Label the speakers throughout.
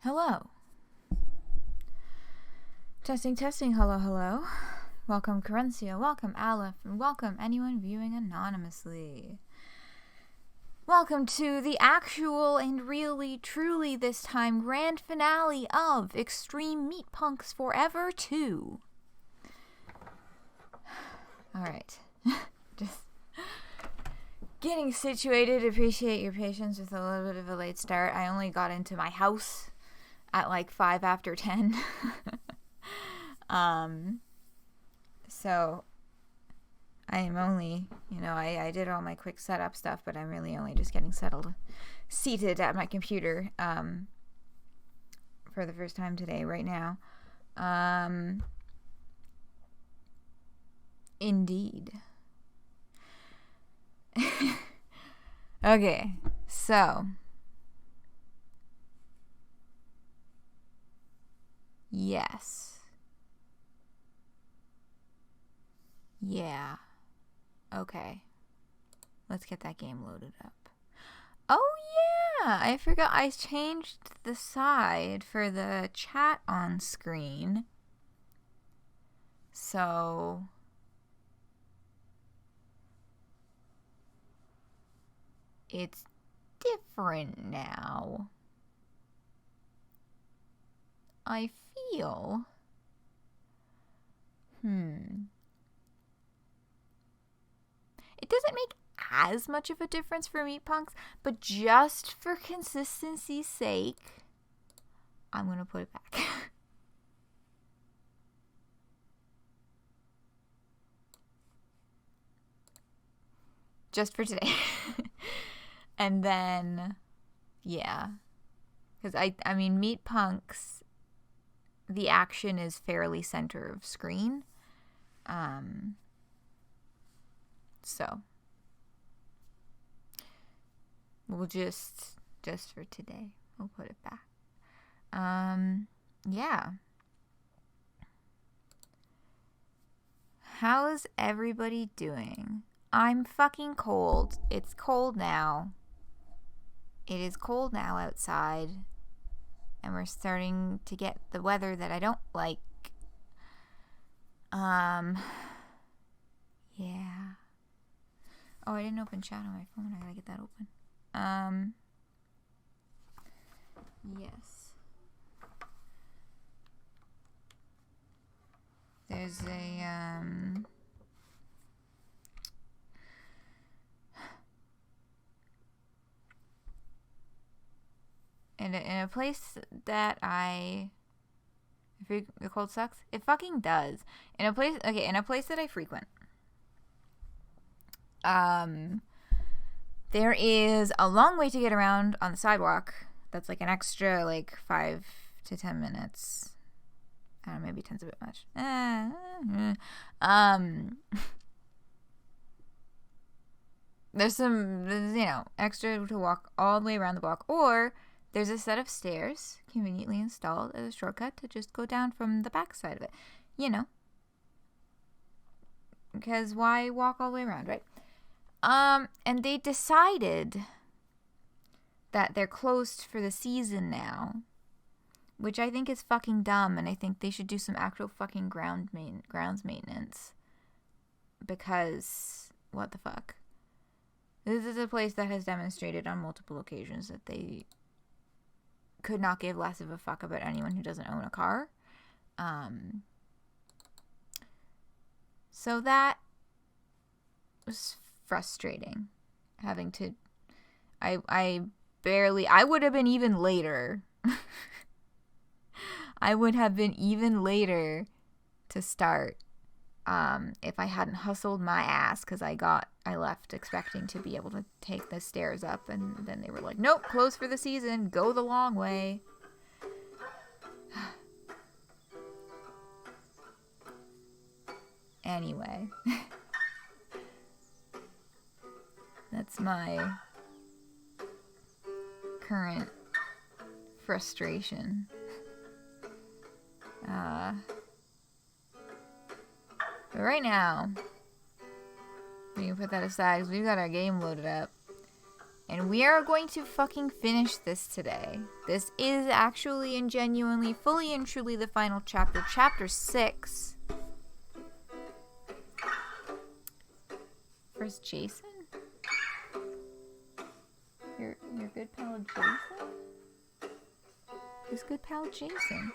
Speaker 1: Hello. Testing, testing, hello, hello. Welcome, Carencia, welcome, Aleph, and welcome anyone viewing anonymously. Welcome to the actual and really, truly this time grand finale of Extreme Meatpunks Forever 2. Alright. Just getting situated. Appreciate your patience with a little bit of a late start. I only got into my house at like 5 after 10. So I am only, I did all my quick setup stuff, but I'm really only just getting seated at my computer, for the first time today, right now. Indeed. Okay, so yes. Yeah. Okay. Let's get that game loaded up. Oh yeah! I forgot I changed the side for the chat on screen. So it's different now. I feel. It doesn't make as much of a difference for Meatpunks, but just for consistency's sake, I'm going to put it back. Just for today. And then, yeah. Because, I mean, Meatpunks, the action is fairly center of screen. So we'll just for today, we'll put it back. Yeah. How's everybody doing? I'm fucking cold. It's cold now. It is cold now outside. And we're starting to get the weather that I don't like. Yeah. Oh, I didn't open chat on my phone. I gotta get that open. Yes. There's a, in a place that the cold sucks. It fucking does. In a place that I frequent. There is a long way to get around on the sidewalk. That's like an extra 5 to 10 minutes. I don't know, maybe 10's a bit much. There's some, extra to walk all the way around the block. Or there's a set of stairs conveniently installed as a shortcut to just go down from the back side of it. Because why walk all the way around, right? And they decided that they're closed for the season now, which I think is fucking dumb, and I think they should do some actual fucking grounds maintenance. Because, what the fuck? This is a place that has demonstrated on multiple occasions that they could not give less of a fuck about anyone who doesn't own a car. So that was frustrating. Having to... I would have been even later. I would have been even later to start if I hadn't hustled my ass, because I left expecting to be able to take the stairs up, and then they were like, nope, closed for the season, go the long way. Anyway. That's my current frustration. But right now, we can put that aside because we've got our game loaded up. And we are going to fucking finish this today. This is actually and genuinely, fully and truly the final chapter. Chapter 6. First, Jason? Your good pal Jason? Who's good pal Jason?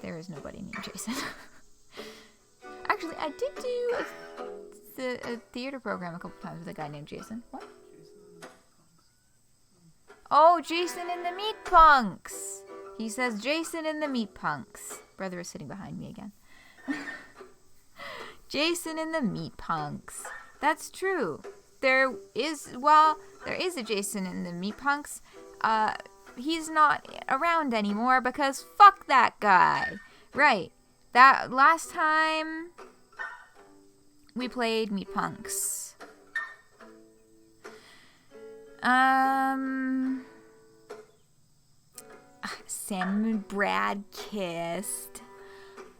Speaker 1: There is nobody named Jason. Actually, I did do a theater program a couple times with a guy named Jason. What? Oh, Jason in the Meatpunks! He says Jason in the Meatpunks. Brother is sitting behind me again. Jason in the Meatpunks. That's true. There is a Jason in the Meatpunks. He's not around anymore because fuck that guy. Right. That last time we played Meatpunks. Sam and Brad kissed.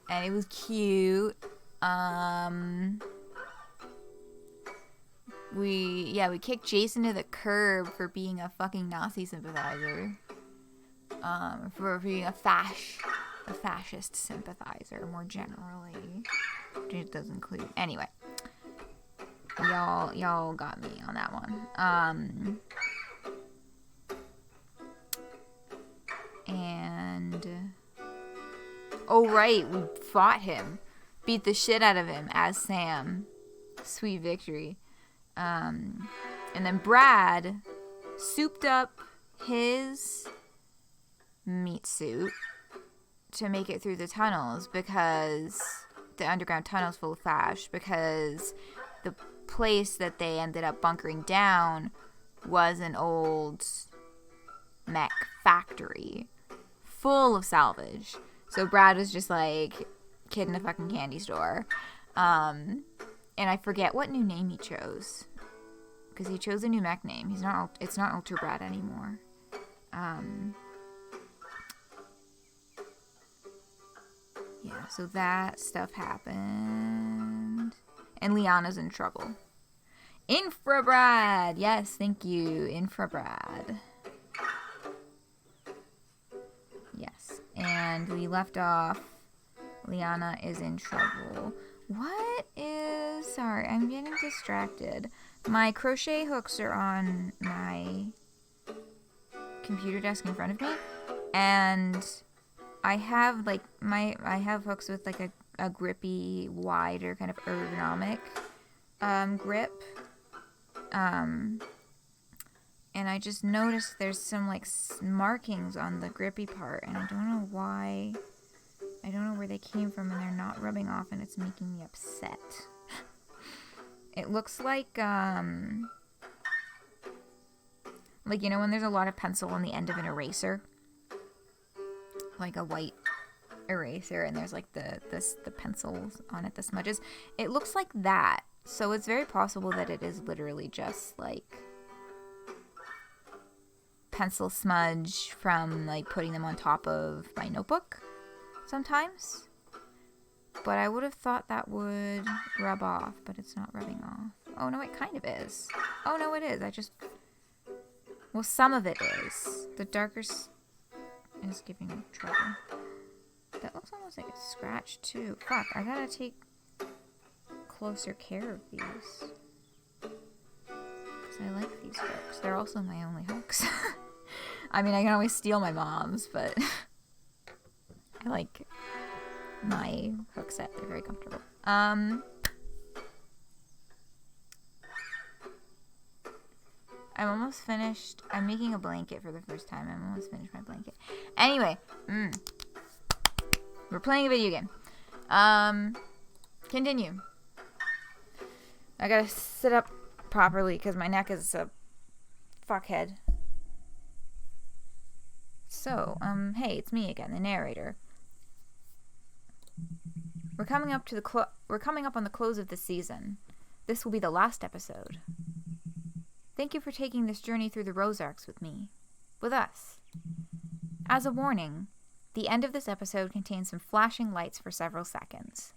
Speaker 1: And it was cute. We kicked Jason to the curb for being a fucking Nazi sympathizer. For being a fascist sympathizer, more generally. It does include. Anyway. Y'all got me on that one. Oh right, we fought him. Beat the shit out of him as Sam. Sweet victory. And then Brad souped up his meat suit to make it through the tunnels because the underground tunnels full of fash, because the place that they ended up bunkering down was an old mech factory full of salvage. So Brad was just like kid in a fucking candy store. And I forget what new name he chose, because he chose a new mech name. It's not Ultra Brad anymore. Yeah, so that stuff happened. And Liana's in trouble. Infra Brad! Yes, thank you, Infra Brad. Yes, and we left off. Liana is in trouble. Sorry, I'm getting distracted. My crochet hooks are on my computer desk in front of me, and I have I have hooks with like a grippy, wider kind of ergonomic grip. And I just noticed there's some like markings on the grippy part, and I don't know why. I don't know where they came from, and they're not rubbing off, and it's making me upset. It looks like when there's a lot of pencil on the end of an eraser, like a white eraser, and there's like the pencils on it, the smudges. It looks like that. So it's very possible that it is literally just like pencil smudge from like putting them on top of my notebook sometimes. But I would have thought that would rub off, but it's not rubbing off. Oh no, it kind of is. Oh no, it is. Well, some of it is. The darker is giving me trouble. That looks almost like it's scratched too. Fuck, I gotta take closer care of these. Because I like these hooks. They're also my only hooks. I mean, I can always steal my mom's, but I like my hook set. They're very comfortable. I'm almost finished. I'm making a blanket for the first time. I'm almost finished my blanket. Anyway, we're playing a video game. Continue. I gotta sit up properly because my neck is a fuckhead. So, hey, it's me again, the narrator. We're coming up on the close of the season. This will be the last episode. Thank you for taking this journey through the Rosarks with us. As a warning, the end of this episode contains some flashing lights for several seconds.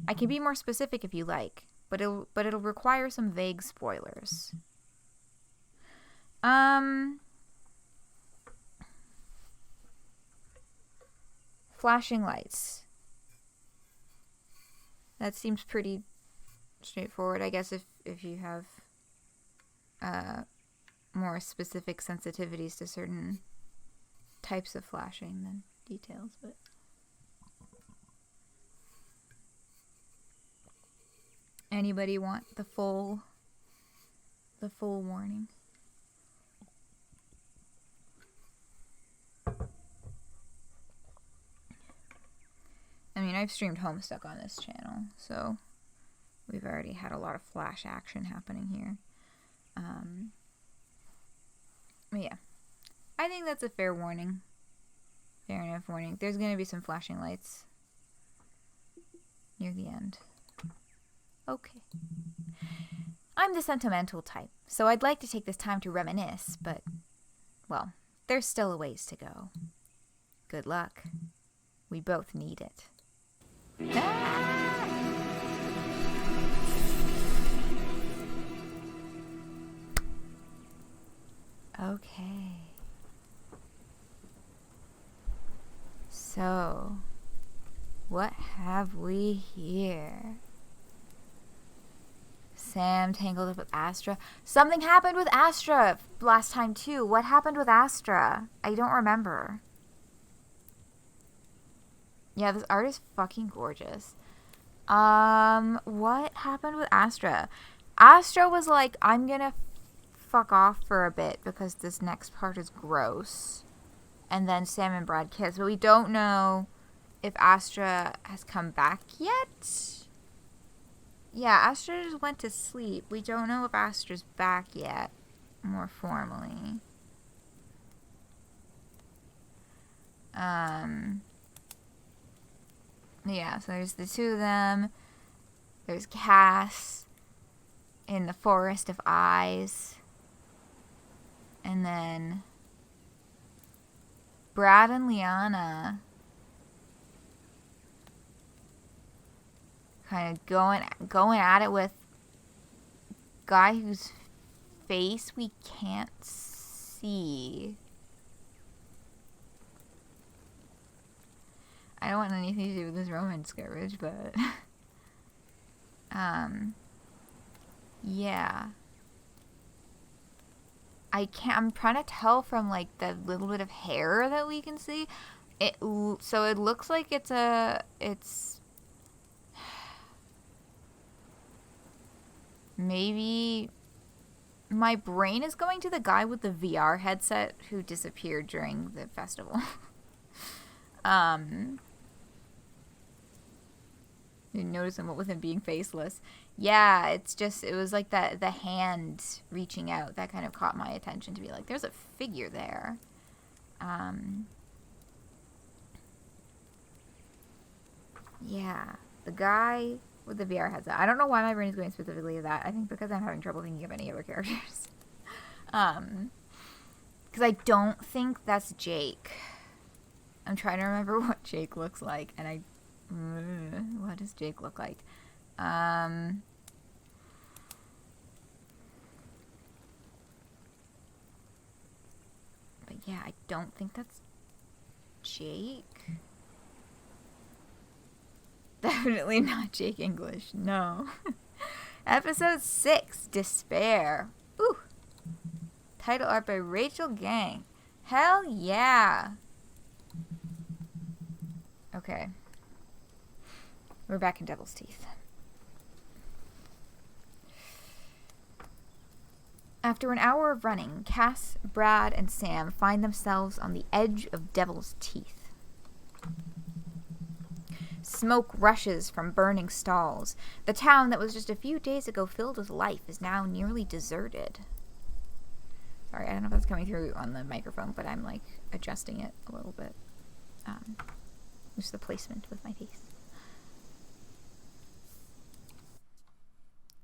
Speaker 1: I can be more specific if you like, but it'll require some vague spoilers. Flashing lights. That seems pretty straightforward. I guess if you have more specific sensitivities to certain types of flashing than details, but anybody want the full warning? I mean, I've streamed Homestuck on this channel, so we've already had a lot of flash action happening here. But yeah, I think that's a fair warning. Fair enough warning. There's going to be some flashing lights near the end. Okay. I'm the sentimental type, so I'd like to take this time to reminisce, but, well, there's still a ways to go. Good luck. We both need it. Ah! Okay. So, what have we here? Sam tangled up with Astra. Something happened with Astra last time too. What happened with Astra? I don't remember. Yeah, this art is fucking gorgeous. What happened with Astra? Astra was like, I'm gonna fuck off for a bit because this next part is gross. And then Sam and Brad kiss, but we don't know if Astra has come back yet. Yeah, Astra just went to sleep. We don't know if Astra's back yet, more formally. Yeah, so there's the two of them. There's Cass in the Forest of Eyes. And then Brad and Liana kind of going at it with guy whose face we can't see. I don't want anything to do with this romance garbage, but yeah. I'm trying to tell from like the little bit of hair that we can see. So it looks like it's maybe my brain is going to the guy with the VR headset who disappeared during the festival. You notice him with him being faceless. Yeah, it was like that the hand reaching out that kind of caught my attention to be like, there's a figure there. Yeah, the guy with the VR headset. I don't know why my brain is going specifically to that. I think because I'm having trouble thinking of any other characters. Because I don't think that's Jake. I'm trying to remember what Jake looks like, and what does Jake look like? But yeah, I don't think that's Jake. Definitely not Jake English, no. Episode 6, Despair. Ooh. Title art by Rachel Gang. Hell yeah. Okay. We're back in Devil's Teeth. After an hour of running, Cass, Brad, and Sam find themselves on the edge of Devil's Teeth. Smoke rushes from burning stalls. The town that was just a few days ago filled with life is now nearly deserted. Sorry, I don't know if that's coming through on the microphone, but I'm like adjusting it a little bit. Just the placement with my face.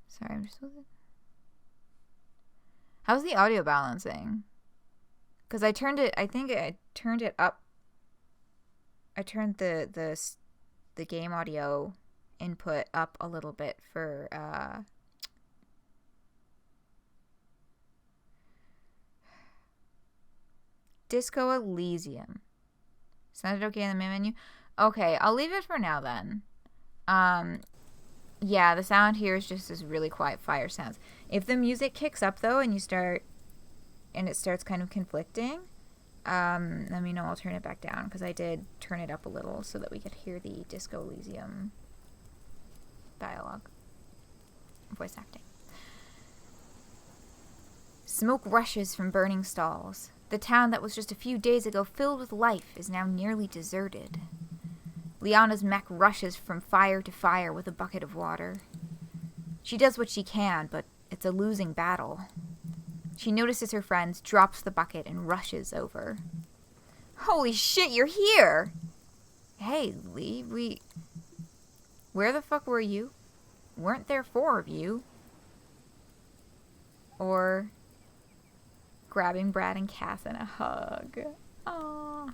Speaker 1: Sorry, I'm just... How's the audio balancing? Because I turned it... I think I turned it up. I turned the game audio input up a little bit for... Disco Elysium. Sounded okay in the main menu? Okay, I'll leave it for now then. Yeah, the sound here is just this really quiet fire sounds. If the music kicks up though and it starts kind of conflicting, let me know, I'll turn it back down, because I did turn it up a little so that we could hear the Disco Elysium dialogue. Voice acting. Smoke rushes from burning stalls. The town that was just a few days ago filled with life is now nearly deserted. Liana's mech rushes from fire to fire with a bucket of water. She does what she can, but it's a losing battle. She notices her friends, drops the bucket, and rushes over. Holy shit, you're here! Hey, Lee, where the fuck were you? Weren't there 4 of you? Or grabbing Brad and Cass in a hug. Aww.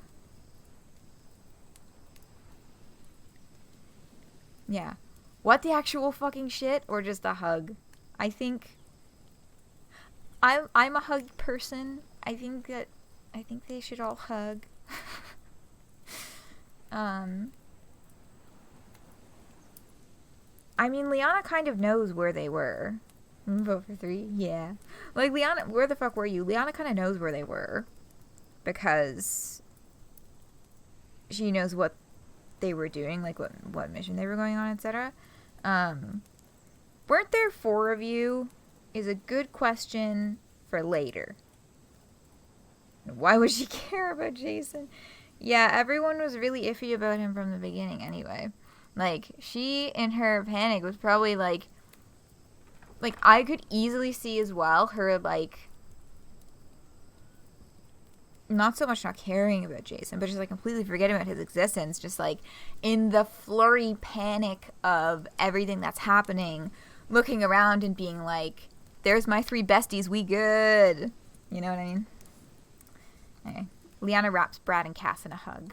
Speaker 1: Yeah. What the actual fucking shit? Or just a hug? I think I'm a hug person. I think they should all hug. I mean, Liana kind of knows where they were. Vote for 3? Yeah. Like, Liana, where the fuck were you? Liana kind of knows where they were. Because she knows what they were doing, like what mission they were going on, etc. Weren't there 4 of you? Is a good question for later. Why would she care about Jason? Yeah, everyone was really iffy about him from the beginning anyway. Like, she, in her panic, was probably like, I could easily see as well her, like, not so much not caring about Jason, but just, like, completely forgetting about his existence. Just, like, in the flurry panic of everything that's happening, looking around and being like, there's my 3 besties, we good. You know what I mean? Okay. Liana wraps Brad and Cass in a hug.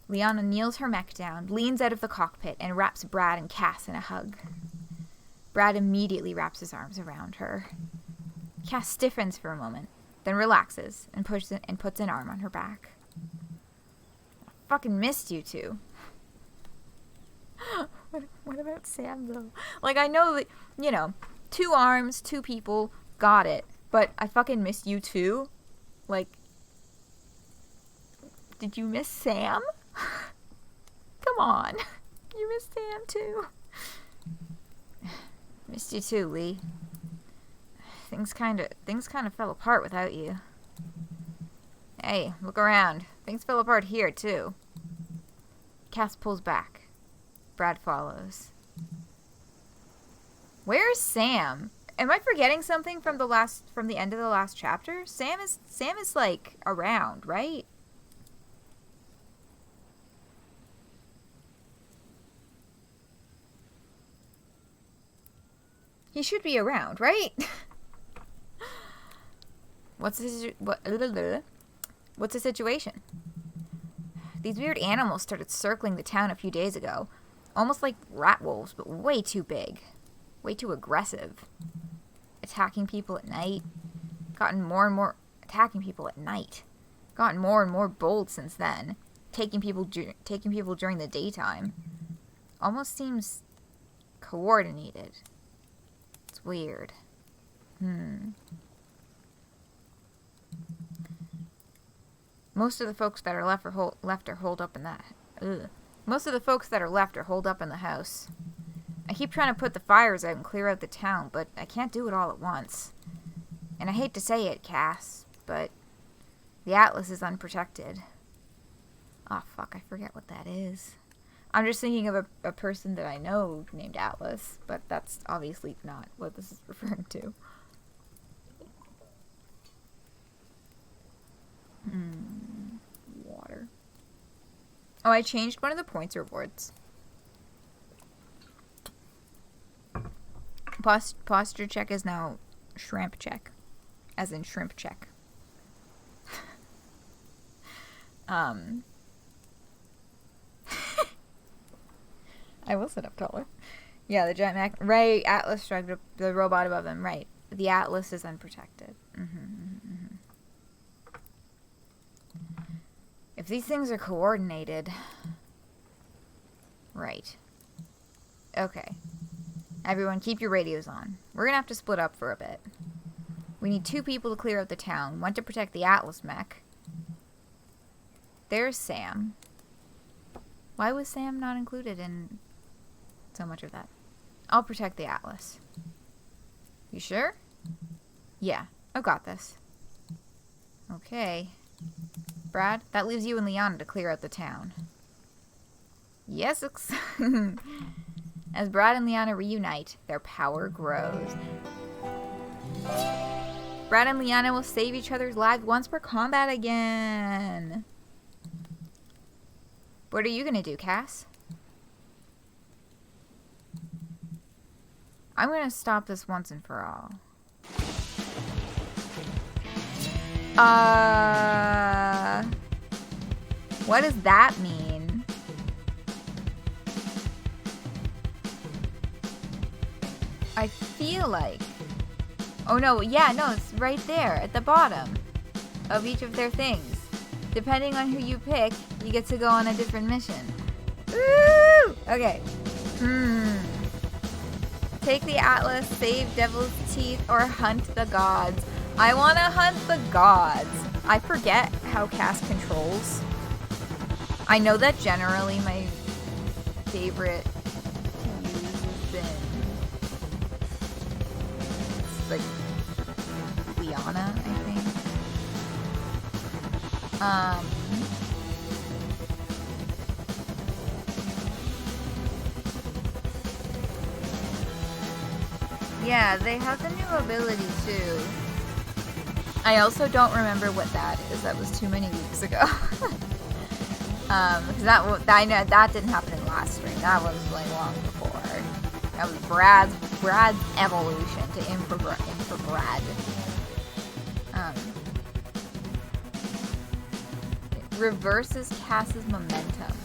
Speaker 1: Liana kneels her mech down, leans out of the cockpit, and wraps Brad and Cass in a hug. Brad immediately wraps his arms around her. Cass stiffens for a moment, then relaxes and puts an arm on her back. I fucking missed you two. What about Sam, though? Like, I know that, 2 arms, 2 people, got it. But I fucking missed you too. Like, did you miss Sam? Come on. You missed Sam too. Missed you too, Lee. Things kind of fell apart without you. Hey, look around. Things fell apart here too. Cass pulls back. Brad follows. Where's Sam? Am I forgetting something from the end of the last chapter? Sam is like around, right? He should be around, right? What's the situation? These weird animals started circling the town a few days ago. Almost like rat wolves, but way too big. Way too aggressive. Attacking people at night. Gotten more and more bold since then. Taking people during the daytime. Almost seems coordinated. It's weird. Most of the folks that are left are holed up in that. Most of the folks that are left are holed up in the house. I keep trying to put the fires out and clear out the town, but I can't do it all at once. And I hate to say it, Cass, but the Atlas is unprotected. Oh, fuck, I forget what that is. I'm just thinking of a person that I know named Atlas, but that's obviously not what this is referring to. Water. Oh, I changed one of the points rewards. Posture check is now shrimp check. As in shrimp check. I will sit up taller. Yeah, the giant mech. Right, Atlas struck the robot above them. Right. The Atlas is unprotected. If these things are coordinated... Right. Okay. Everyone, keep your radios on. We're gonna have to split up for a bit. We need 2 people to clear out the town. 1 to protect the Atlas mech. There's Sam. Why was Sam not included in so much of that? I'll protect the Atlas. You sure? Yeah, I've got this. Okay. Brad, that leaves you and Liana to clear out the town. Yes, as Brad and Liana reunite, their power grows. Brad and Liana will save each other's lives once per combat again. What are you gonna do, Cass? I'm gonna stop this once and for all. What does that mean? I feel like... Oh no, yeah, no, it's right there at the bottom of each of their things. Depending on who you pick, you get to go on a different mission. Woo! Okay. Take the Atlas, save Devil's Teeth, or hunt the gods. I want to hunt the gods. I forget how Cass controls. I know that generally my favorite to use has been like Liana, I think. Yeah, they have the new ability too. I also don't remember what that is. That was too many weeks ago. Because I know that didn't happen in last stream. That was like long before. That was Brad's evolution to Brad. It reverses Cass's momentum.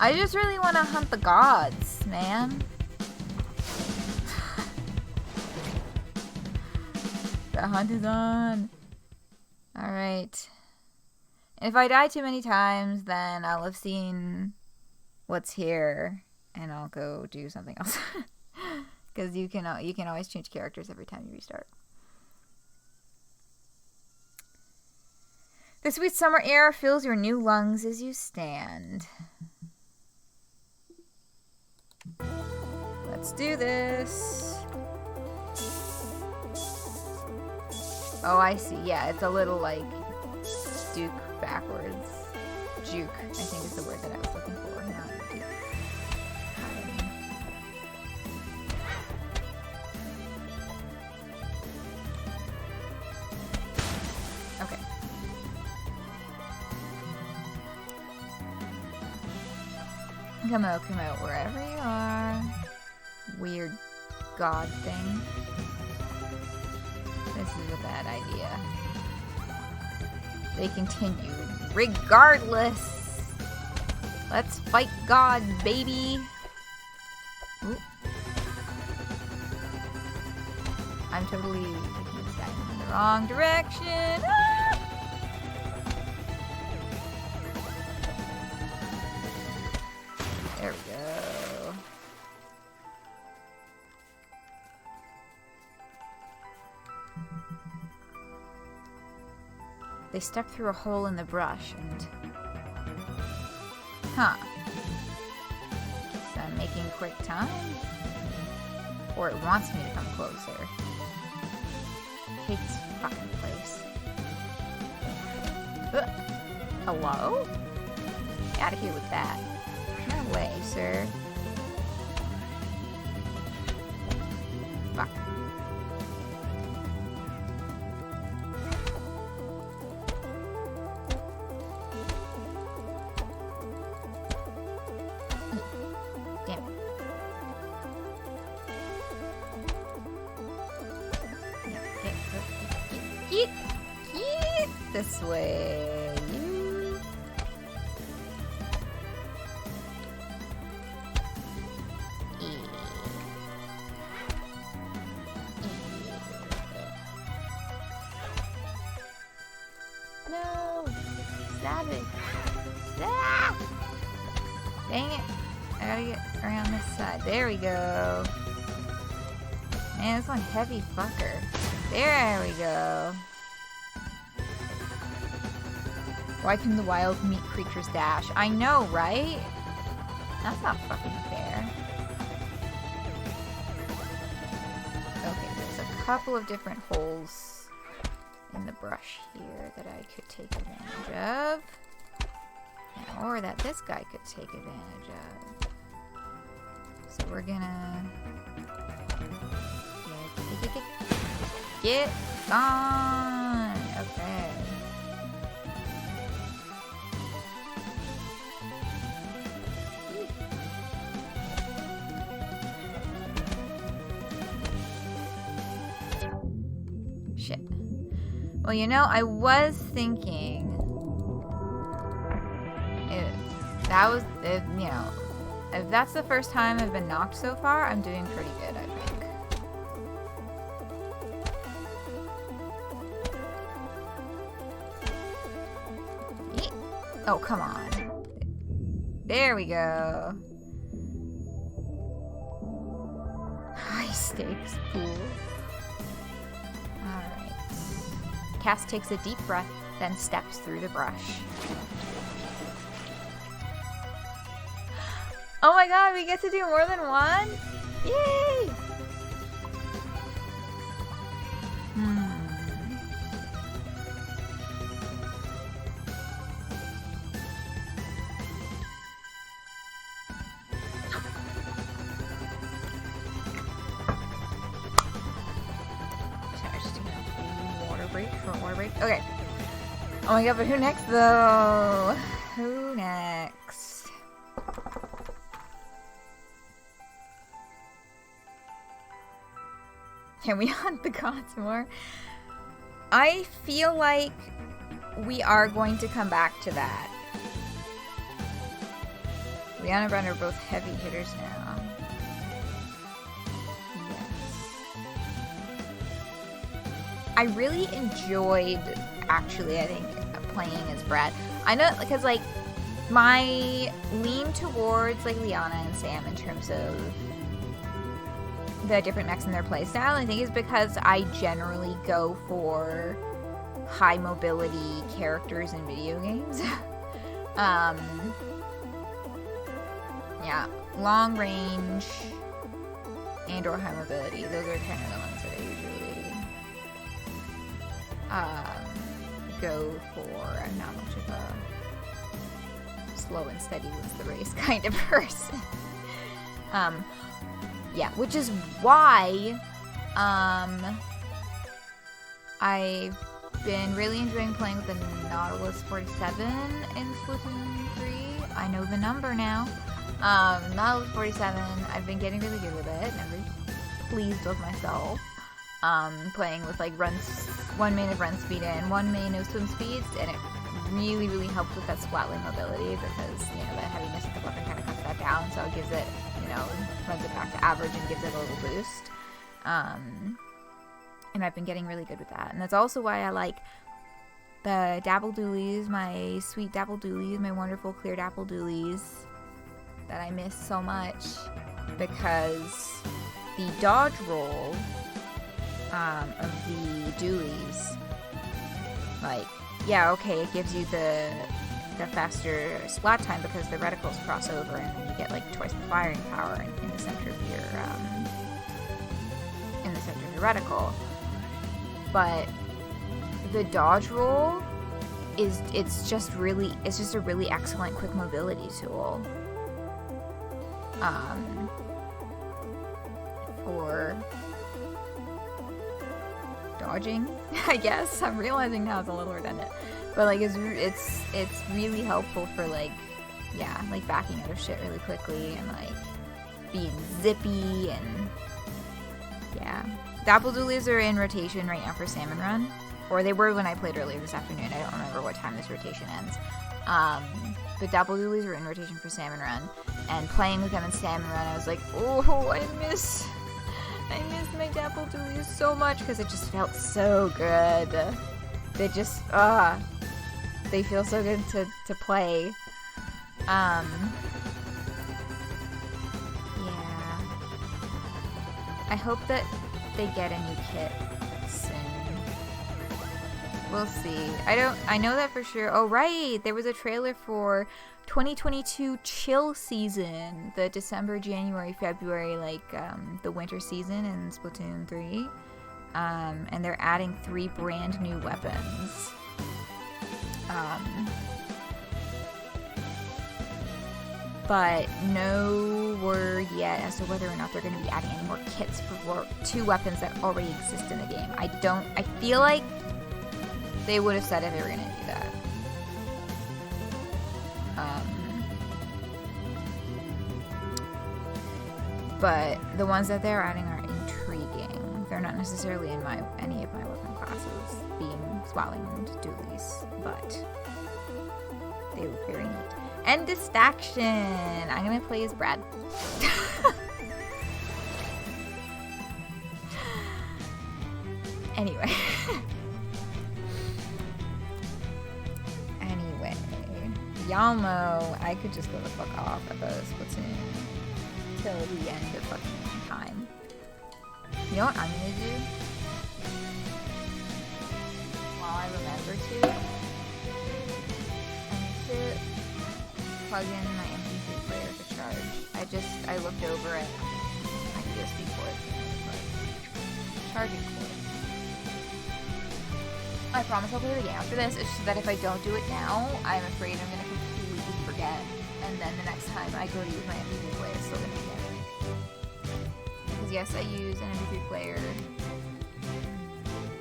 Speaker 1: I just really want to hunt the gods, man. The hunt is on. Alright. If I die too many times, then I'll have seen what's here, and I'll go do something else. Because you can always change characters every time you restart. The sweet summer air fills your new lungs as you stand. Let's do this. Oh, I see. Yeah, it's a little like Duke backwards. Juke, I think is the word that I was looking for. Not Duke. Okay. Come out, wherever you are. Weird god thing. This is a bad idea. They continue. Regardless! Let's fight God, baby! Ooh. I'm totally taking this guy in the wrong direction! Ah! There we go. They stepped through a hole in the brush and... Huh. So I'm making quick time? Or it wants me to come closer. Hate this fucking place. Hello? Get out of here with that. No way, sir. Fuck. Damn. Get this way. Dang it. I gotta get around this side. There we go. Man, this one heavy fucker. There we go. Why can the wild meat creatures dash? I know, right? That's not fucking fair. Okay, there's a couple of different holes in the brush here that I could take advantage of. Or that this guy could take advantage of. So we're gonna... Get gone! Okay. Shit. Well, you know, I was thinking... you know, if that's the first time I've been knocked so far, I'm doing pretty good, I think. Oh, come on. There we go. High stakes pool. Alright. Cass takes a deep breath, then steps through the brush. Oh my god, we get to do more than one? Yay! Sorry, just taking a water break, short water break. Okay. Oh my god, but who next though? Who next? Can we hunt the gods more? I feel like we are going to come back to that. Leanna and Brenda are both heavy hitters now. Yes. I really enjoyed, actually, I think, playing as Brad. I know, because, like, my lean towards, like, Liana and Sam in terms of the different mechs in their playstyle, I think is because I generally go for high mobility characters in video games. Yeah, long range and or high mobility. Those are kind of the ones that I usually go for. I'm not much of a slow and steady wins the race kind of person. Yeah, which is why I've been really enjoying playing with the Nautilus 47 in Splatoon 3. I know the number now. Nautilus 47, I've been getting really good with it, and I'm really pleased with myself. Playing with like one main of run speed and one main of swim speeds, and it really, really helps with that splatling mobility because, you know, the heaviness of the weapon kind of cuts that down, so it gives it, you know, runs it back to average and gives it a little boost. And I've been getting really good with that. And that's also why I like the Dabble Doolies, my sweet Dabble Doolies, my wonderful clear Dabble Doolies that I miss so much, because the dodge roll of the Doolies, like, yeah, okay, it gives you the faster splat time because the reticles cross over and then you get like twice the firing power in the center of your reticle. But the dodge roll it's just a really excellent quick mobility tool for dodging, I guess. I'm realizing now it's a little redundant, but like it's really helpful for like, yeah, like backing out of shit really quickly and like being zippy. And yeah, Dabble Doolies are in rotation right now for Salmon Run, or they were when I played earlier this afternoon. I don't remember what time this rotation ends. But Dabble Doolies are in rotation for Salmon Run, and playing with them in Salmon Run, I was like, oh, I miss my Dabble Doolies so much because it just felt so good. They just, they feel so good to play. I hope that they get a new kit soon. We'll see. I know that for sure. Oh, right. There was a trailer for 2022 chill season. The December, January, February, like, the winter season in Splatoon 3. And they're adding 3 brand new weapons. But no word yet as to whether or not they're going to be adding any more kits for 2 weapons that already exist in the game. I feel like they would have said if they were going to do that. But the ones that they're adding are intriguing. They're not necessarily in any of my weapon classes, being Swelling and Dualies, but they look very neat. And Distraction! I'm gonna play as Brad. Anyway. Y'all know I could just go the fuck off about Splatoon till the end of fucking time. You know what I'm gonna do? While I remember to, I need to plug in my MP3 player to charge. I looked over at my USB cord, charging cord. I promise I'll play the game after this. It's just that if I don't do it now, I'm afraid I'm gonna completely forget. And then the next time I go to use my MP3 player, it's still gonna be there. Because yes, I use an MP3 player,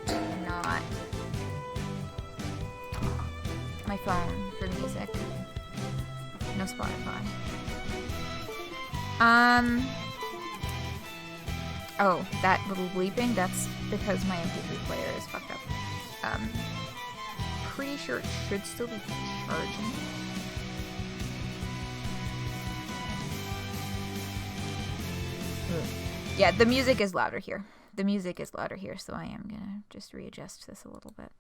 Speaker 1: and not my phone for music. No Spotify. Oh, that little bleeping, that's because my MP3 player is fucked up. Pretty sure it should still be charging. Yeah, the music is louder here. So I am gonna just readjust this a little bit.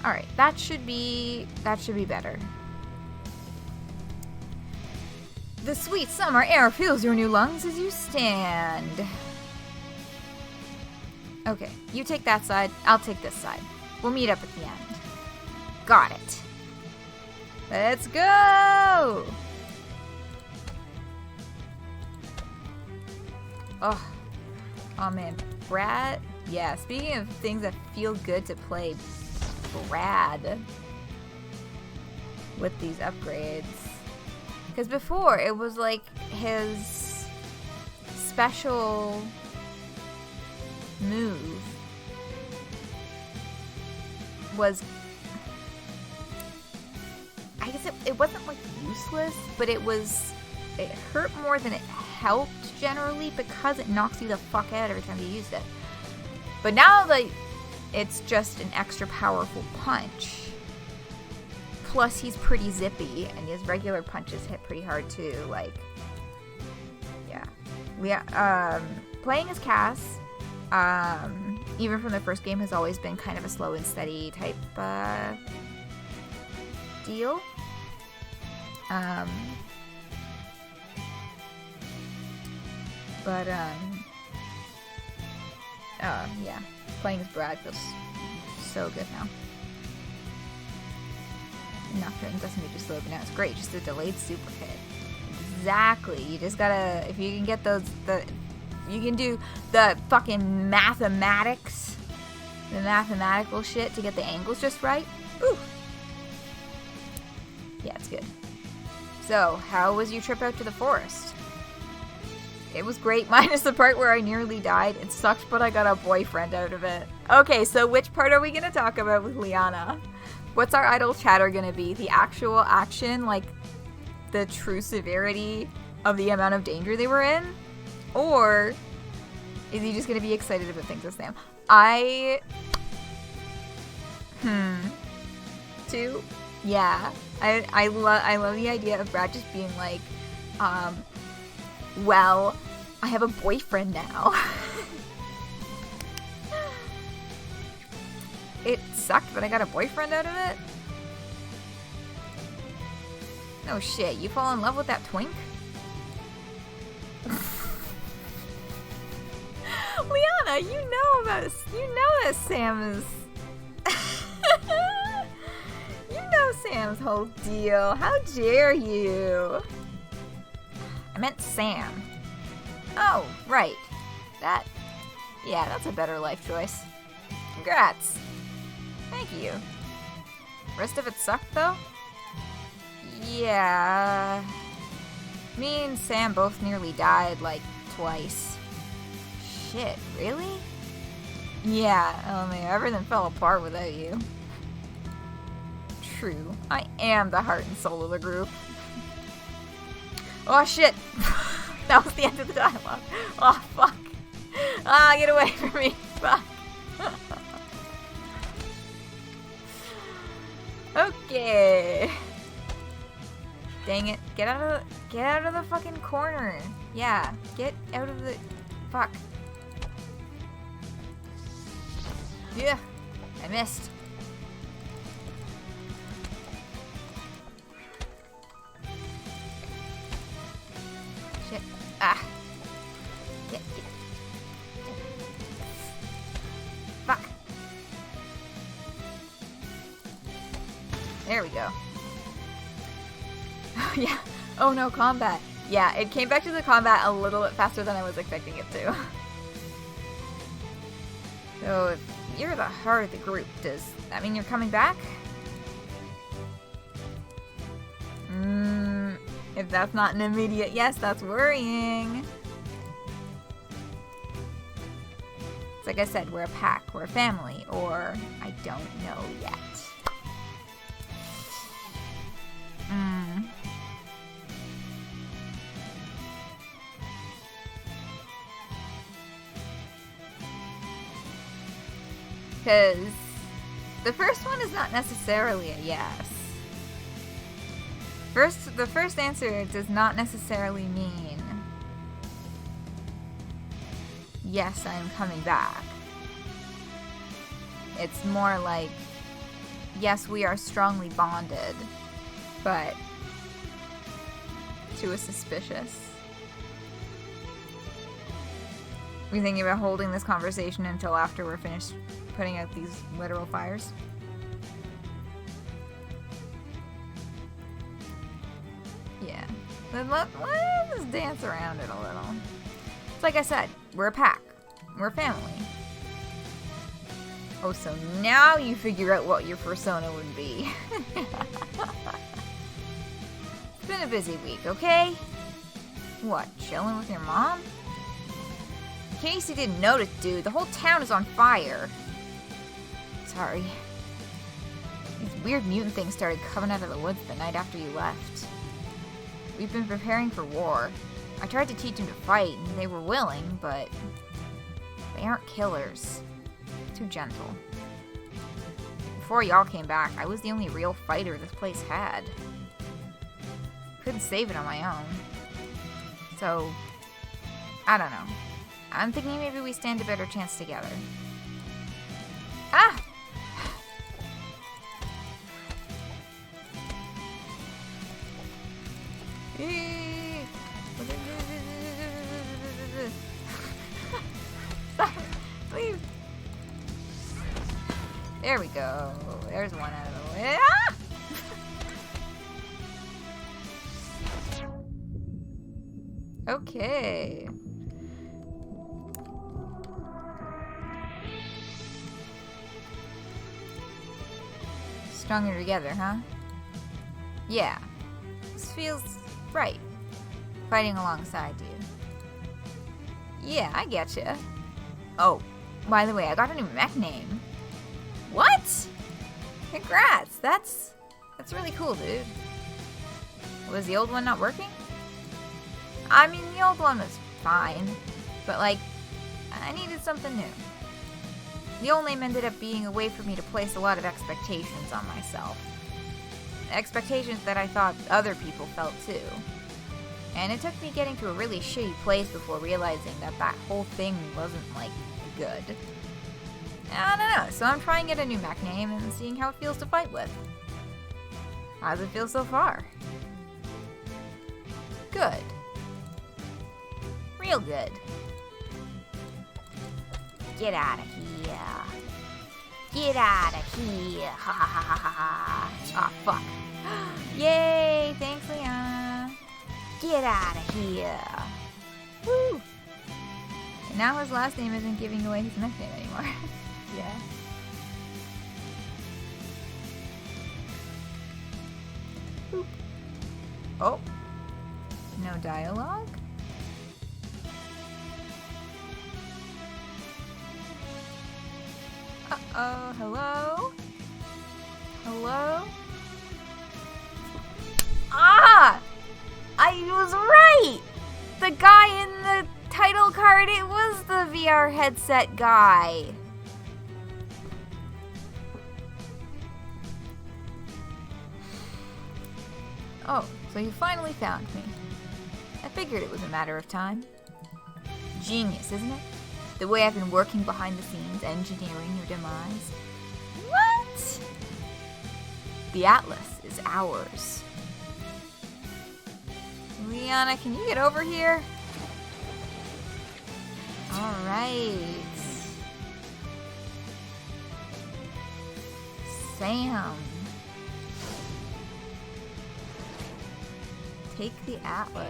Speaker 1: Alright, that should be better. The sweet summer air fills your new lungs as you stand. Okay, you take that side, I'll take this side. We'll meet up at the end. Got it. Let's go! Oh man, Brad. Yeah, speaking of things that feel good to play, Brad with these upgrades. Because before, it was like his special move was, I guess it wasn't like useless, but it hurt more than it helped generally because it knocks you the fuck out every time you use it. But now that it's just an extra powerful punch, plus he's pretty zippy and his regular punches hit pretty hard too, like, yeah. Playing as Cass, even from the first game, has always been kind of a slow and steady type deal. Yeah, playing as Brad feels so good now. Nocturne doesn't need to slow, but now it's great. Just a delayed super hit. Exactly. You just gotta, if you can get those, you can do the fucking mathematics, the mathematical shit to get the angles just right. Ooh. Yeah, it's good. So, how was your trip out to the forest? It was great, minus the part where I nearly died. It sucked, but I got a boyfriend out of it. Okay, so which part are we gonna talk about with Liana? What's our idle chatter gonna be? The actual action, like the true severity of the amount of danger they were in? Or is he just gonna be excited about things with Sam? Two? Yeah. I love the idea of Brad just being like, well, I have a boyfriend now. It sucked, but I got a boyfriend out of it. No shit, you fall in love with that twink? Liana, you know that Sam is... You know Sam's whole deal. How dare you? I meant Sam. Oh, right. Yeah, that's a better life choice. Congrats. Thank you. Rest of it sucked, though? Yeah. Me and Sam both nearly died, like, twice. Shit, really? Yeah, I mean, everything fell apart without you. True. I am the heart and soul of the group. Oh, shit! That was the end of the dialogue. Oh, fuck. Ah, get away from me. Fuck. Okay. Dang it. Get out of the fucking corner. Yeah, get out of the... Fuck. Yeah, I missed. Shit. Ah. Get. Fuck. There we go. Yeah. Oh no, combat. Yeah, it came back to the combat a little bit faster than I was expecting it to. So, if you're the heart of the group, does that mean you're coming back? If that's not an immediate yes, that's worrying. It's like I said, we're a pack, we're a family, or I don't know yet. Because the first one is not necessarily a yes. The first answer does not necessarily mean yes, I am coming back. It's more like, yes, we are strongly bonded, but to a suspicious. We thinking about holding this conversation until after we're finished putting out these literal fires? Yeah. Let's dance around it a little. It's like I said, we're a pack. We're a family. Oh, so now you figure out what your persona would be. It's been a busy week, okay? What, chilling with your mom? In case you didn't notice, dude, the whole town is on fire. Sorry. These weird mutant things started coming out of the woods the night after you left. We've been preparing for war. I tried to teach them to fight, and they were willing, but they aren't killers. Too gentle. Before y'all came back, I was the only real fighter this place had. Couldn't save it on my own. So, I don't know. I'm thinking maybe we stand a better chance together. Ah! Stop! Leave! There we go. There's one out of the way. Ah! Okay. Stronger together, huh? Yeah. This feels right. Fighting alongside you. Yeah, I getcha. Oh, by the way, I got a new mech name. What? Congrats! That's really cool, dude. Was the old one not working? I mean, the old one was fine, but like, I needed something new. The old name ended up being a way for me to place a lot of expectations on myself. Expectations that I thought other people felt too. And it took me getting to a really shitty place before realizing that that whole thing wasn't, like, good. I don't know, so I'm trying to get a new mech name and seeing how it feels to fight with. How's it feel so far? Good. Real good. Get out of here. Get out of here. Ha ha ha ha ha ha. Aw, fuck. Yay! Thanks, Leon. Get out of here. Woo! And now his last name isn't giving away his nickname anymore. Yeah. Boop. Oh. No dialogue? Uh-oh. Hello? Hello? Ah! I was right! The guy in the title card, it was the VR headset guy. Oh, so you finally found me. I figured it was a matter of time. Genius, isn't it? The way I've been working behind the scenes, engineering your demise. What? The Atlas is ours. Liana, can you get over here? Alright. Sam. Take the Atlas.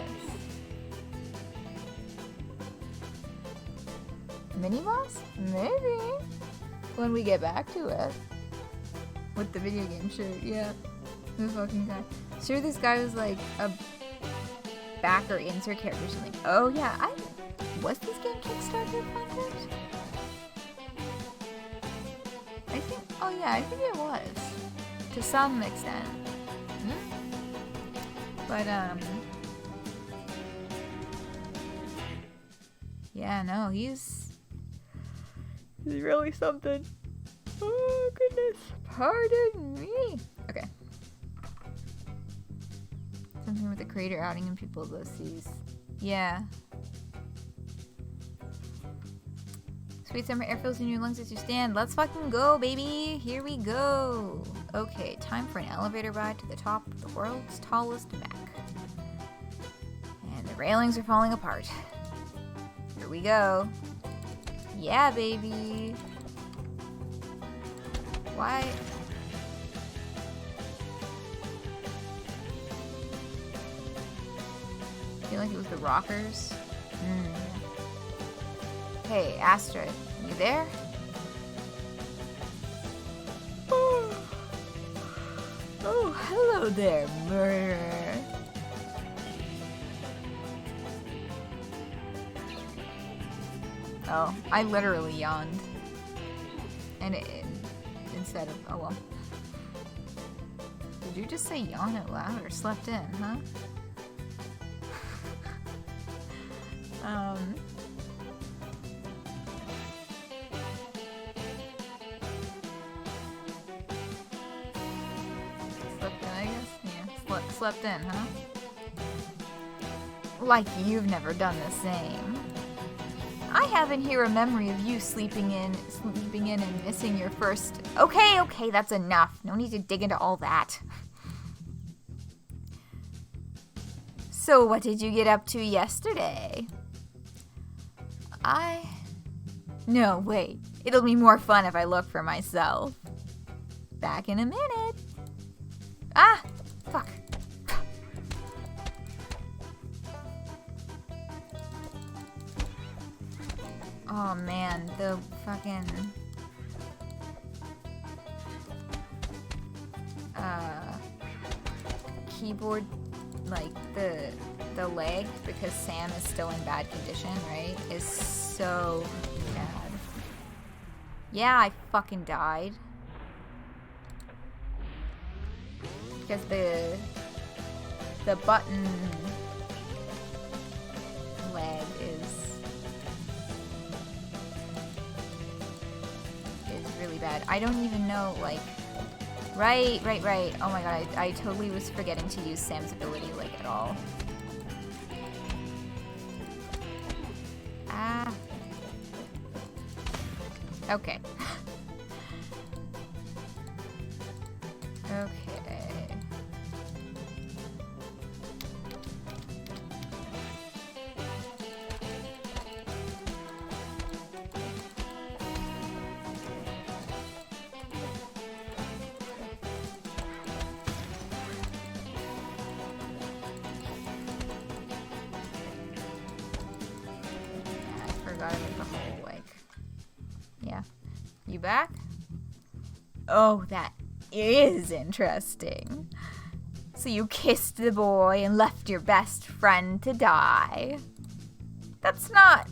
Speaker 1: Mini-boss? Maybe. When we get back to it. With the video game shirt, yeah. Who fucking guy? Sure, this guy was like a back or insert character or something. Oh yeah, was this game Kickstarter funded? I think, oh yeah, I think it was. To some extent. But, yeah, no, he's really something. Oh, goodness. Pardon me. Okay. Something with the creator outing and people sees. Yeah. Sweet summer air fills in your lungs as you stand. Let's fucking go, baby. Here we go. Okay, time for an elevator ride to the top of the world's tallest mech. And the railings are falling apart. Here we go. Yeah, baby. Why? I feel like it was the rockers. Hey, Astrid, you there? Oh, hello there, murderer. Oh, I literally yawned. And instead of, oh well. Did you just say yawn out loud or slept in, huh? Slept in, I guess? Yeah, slept in, huh? Like you've never done the same. I have in here a memory of you sleeping in and missing your first... Okay, that's enough. No need to dig into all that. So what did you get up to yesterday? No, wait. It'll be more fun if I look for myself. Back in a minute. Ah! Fuck. Oh man, the fucking... keyboard, like the leg, because Sam is still in bad condition, right, is so bad. Yeah, I fucking died. Because the button leg is really bad. I don't even know, like... Right. Oh my god, I totally was forgetting to use Sam's ability, like, at all. Ah. Okay. Okay. outside of like, the whole, like... Yeah. You back? Oh, that is interesting. So you kissed the boy and left your best friend to die. That's not...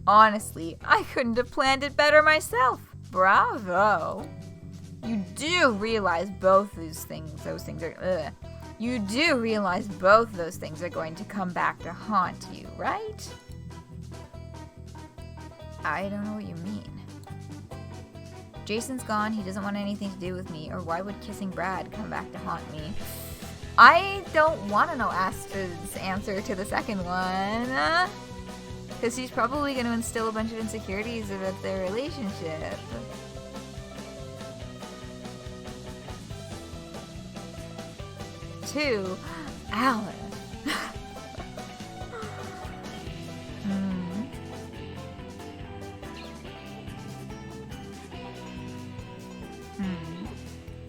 Speaker 1: Honestly, I couldn't have planned it better myself. Bravo. You do realize both those things are... You do realize both those things are going to come back to haunt you, right? I don't know what you mean. Jason's gone, he doesn't want anything to do with me, or why would kissing Brad come back to haunt me? I don't want to know Astrid's answer to the second one. Because she's probably going to instill a bunch of insecurities about their relationship. Two, Alice.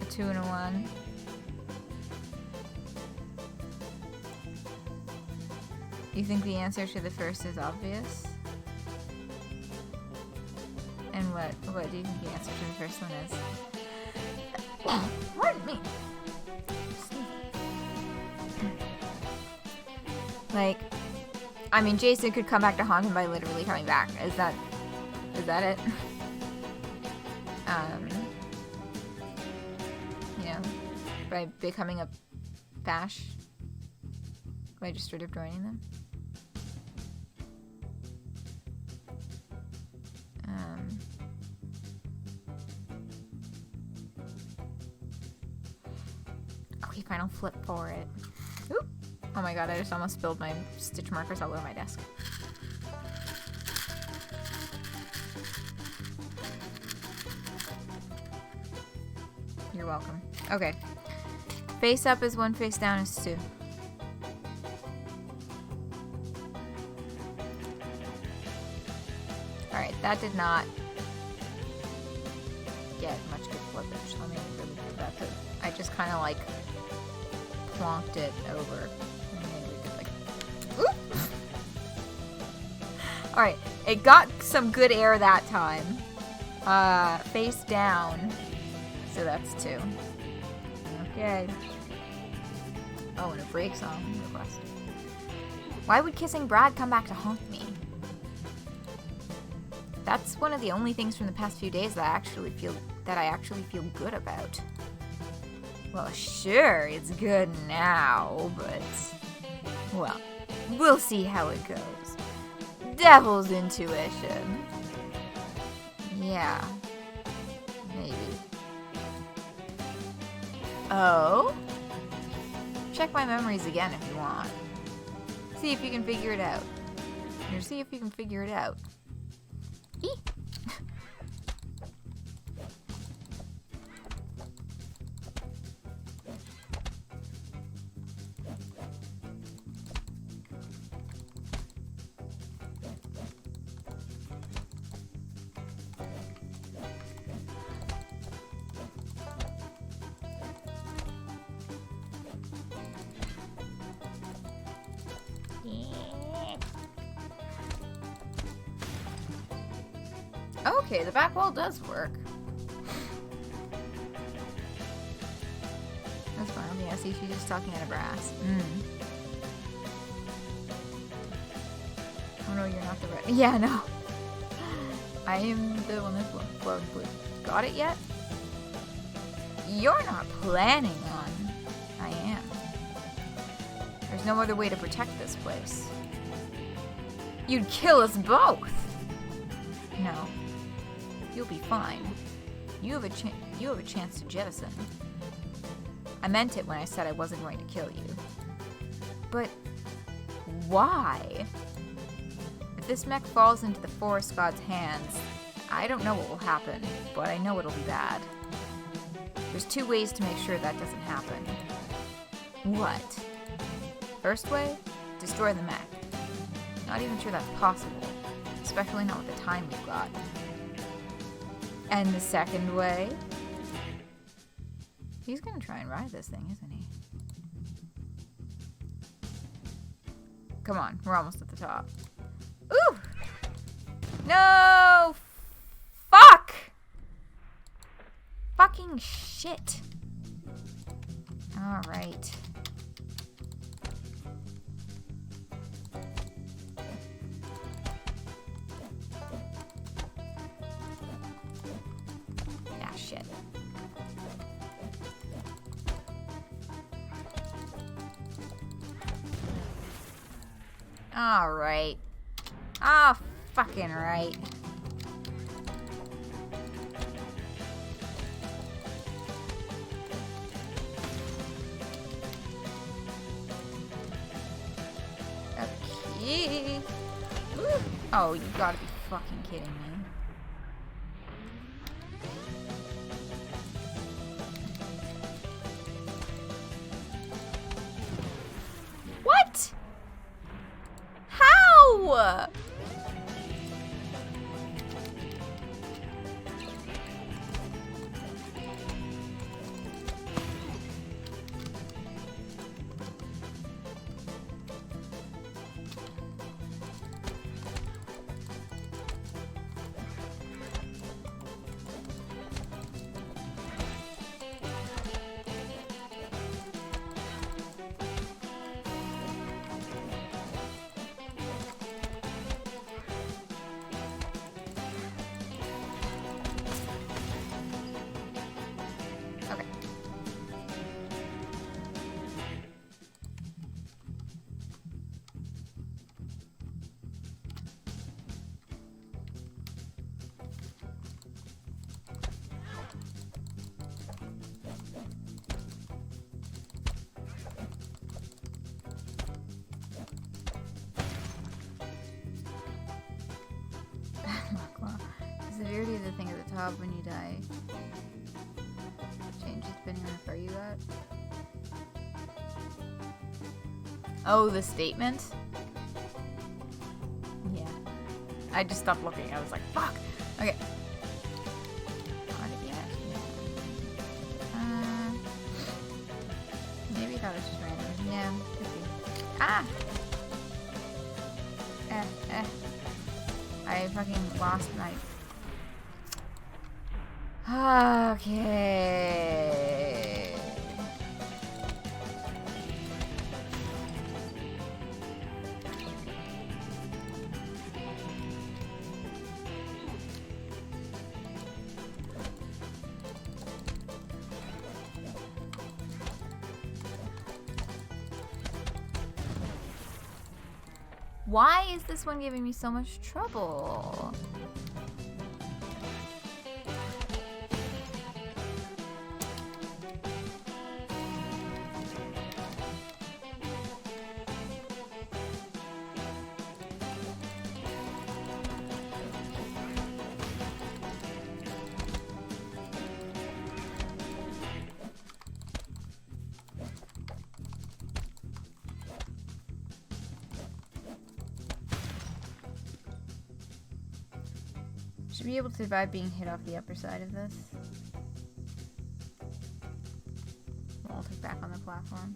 Speaker 1: A 2 and a 1. You think the answer to the first is obvious? And what do you think the answer to the first one is? Pardon me. Like, I mean, Jason could come back to haunt him by literally coming back. Is that it? You know, by becoming a Bash? By just straight up joining them? Okay, final flip for it. Oop. Oh my god, I just almost spilled my stitch markers all over my desk. You're welcome. Okay. Face up is 1, face down is 2. Alright, that did not get much good flippage. Let me really do that. I just kind of like plonked it over. Alright, it got some good air that time. Face down. So that's 2. Okay. Oh, and a break song request. Why would kissing Brad come back to haunt me? That's one of the only things from the past few days that I actually feel good about. Well, sure, it's good now, but... Well, we'll see how it goes. Devil's intuition. Yeah. Maybe. Oh? Check my memories again if you want. See if you can figure it out. Or see if you can figure it out. Eek. Okay, the back wall does work. That's fine. Yeah, see, she's just talking out of brass. Oh no, you're not the right. Yeah, no. I am the one that's blowing blue. Got it yet? You're not planning on. I am. There's no other way to protect this place. You'd kill us both. No. You'll be fine. You have a chance to jettison. I meant it when I said I wasn't going to kill you. But why? If this mech falls into the forest god's hands, I don't know what will happen, but I know it'll be bad. There's 2 ways to make sure that doesn't happen. What? First way? Destroy the mech. Not even sure that's possible, especially not with the time we've got. And the second way? He's gonna try and ride this thing, isn't he? Come on, we're almost at the top. Ooh! No! Fuck! Fucking shit. Alright. Yeah, shit. Alright. Oh, fucking right. Okay. Oh, you gotta be fucking kidding me. What? How? Okay. The severity of the thing at the top when you die changes depending on how far you got. Oh, the statement? Yeah. I just stopped looking. I was like, fuck! Okay. Maybe that was just random. Yeah, could be. Ah! I fucking lost my... Okay. Why is this one giving me so much trouble? Should be able to survive being hit off the upper side of this. We'll take back on the platform.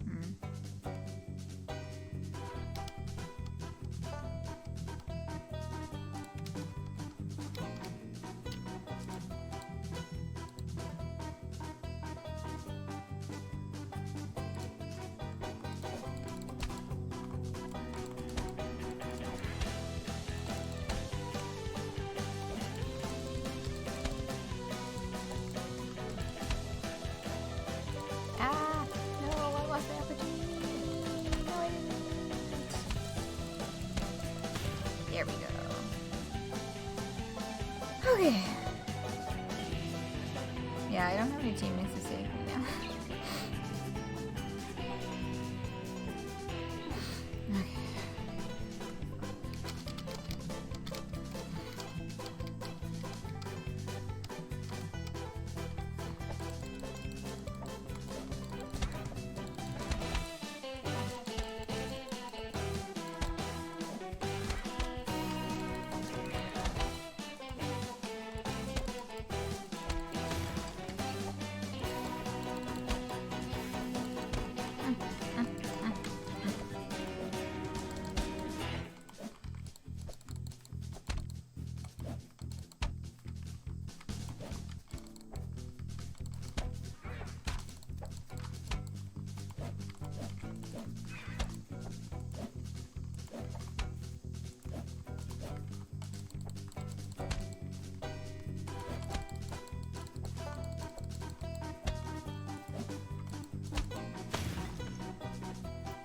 Speaker 1: There we go. Okay. Yeah, I don't have any teammates to save me now. Okay.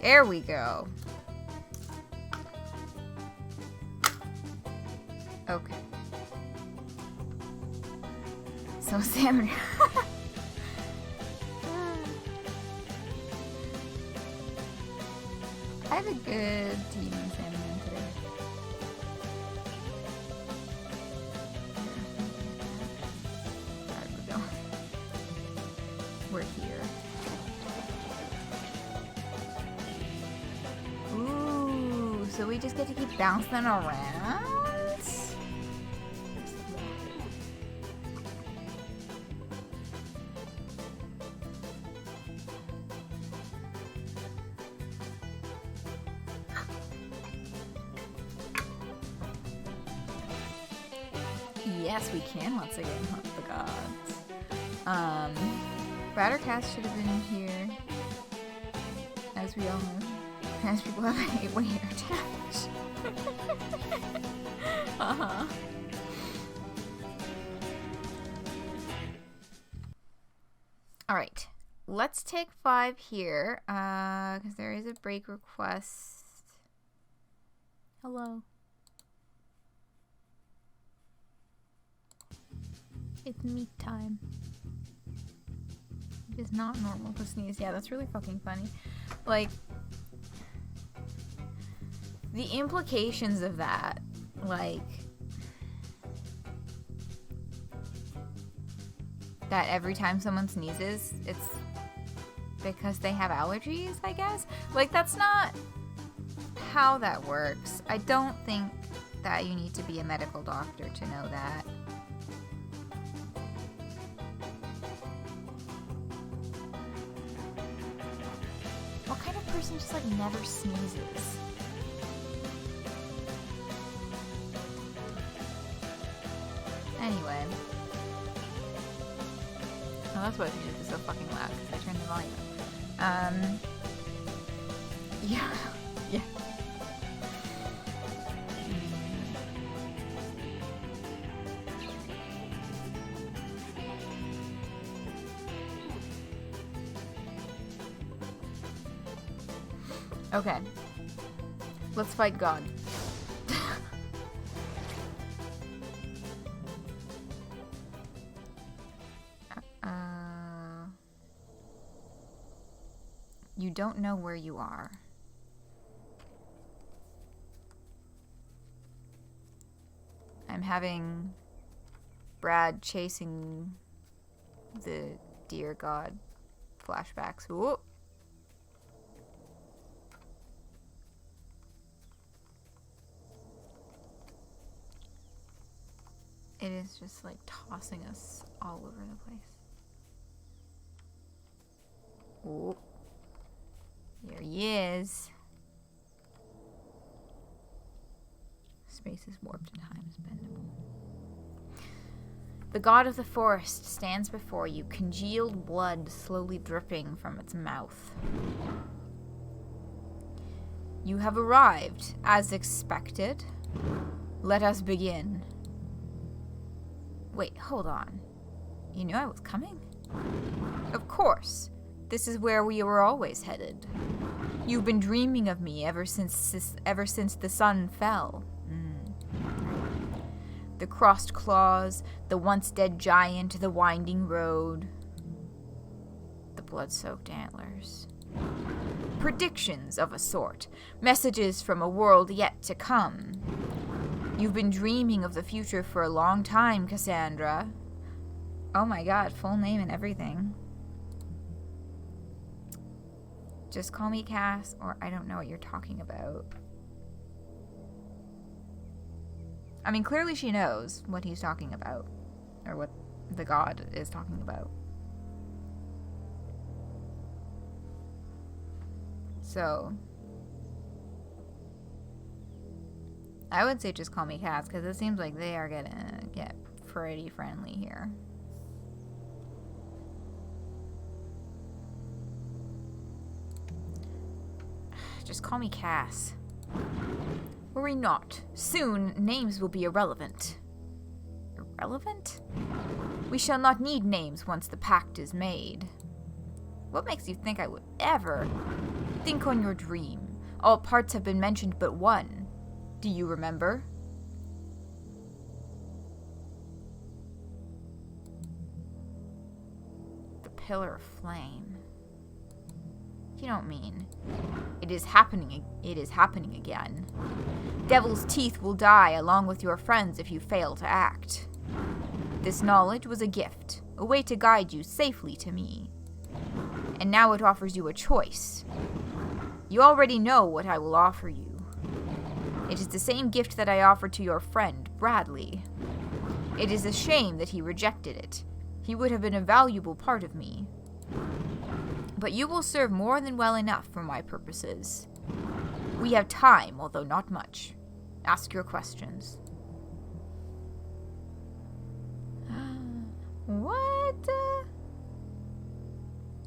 Speaker 1: There we go. Okay. So salmon. I had a good team in salmon today. Alright, we're going. We're here. Ooh, so we just get to keep bouncing around? Yes, we can once again hunt the gods. Brattercast should have been here, as we all know. Trans people have an 8-way hair attach. Alright, let's take 5 here, because there is a break request. Hello. It's meat time. It is not normal to sneeze. Yeah, that's really fucking funny. Like, the implications of that, like, that every time someone sneezes, it's because they have allergies, I guess? Like, that's not how that works. I don't think that you need to be a medical doctor to know that. What kind of person just, like, never sneezes? Anyway. Oh, that's why the music is so fucking loud, because I turned the volume up. Yeah. Yeah. Okay. Let's fight God. You don't know where you are. I'm having Brad chasing the dear God flashbacks. Whoa. It is just like tossing us all over the place. Oh, there he is. Space is warped and time is bendable. The god of the forest stands before you, congealed blood slowly dripping from its mouth. You have arrived, as expected. Let us begin. Wait, hold on. You knew I was coming? Of course. This is where we were always headed. You've been dreaming of me ever since the sun fell. The crossed claws, the once dead giant, the winding road, the blood-soaked antlers. Predictions of a sort, messages from a world yet to come. You've been dreaming of the future for a long time, Cassandra. Oh my god, full name and everything. Just call me Cass, or I don't know what you're talking about. I mean, clearly she knows what he's talking about. Or what the god is talking about. So I would say just call me Cass, because it seems like they are gonna get pretty friendly here. Just call me Cass. Worry not. Soon, names will be irrelevant. Irrelevant? We shall not need names once the pact is made. What makes you think I would ever... Think on your dream. All parts have been mentioned but one. Do you remember? The pillar of flame. You don't mean. It is happening again. Devil's teeth will die along with your friends if you fail to act. This knowledge was a gift, a way to guide you safely to me. And now it offers you a choice. You already know what I will offer you. It is the same gift that I offered to your friend, Bradley. It is a shame that he rejected it. He would have been a valuable part of me. But you will serve more than well enough for my purposes. We have time, although not much. Ask your questions. What?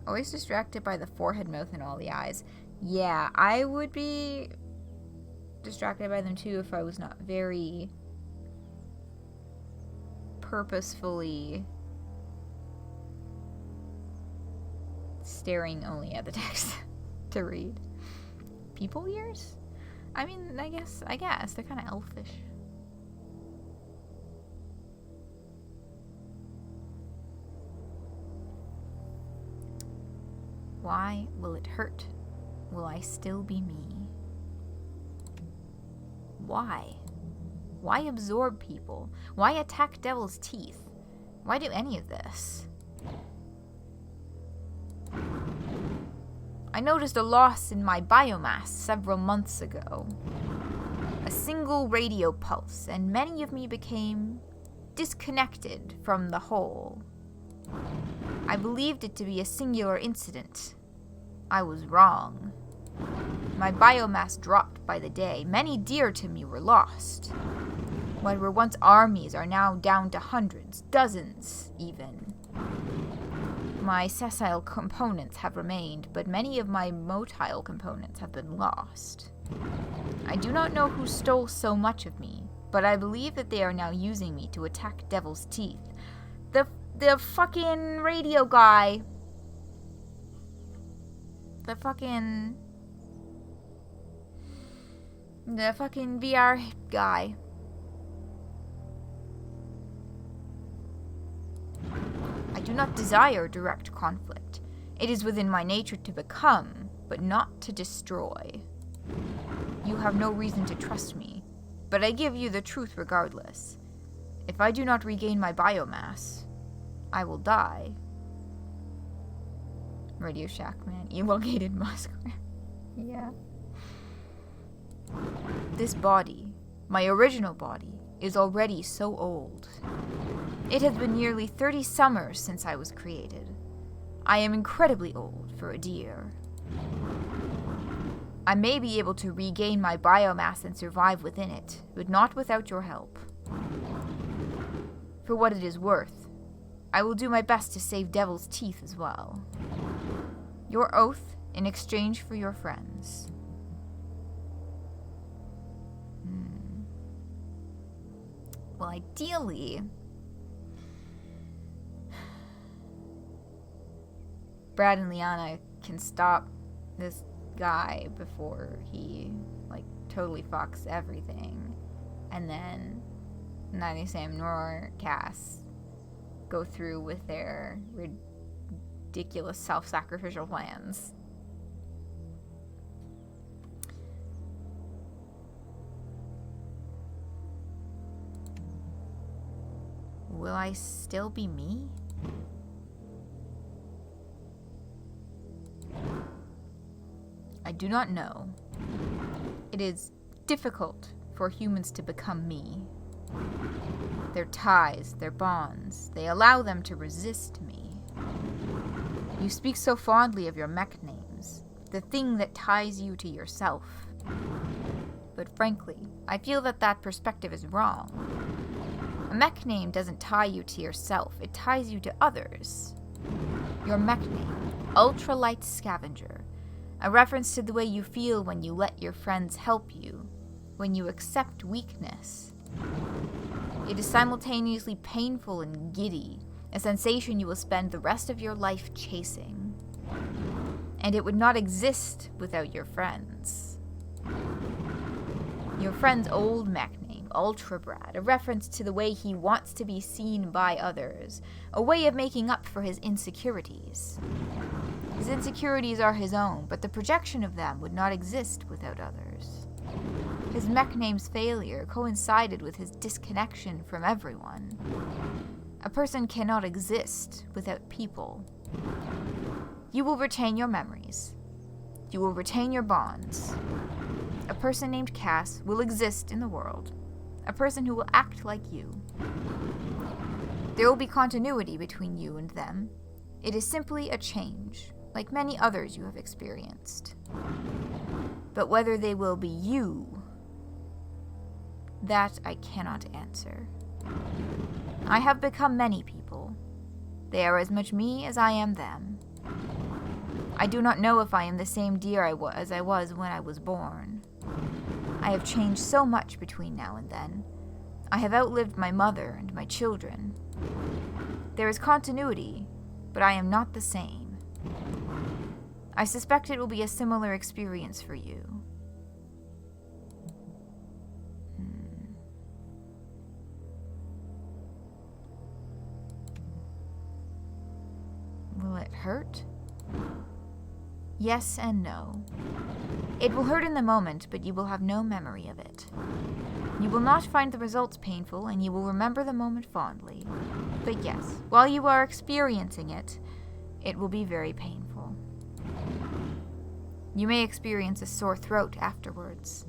Speaker 1: Always distracted by the forehead, mouth, and all the eyes. Yeah, I would be distracted by them too if I was not very purposefully staring only at the text to read. People ears? I mean, I guess they're kind of elfish. Why will it hurt? Will I still be me? Why? Why absorb people? Why attack Devil's Teeth? Why do any of this? I noticed a loss in my biomass several months ago. A single radio pulse, and many of me became disconnected from the whole. I believed it to be a singular incident. I was wrong. My biomass dropped by the day. Many dear to me were lost. What were once armies are now down to hundreds, dozens even. My sessile components have remained, but many of my motile components have been lost. I do not know who stole so much of me, but I believe that they are now using me to attack Devil's Teeth. The fucking radio guy. The fucking VR guy. I do not desire direct conflict. It is within my nature to become, but not to destroy. You have no reason to trust me, but I give you the truth regardless. If I do not regain my biomass, I will die. Radio Shack Man, elongated musk. Yeah. This body, my original body, is already so old. It has been nearly 30 summers since I was created. I am incredibly old for a deer. I may be able to regain my biomass and survive within it, but not without your help. For what it is worth, I will do my best to save Devil's Teeth as well. Your oath in exchange for your friends. Well, ideally, Brad and Liana can stop this guy before he, totally fucks everything. And then neither Sam nor Cass go through with their ridiculous self-sacrificial plans. Will I still be me? I do not know. It is difficult for humans to become me. Their ties, their bonds, they allow them to resist me. You speak so fondly of your mech names, the thing that ties you to yourself. But frankly, I feel that perspective is wrong. A mech name doesn't tie you to yourself, it ties you to others. Your mech name, Ultralight Scavenger, a reference to the way you feel when you let your friends help you, when you accept weakness. It is simultaneously painful and giddy, a sensation you will spend the rest of your life chasing. And it would not exist without your friends. Your friend's old mech name, Ultra Brad, a reference to the way he wants to be seen by others, a way of making up for his insecurities. His insecurities are his own, but the projection of them would not exist without others. His mech name's failure coincided with his disconnection from everyone. A person cannot exist without people. You will retain your memories. You will retain your bonds. A person named Cass will exist in the world. A person who will act like you. There will be continuity between you and them. It is simply a change, like many others you have experienced. But whether they will be you, that I cannot answer. I have become many people. They are as much me as I am them. I do not know if I am the same deer as I was when I was born. I have changed so much between now and then. I have outlived my mother and my children. There is continuity, but I am not the same. I suspect it will be a similar experience for you. Will it hurt? Yes and no. It will hurt in the moment, but you will have no memory of it. You will not find the results painful, and you will remember the moment fondly. But yes, while you are experiencing it, it will be very painful. You may experience a sore throat afterwards.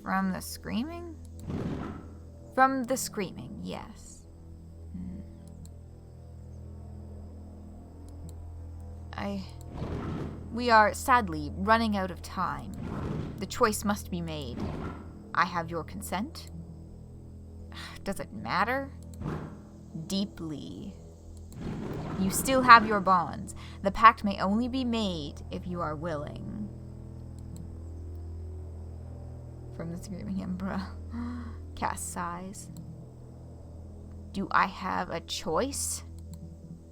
Speaker 1: From the screaming? From the screaming, yes. We are, sadly, running out of time. The choice must be made. I have your consent? Does it matter? Deeply. You still have your bonds. The pact may only be made if you are willing. From the screaming Emperor. Cass sighs. Do I have a choice?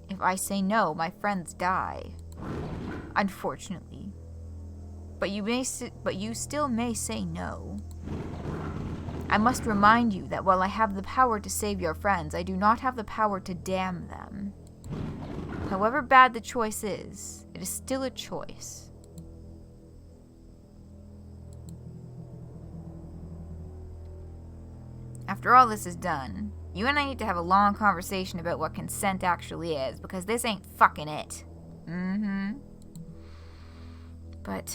Speaker 1: If I say no, my friends die. Unfortunately. But you still may say no. I must remind you that while I have the power to save your friends, I do not have the power to damn them. However bad the choice is, it is still a choice. After all this is done, you and I need to have a long conversation about what consent actually is, because this ain't fucking it. But,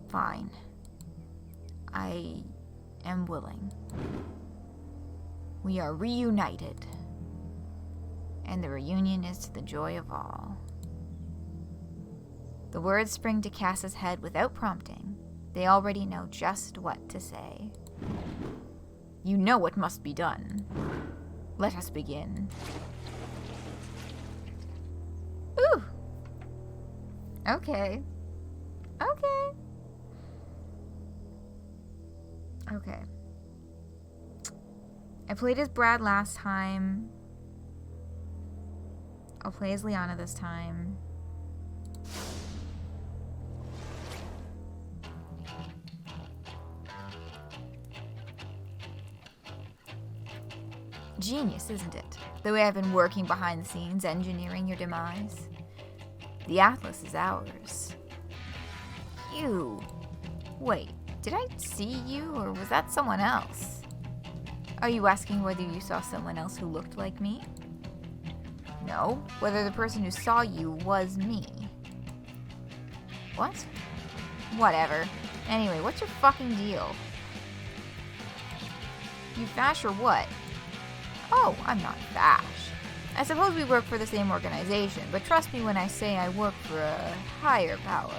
Speaker 1: fine. I am willing. We are reunited. And the reunion is to the joy of all. The words spring to Cass's head without prompting. They already know just what to say. You know what must be done. Let us begin. Ooh. Okay. Okay. I played as Brad last time. I'll play as Liana this time. Genius, isn't it? The way I've been working behind the scenes, engineering your demise. The Atlas is ours. You. Wait, did I see you, or was that someone else? Are you asking whether you saw someone else who looked like me? No, whether the person who saw you was me. What? Whatever. Anyway, what's your fucking deal? You Fash or what? Oh, I'm not Fash. I suppose we work for the same organization, but trust me when I say I work for a higher power.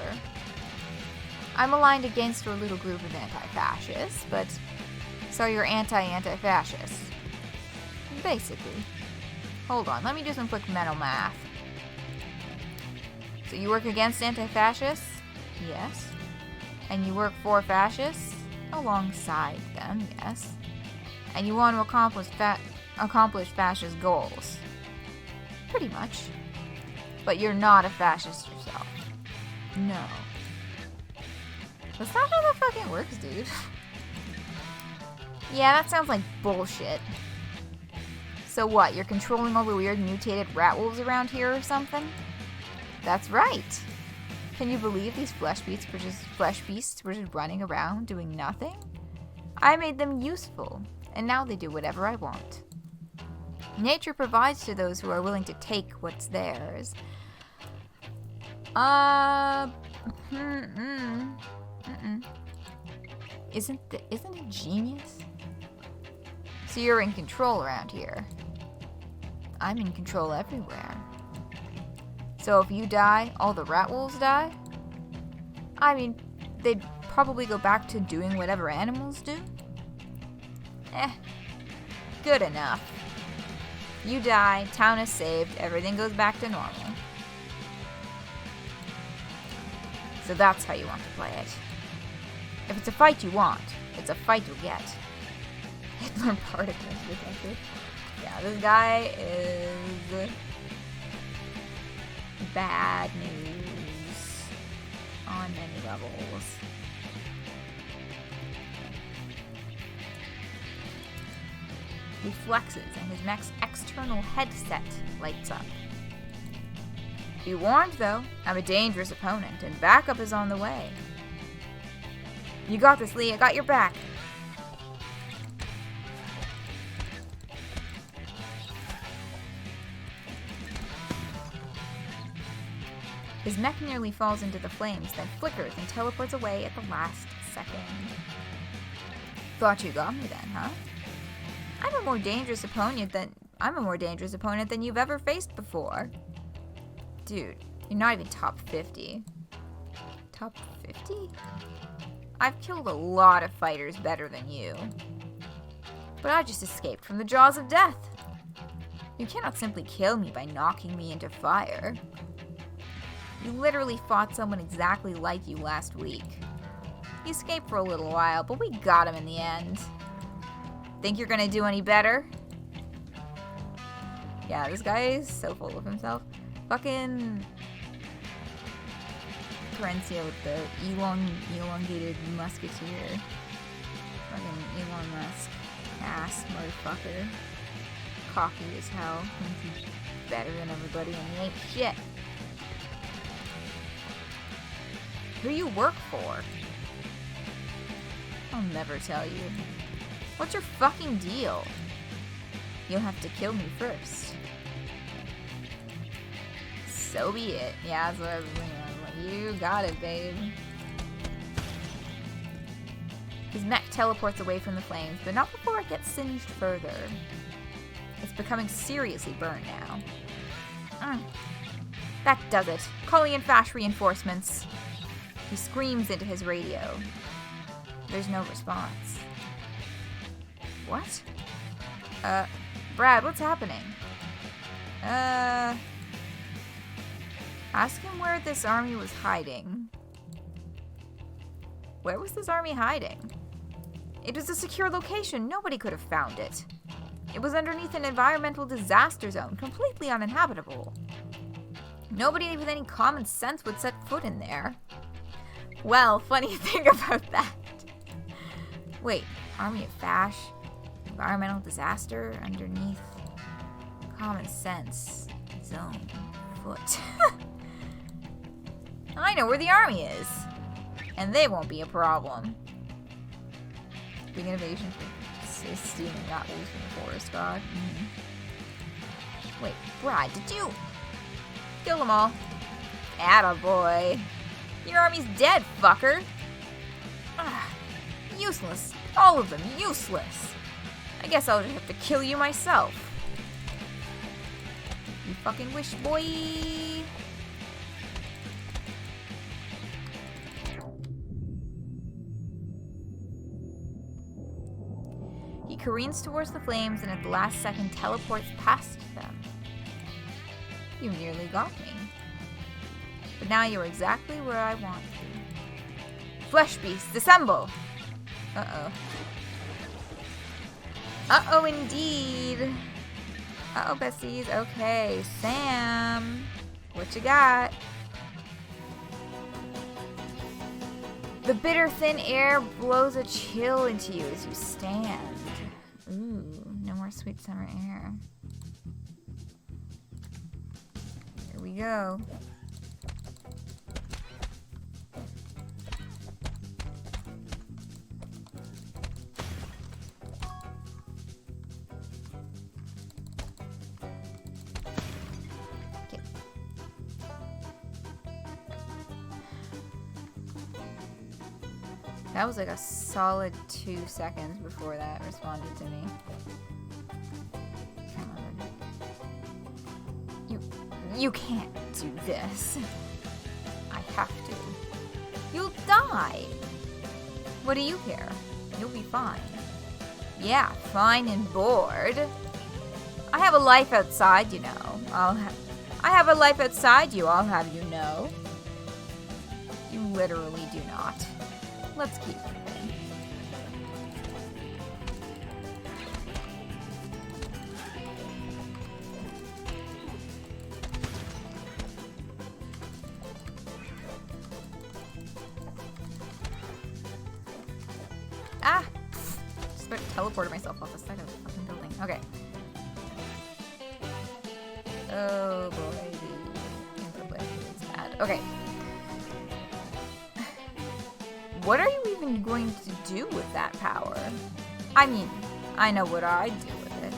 Speaker 1: I'm aligned against your little group of anti-fascists, but so you're anti-fascist. Basically. Hold on, let me do some quick mental math. So you work against anti-fascists? Yes. And you work for fascists? Alongside them, yes. And you want to accomplish fascist goals? Pretty much. But you're not a fascist yourself. No. That's not how that fucking works, dude. Yeah, that sounds like bullshit. So what, you're controlling all the weird mutated rat wolves around here or something? That's right. Can you believe these flesh beasts were just running around doing nothing? I made them useful, and now they do whatever I want. Nature provides to those who are willing to take what's theirs. Isn't it genius? So you're in control around here. I'm in control everywhere. So if you die, all the rat wolves die? I mean, they'd probably go back to doing whatever animals do. Good enough. You die, town is saved, everything goes back to normal. So that's how you want to play it. If it's a fight you want, it's a fight you'll get. Hitler particles detected. Yeah, this guy is bad news on many levels. He flexes and his mech's external headset lights up. Be warned though, I'm a dangerous opponent and backup is on the way. You got this, Lee, I got your back. His mech nearly falls into the flames, then flickers and teleports away at the last second. Thought you got me then, huh? I'm a more dangerous opponent than you've ever faced before. Dude, you're not even top 50. Top 50? I've killed a lot of fighters better than you. But I just escaped from the jaws of death. You cannot simply kill me by knocking me into fire. You literally fought someone exactly like you last week. He escaped for a little while, but we got him in the end. Think you're gonna do any better? Yeah, this guy is so full of himself. Fucking Terencia with the elongated musketeer. Fucking Elon Musk. Ass motherfucker. Cocky as hell. Thinks he's better than everybody and he ain't shit. Who you work for? I'll never tell you. What's your fucking deal? You'll have to kill me first. So be it. Yeah, that's what I was like, you got it, babe. His mech teleports away from the flames, but not before it gets singed further. It's becoming seriously burned now. That does it. Calling in fast reinforcements. He screams into his radio. There's no response. What? Brad, what's happening? Ask him where this army was hiding. Where was this army hiding? It was a secure location. Nobody could have found it. It was underneath an environmental disaster zone, completely uninhabitable. Nobody with any common sense would set foot in there. Well, funny thing about that. Wait, Army of Fash, environmental disaster, underneath, common sense, zone, foot. I know where the army is, and they won't be a problem. Big innovation for stealing rat wolves from the forest god. Wait, Brad, did you kill them all? Attaboy. Your army's dead, fucker. Useless. All of them useless. I guess I'll just have to kill you myself. You fucking wish, boy. He careens towards the flames and at the last second teleports past them. You nearly got me. But now you're exactly where I want you. Flesh beasts, assemble! Uh-oh. Uh-oh, indeed. Uh-oh, Bessies. Okay, Sam. What you got? The bitter thin air blows a chill into you as you stand. Ooh, no more sweet summer air. Here we go. That was like a solid 2 seconds before that responded to me. Come on. You can't do this. I have to. You'll die. What do you care? You'll be fine. Yeah, fine and bored. I have a life outside, you know. I have a life outside you, I'll have you know. You literally do not. Let's keep moving. Ah! Just about teleported myself off the side of the fucking building. Okay. Oh boy, the interplay is bad. Okay. What are you even going to do with that power? I mean, I know what I'd do with it.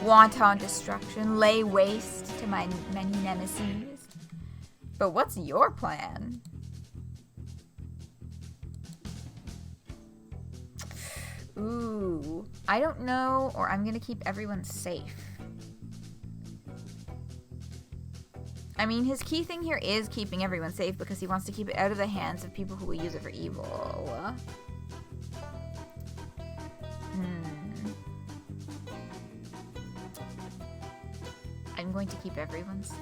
Speaker 1: Wanton destruction, lay waste to my many nemesis. But what's your plan? Ooh, I don't know, or I'm gonna keep everyone safe. I mean, his key thing here is keeping everyone safe because he wants to keep it out of the hands of people who will use it for evil. I'm going to keep everyone safe.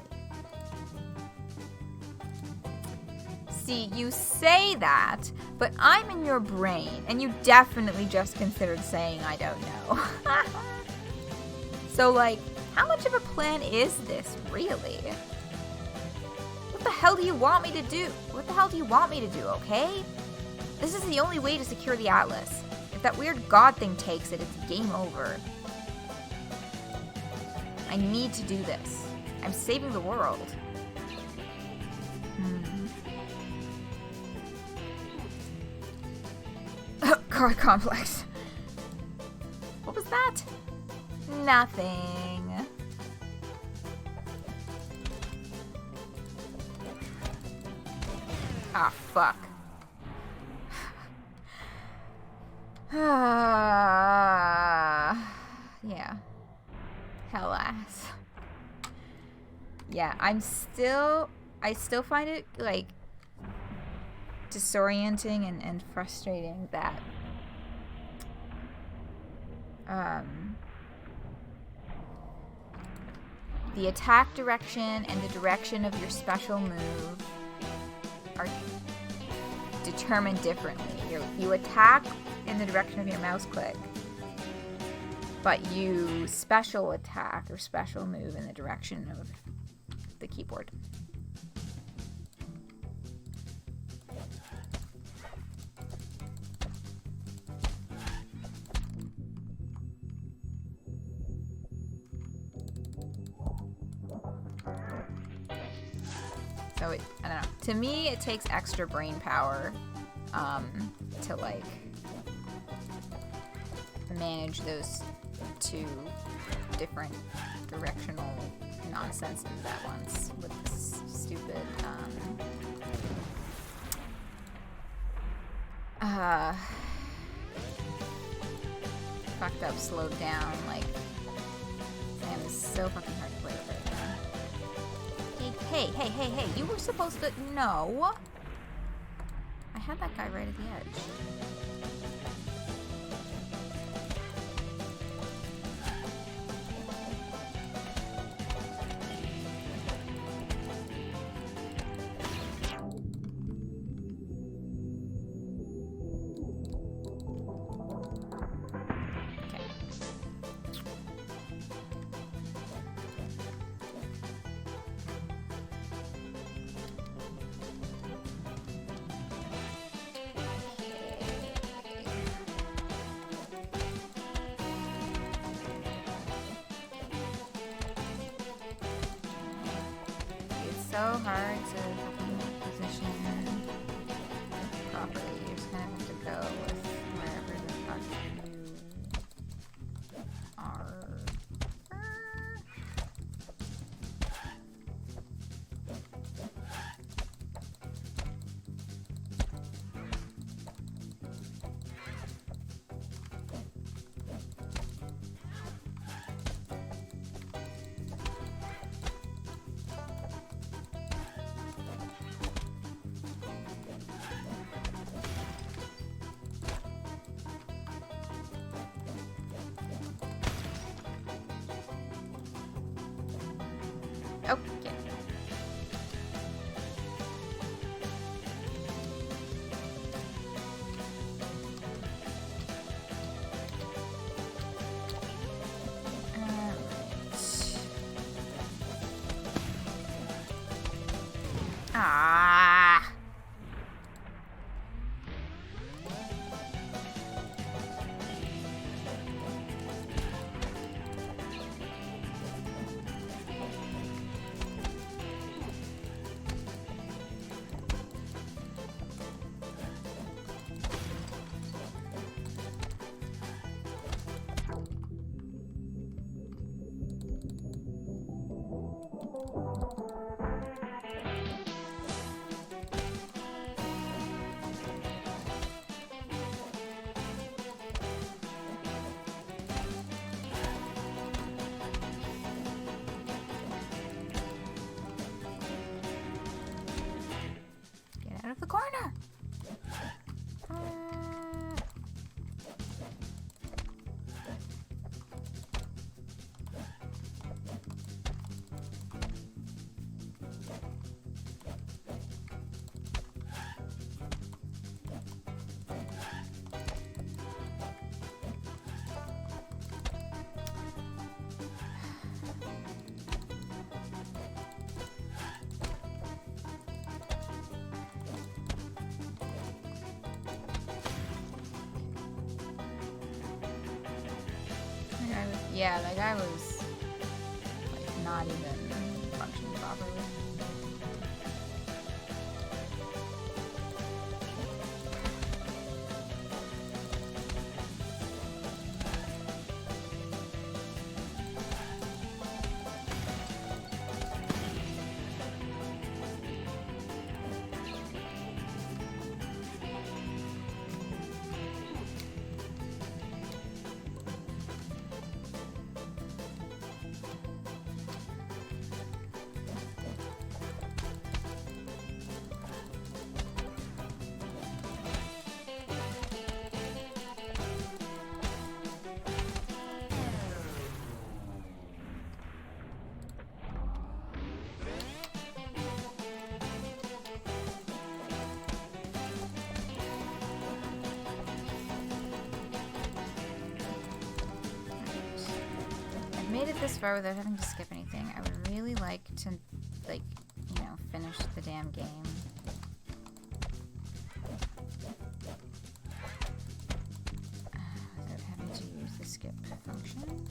Speaker 1: See, you say that, but I'm in your brain, and you definitely just considered saying I don't know. So, like, how much of a plan is this, really? What the hell do you want me to do? What the hell do you want me to do, okay? This is the only way to secure the Atlas. If that weird god thing takes it, it's game over. I need to do this. I'm saving the world. God complex. What was that? Nothing. Ah, fuck. Yeah. Hell ass. Yeah, I still find it, like, disorienting and frustrating that, the attack direction and the direction of your special move are determined differently. You attack in the direction of your mouse click, but you special attack or special move in the direction of the keyboard. So I don't know. To me, it takes extra brain power to, like, manage those two different directional nonsenses at once with this stupid fucked up, slowed down, like, man, it's so fucking hard to play with right now. Hey, you were supposed to... No. I had that guy right at the edge. so hard to fucking position properly. You just kind of have to go with wherever the fuck you are. Okay. Ah. Out of the corner. Yeah, that guy was like not even functioning properly. Made it this far without having to skip anything. I would really like to, like, you know, finish the damn game. Without having to use the skip function.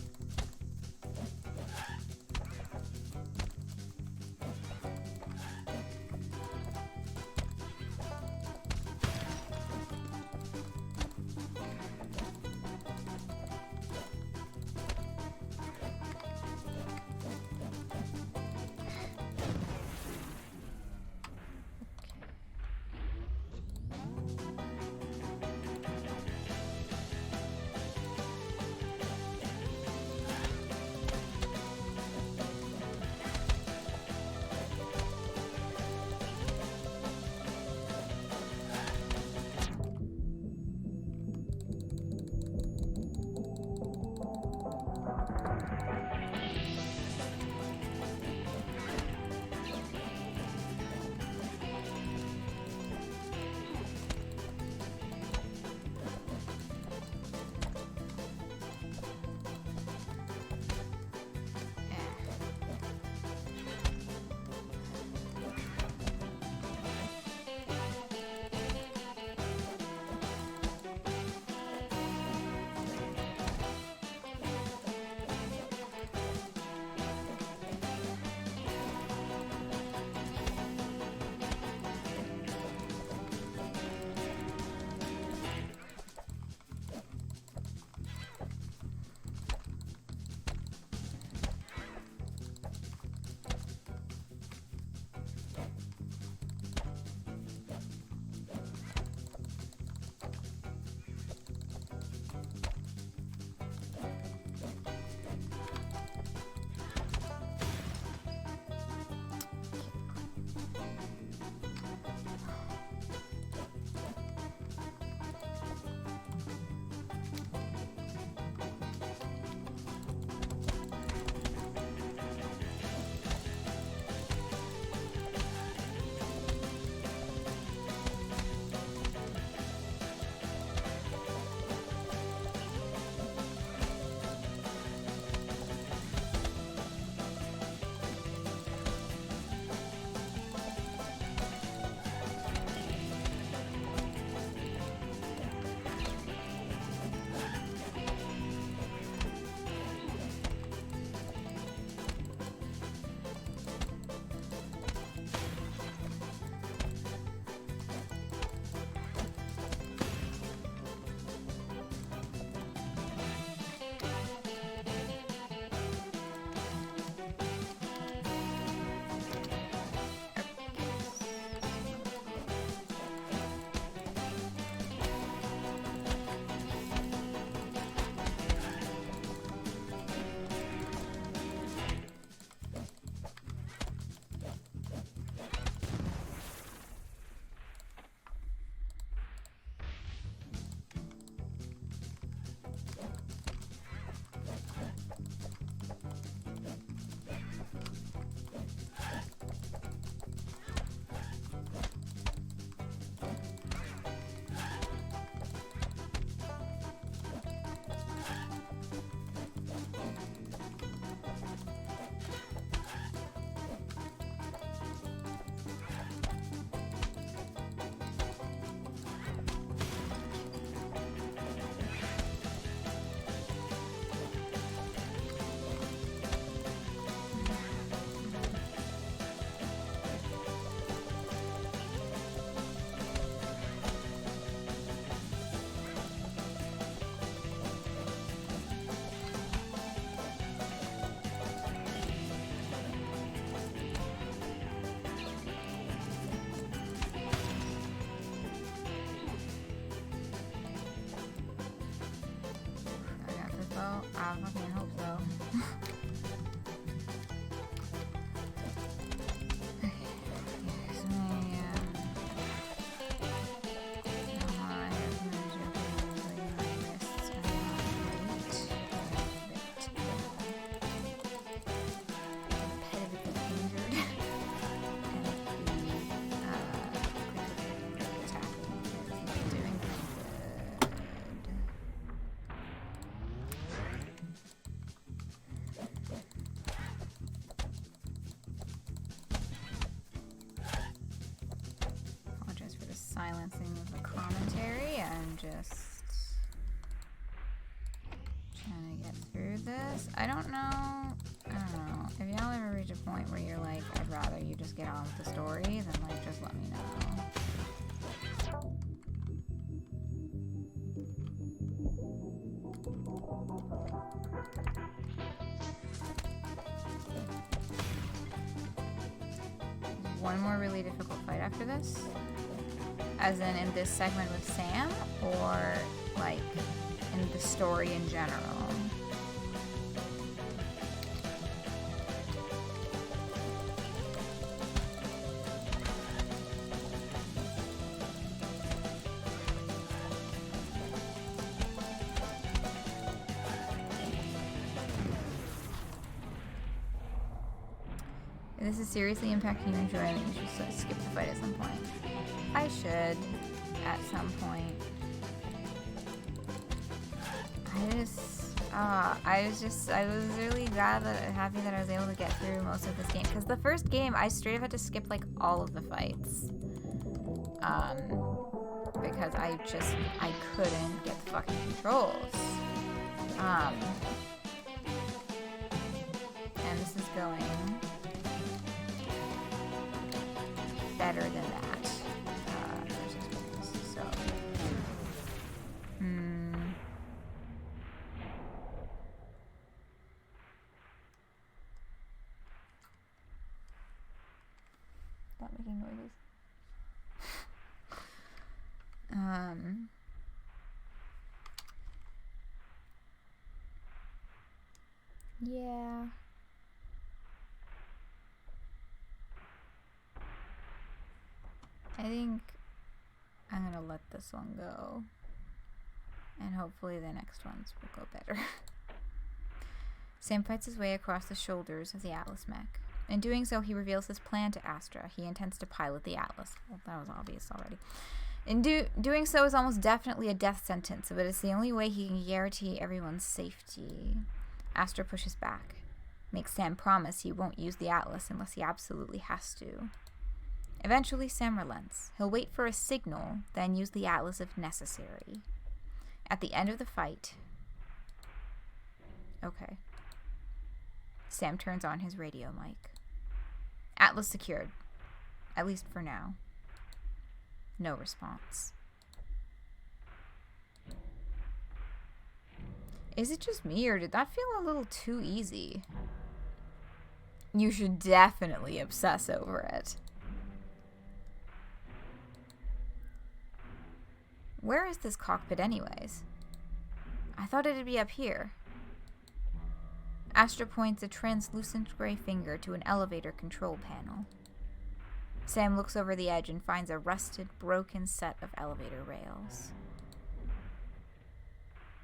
Speaker 1: Yeah, I fucking hope so. Silencing of the commentary. I'm just trying to get through this. I don't know. If y'all ever reach a point where you're like, I'd rather you just get on with the story, then like just let me know. One more really difficult fight after this? As in this segment with Sam, or like in the story in general? If this is seriously impacting your enjoyment, you should skip the fight at some point. I should, at some point. I was really happy that I was able to get through most of this game. Because the first game, I straight up had to skip, like, all of the fights. Because I couldn't get the fucking controls. And this is going better than that. So, Stop making noises. Yeah. I think I'm gonna let this one go. And hopefully the next ones will go better. Sam fights his way across the shoulders of the Atlas mech. In doing so, he reveals his plan to Astra. He intends to pilot the Atlas. Well, that was obvious already. In doing so is almost definitely a death sentence, but it's the only way he can guarantee everyone's safety. Astra pushes back. Makes Sam promise he won't use the Atlas unless he absolutely has to. Eventually, Sam relents. He'll wait for a signal, then use the Atlas if necessary. At the end of the fight... Okay. Sam turns on his radio mic. Atlas secured. At least for now. No response. Is it just me, or did that feel a little too easy? You should definitely obsess over it. Where is this cockpit anyways? I thought it'd be up here. Astra points a translucent gray finger to an elevator control panel. Sam looks over the edge and finds a rusted, broken set of elevator rails.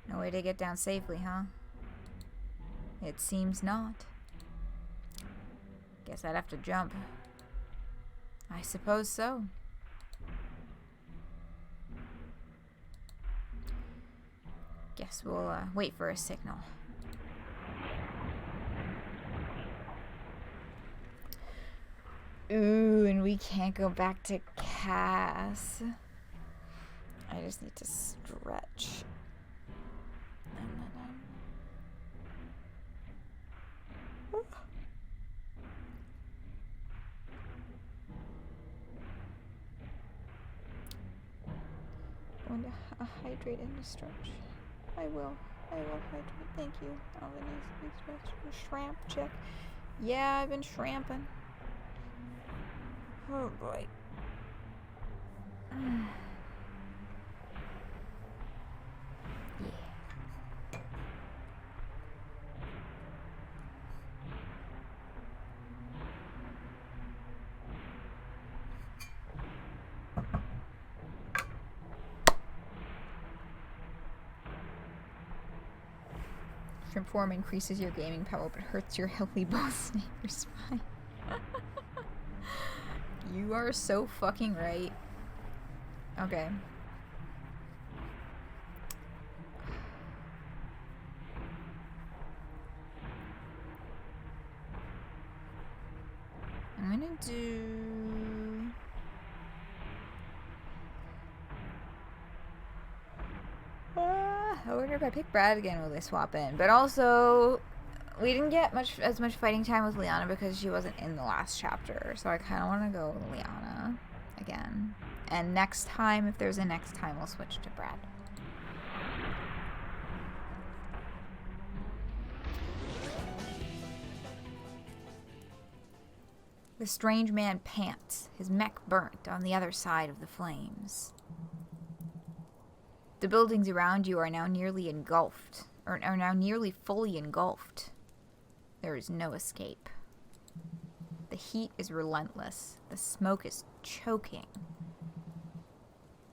Speaker 1: No way to get down safely, huh? It seems not. Guess I'd have to jump. I suppose so. Guess we'll wait for a signal. Ooh, and we can't go back to Cass. I just need to stretch. I want to hydrate and stretch. I will hydrate. Thank you. Oh, the nice stretch. Shrimp check. Yeah, I've been shrimping. Oh boy. Yeah. shrimp form increases your gaming power but hurts your healthy bone snake or spine. You are so fucking right. Okay. I'm gonna do... I wonder if I pick Brad again, will they swap in? But also, we didn't get as much fighting time with Liana because she wasn't in the last chapter. So I kind of want to go with Liana again. And next time, if there's a next time, we'll switch to Brad. The strange man pants, his mech burnt on the other side of the flames. The buildings around you are now nearly engulfed, or are now nearly fully engulfed. There is no escape. The heat is relentless. The smoke is choking.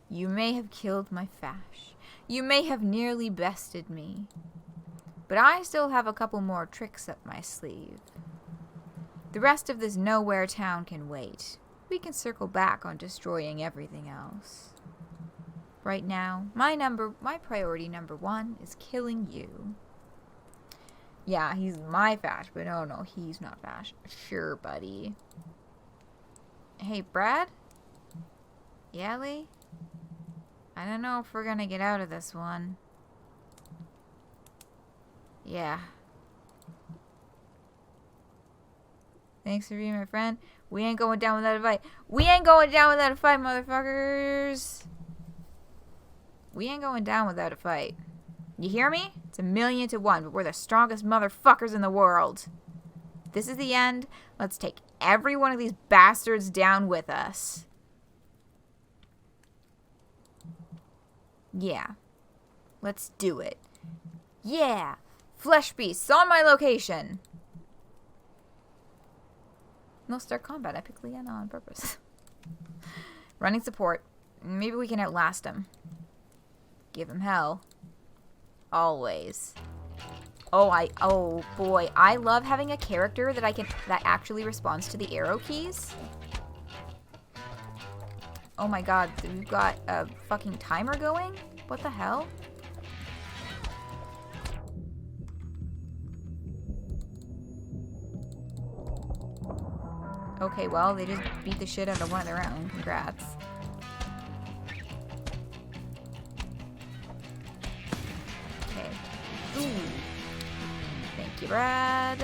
Speaker 1: You may have killed my fash. You may have nearly bested me. But I still have a couple more tricks up my sleeve. The rest of this nowhere town can wait. We can circle back on destroying everything else. Right now, my priority number 1 is killing you. Yeah, he's my fash, but no, he's not fash. Sure, buddy. Hey, Brad? Yeah, Lee? I don't know if we're gonna get out of this one. Yeah. Thanks for being my friend. We ain't going down without a fight. We ain't going down without a fight, motherfuckers. We ain't going down without a fight. You hear me? It's 1,000,000 to 1, but we're the strongest motherfuckers in the world. This is the end. Let's take every one of these bastards down with us. Yeah. Let's do it. Yeah. Flesh beasts on my location. No start combat. I picked Liana on purpose. Running support. Maybe we can outlast him. Give him hell. Always. Oh boy. I love having a character that actually responds to the arrow keys. Oh my god, we've got a fucking timer going? What the hell? Okay, well, they just beat the shit out of one of their own. Congrats. Okay. Ooh. Thank you, Brad.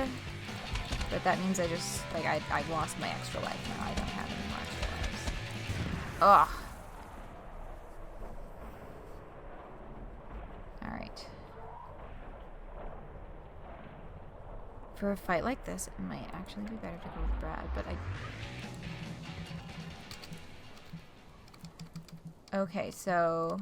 Speaker 1: But that means I just, like, I lost my extra life now. I don't have any more extra lives. Ugh. Alright. For a fight like this, it might actually be better to go with Brad, but Okay, so...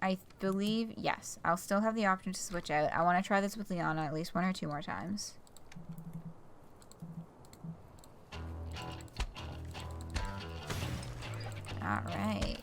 Speaker 1: I believe, yes, I'll still have the option to switch out. I want to try this with Liana at least 1 or 2 more times. Alright.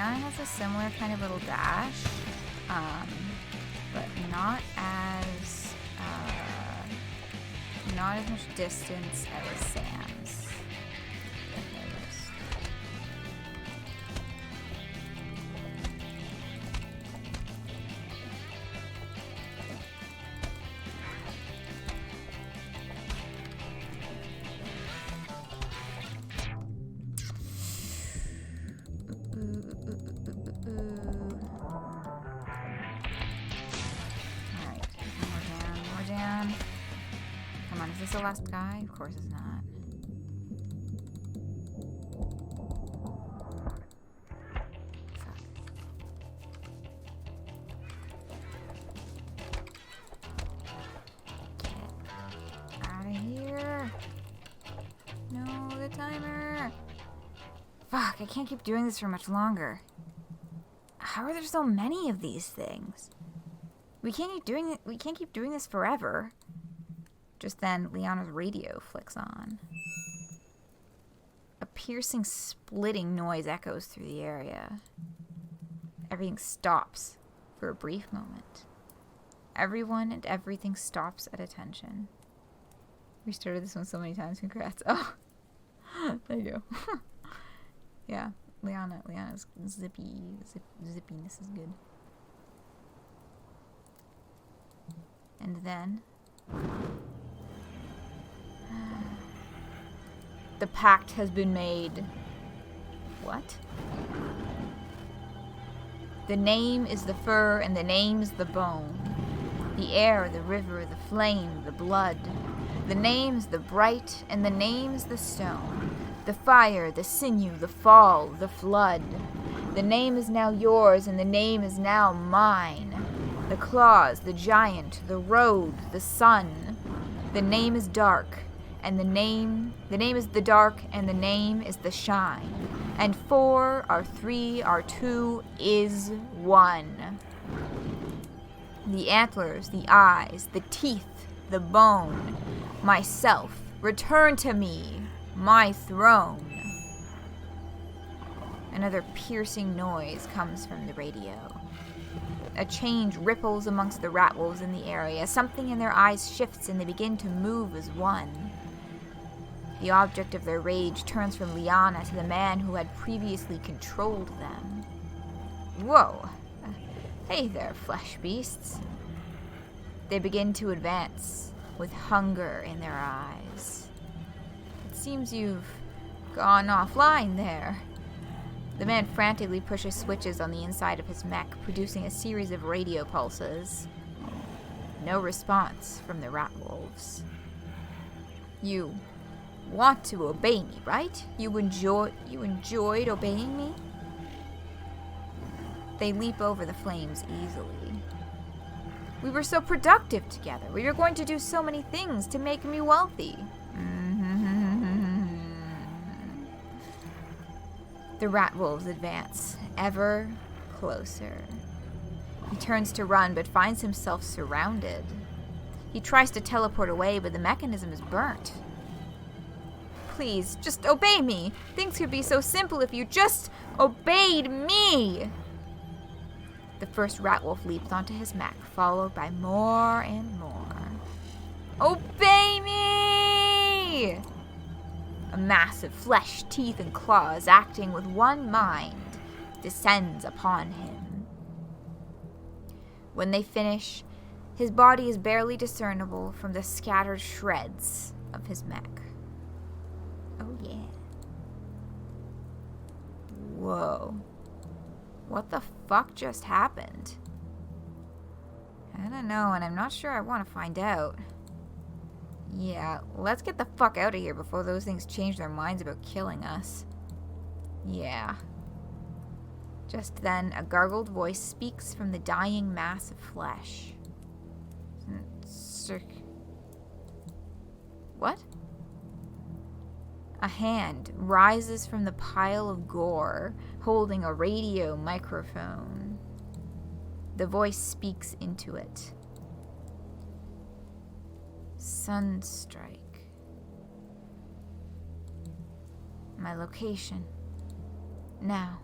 Speaker 1: Has a similar kind of little dash, but not as much distance as Sam's. I've noticed. this the last guy? Of course it's not. Fuck, I can't keep doing this for much longer. How are there so many of these things? We can't keep doing this forever. Just then, Liana's radio flicks on. A piercing, splitting noise echoes through the area. Everything stops for a brief moment. Everyone and everything stops at attention. We started this one so many times, congrats. Oh, there you go. Yeah, Liana's zippiness is good. And then the pact has been made. What? The name is the fur and the name's the bone. The air, the river, the flame, the blood. The name's the bright and the name's the stone. The fire, the sinew, the fall, the flood. The name is now yours, and the name is now mine. The claws, the giant, the road, the sun. The name is dark, and the name is the dark, and the name is the shine. And 4 are 3 are 2 is 1. The antlers, the eyes, the teeth, the bone. Myself, return to me. My throne. Another piercing noise comes from the radio. A change ripples amongst the rat wolves in the area. Something in their eyes shifts and they begin to move as one. The object of their rage turns from Liana to the man who had previously controlled them. Whoa. Hey there, flesh beasts. They begin to advance with hunger in their eyes. Seems you've gone offline there. The man frantically pushes switches on the inside of his mech, producing a series of radio pulses. No response from the rat wolves. You want to obey me, right? You enjoyed obeying me? They leap over the flames easily. We were so productive together. We were going to do so many things to make me wealthy. The rat wolves advance, ever closer. He turns to run, but finds himself surrounded. He tries to teleport away, but the mechanism is burnt. Please, just obey me. Things could be so simple if you just obeyed me. The first rat wolf leaps onto his mech, followed by more and more. Obey me! A massive flesh, teeth, and claws, acting with one mind, descends upon him. When they finish, his body is barely discernible from the scattered shreds of his mech. Oh yeah. Whoa. What the fuck just happened? I don't know, and I'm not sure I want to find out. Yeah, let's get the fuck out of here before those things change their minds about killing us. Yeah. Just then, a gargled voice speaks from the dying mass of flesh. What? A hand rises from the pile of gore, holding a radio microphone. The voice speaks into it. Sunstrike. My location. Now.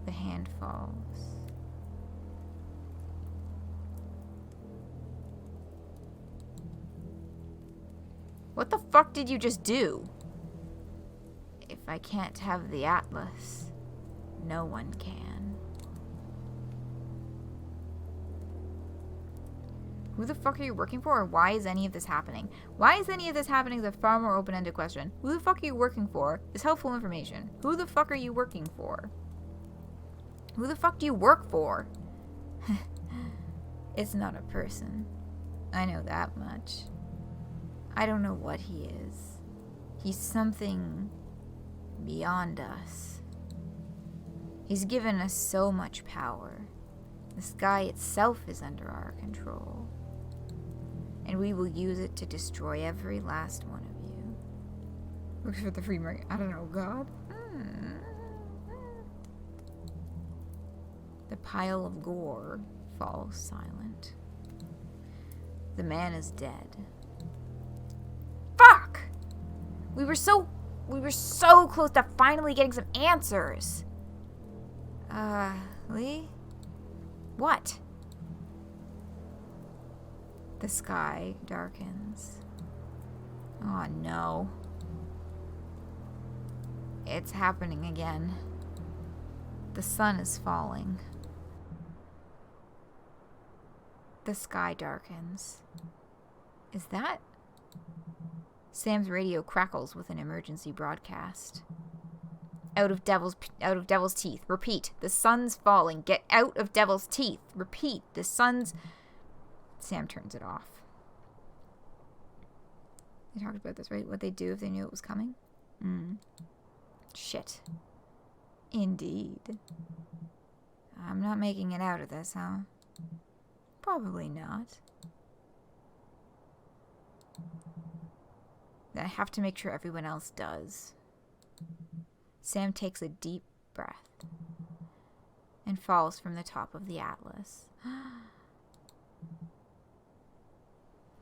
Speaker 1: The hand falls. What the fuck did you just do? If I can't have the Atlas, no one can. Who the fuck are you working for, or why is any of this happening? Why is any of this happening is a far more open-ended question. Who the fuck are you working for is helpful information. Who the fuck are you working for? Who the fuck do you work for? It's not a person. I know that much. I don't know what he is. He's something beyond us. He's given us so much power. The sky itself is under our control. And we will use it to destroy every last one of you. Looks for the free market. I don't know, God. The pile of gore falls silent. The man is dead. Fuck! We were so close to finally getting some answers. Lee? What? The sky darkens. Oh no. It's happening again. The sun is falling. The sky darkens. Is that? Sam's radio crackles with an emergency broadcast. Out of Devil's teeth. Repeat. The sun's falling. Get out of Devil's teeth. Repeat. The sun's... Sam turns it off. They talked about this, right? What they'd do if they knew it was coming? Shit. Indeed. I'm not making it out of this, huh? Probably not. I have to make sure everyone else does. Sam takes a deep breath and falls from the top of the Atlas.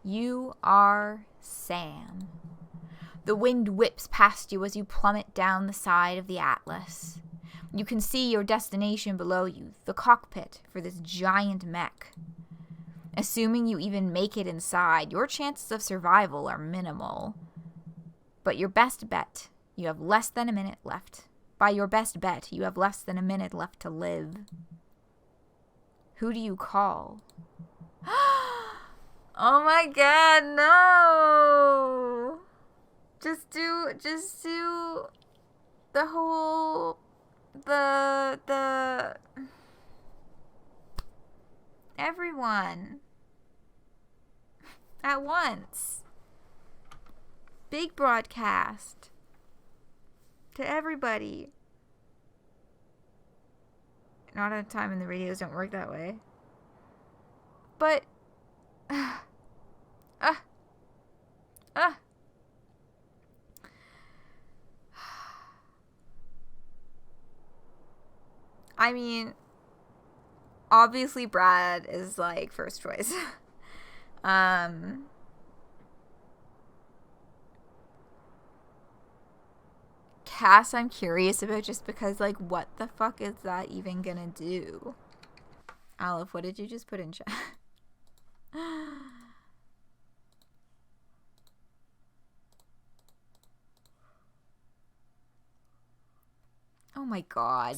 Speaker 1: You are Sam. The wind whips past you as you plummet down the side of the Atlas. You can see your destination below you, the cockpit for this giant mech. Assuming you even make it inside, your chances of survival are minimal. But your best bet, you have less than a minute left. By your best bet, you have less than a minute left to live. Who do you call? Oh my god, no! Just do the whole, everyone. At once. Big broadcast. To everybody. Not at a time when the radios don't work that way. But... I mean, obviously Brad is like first choice. Cass, I'm curious about just because, like, what the fuck is that even gonna do? Aleph, what did you just put in chat? Oh my god.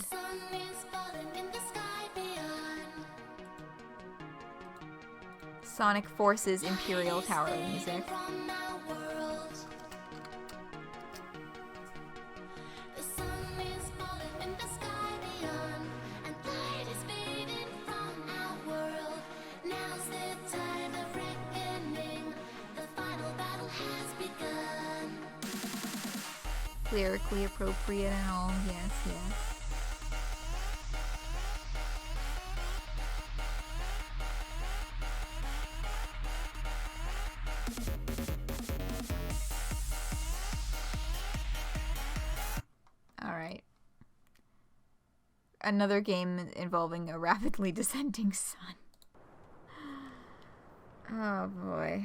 Speaker 1: Sonic Forces Imperial Tower music. Lyrically appropriate and all, yes. Alright. Another game involving a rapidly descending sun. Oh boy.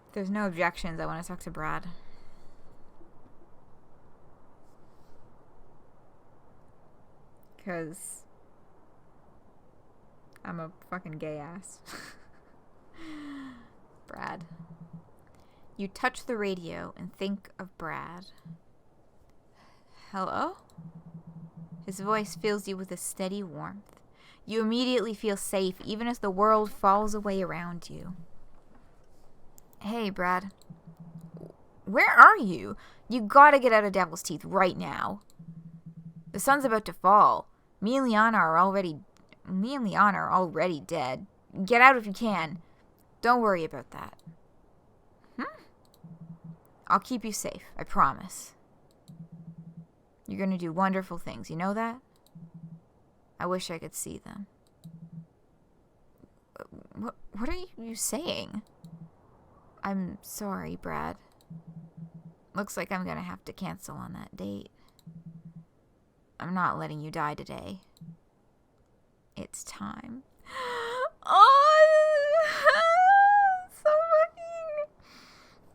Speaker 1: If there's no objections, I want to talk to Brad. Because I'm a fucking gay ass. Brad. You touch the radio and think of Brad. Hello? His voice fills you with a steady warmth. You immediately feel safe even as the world falls away around you. Hey, Brad. Where are you? You gotta get out of Devil's Teeth right now. The sun's about to fall. Me and Liana are already dead. Get out if you can. Don't worry about that. I'll keep you safe, I promise. You're gonna do wonderful things, you know that? I wish I could see them. What are you saying? I'm sorry, Brad. Looks like I'm gonna have to cancel on that date. I'm not letting you die today. It's time. Oh, so fucking...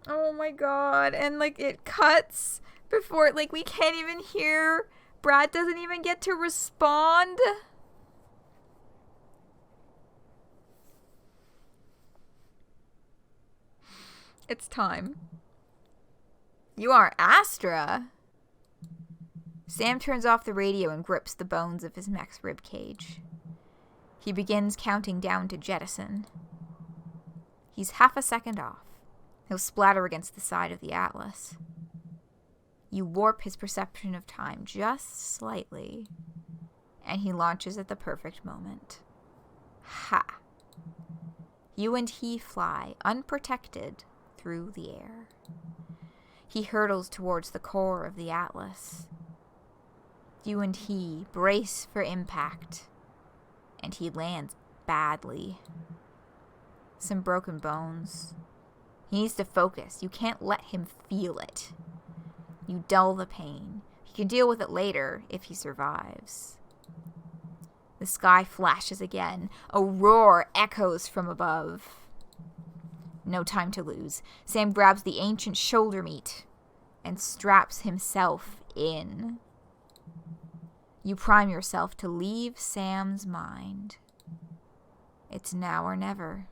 Speaker 1: Oh my god. And, like, it cuts before, like, we can't even hear. Brad doesn't even get to respond. It's time. You are Astra. Sam turns off the radio and grips the bones of his mech's ribcage. He begins counting down to jettison. He's half a second off. He'll splatter against the side of the Atlas. You warp his perception of time just slightly, and he launches at the perfect moment. Ha! You and he fly, unprotected, through the air. He hurtles towards the core of the Atlas. You and he brace for impact, and he lands badly. Some broken bones. He needs to focus. You can't let him feel it. You dull the pain. He can deal with it later if he survives. The sky flashes again. A roar echoes from above. No time to lose. Sam grabs the ancient shoulder meat and straps himself in. You prime yourself to leave Sam's mind. It's now or never.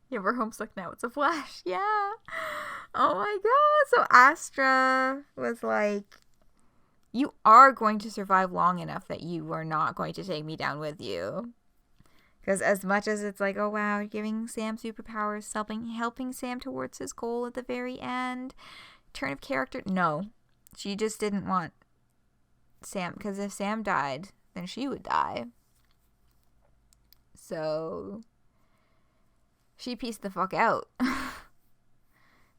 Speaker 1: Yeah, we're homesick now. It's a flash. Yeah. Oh my god. So Astra was like, you are going to survive long enough that you are not going to take me down with you. Because as much as it's like, oh wow, you're giving Sam superpowers, helping Sam towards his goal at the very end, turn of character. No. She just didn't want Sam. Because if Sam died, then she would die. So... she pieced the fuck out.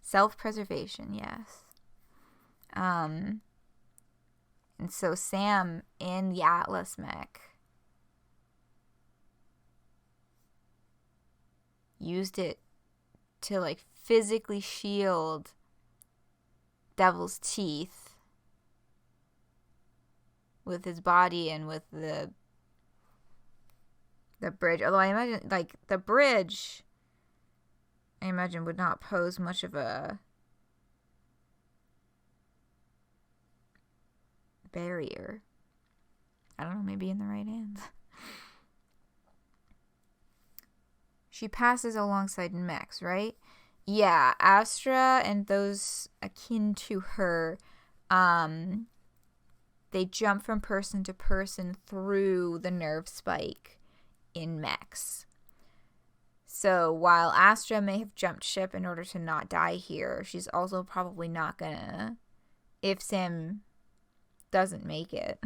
Speaker 1: Self-preservation, yes. And so Sam in the Atlas mech used it to like physically shield Devil's teeth with his body and with the bridge. Although I imagine like the bridge, I imagine, would not pose much of a barrier. I don't know, maybe in the right hands. She passes alongside mechs, right? Yeah, Astra and those akin to her, they jump from person to person through the nerve spike in mechs. So while Astra may have jumped ship in order to not die here, she's also probably not gonna, if Sam doesn't make it,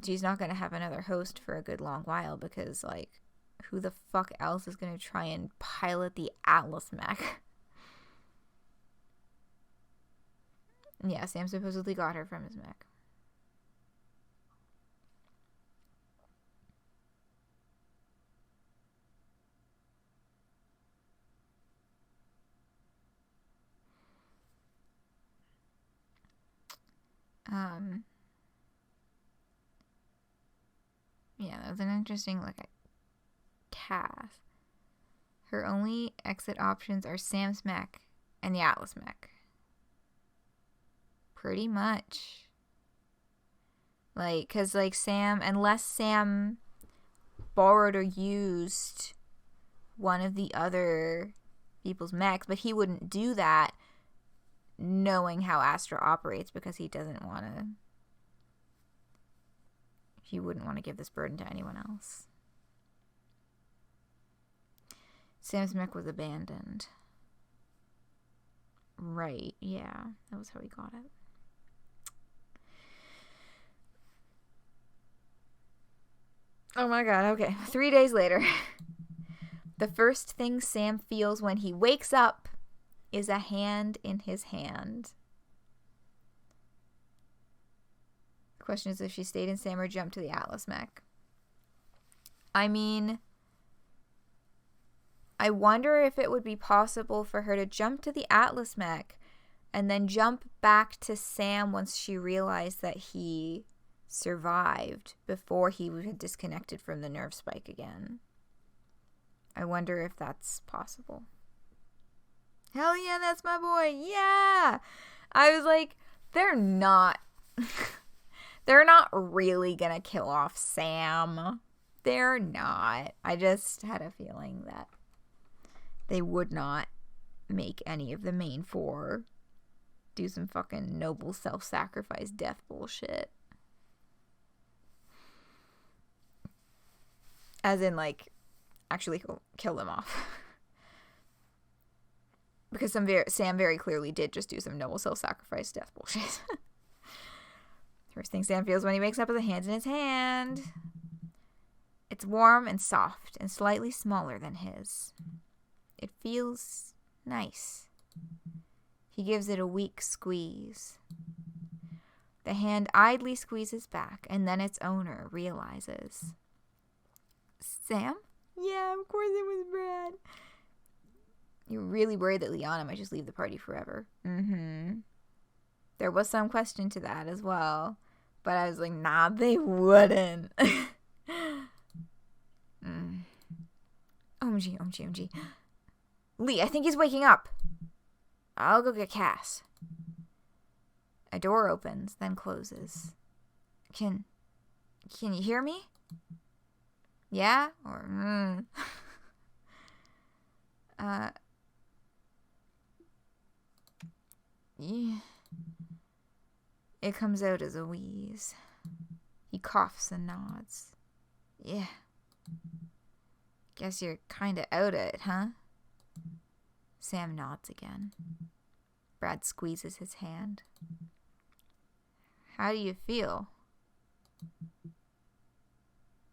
Speaker 1: she's not gonna have another host for a good long while, because like, who the fuck else is gonna try and pilot the Atlas mech? Yeah, Sam supposedly got her from his mech. Yeah, that was an interesting look at Cass. Her only exit options are Sam's mech and the Atlas mech. Pretty much. Like, because, like, Sam, unless Sam borrowed or used one of the other people's mechs, but he wouldn't do that knowing how Astra operates because he doesn't want to. He wouldn't want to give this burden to anyone else. Sam's mech was abandoned. Right, yeah. That was how he got it. Oh my god, okay. 3 days later. The first thing Sam feels when he wakes up is a hand in his hand. The question is if she stayed in Sam or jumped to the Atlas mech. I mean, I wonder if it would be possible for her to jump to the Atlas mech and then jump back to Sam once she realized that he survived before he had disconnected from the nerve spike again. I wonder if that's possible. Hell yeah, that's my boy. Yeah. I was like, they're not really gonna kill off Sam. They're not. I just had a feeling that they would not make any of the main four do some fucking noble self-sacrifice death bullshit. As in, like, actually kill them off. Because Sam very clearly did just do some noble self-sacrifice death bullshit. First thing Sam feels when he wakes up is a hand in his hand. It's warm and soft and slightly smaller than his. It feels nice. He gives it a weak squeeze. The hand idly squeezes back, and then its owner realizes. Sam? Yeah, of course it was Brad. You're really worried that Liana might just leave the party forever. Mm-hmm. There was some question to that as well. But I was like, nah, they wouldn't. OMG. Lee, I think he's waking up. I'll go get Cass. A door opens, then closes. Can you hear me? Yeah? Or, yeah. It comes out as a wheeze. He coughs and nods. Yeah. Guess you're kinda out of it, huh? Sam nods again. Brad squeezes his hand. How do you feel?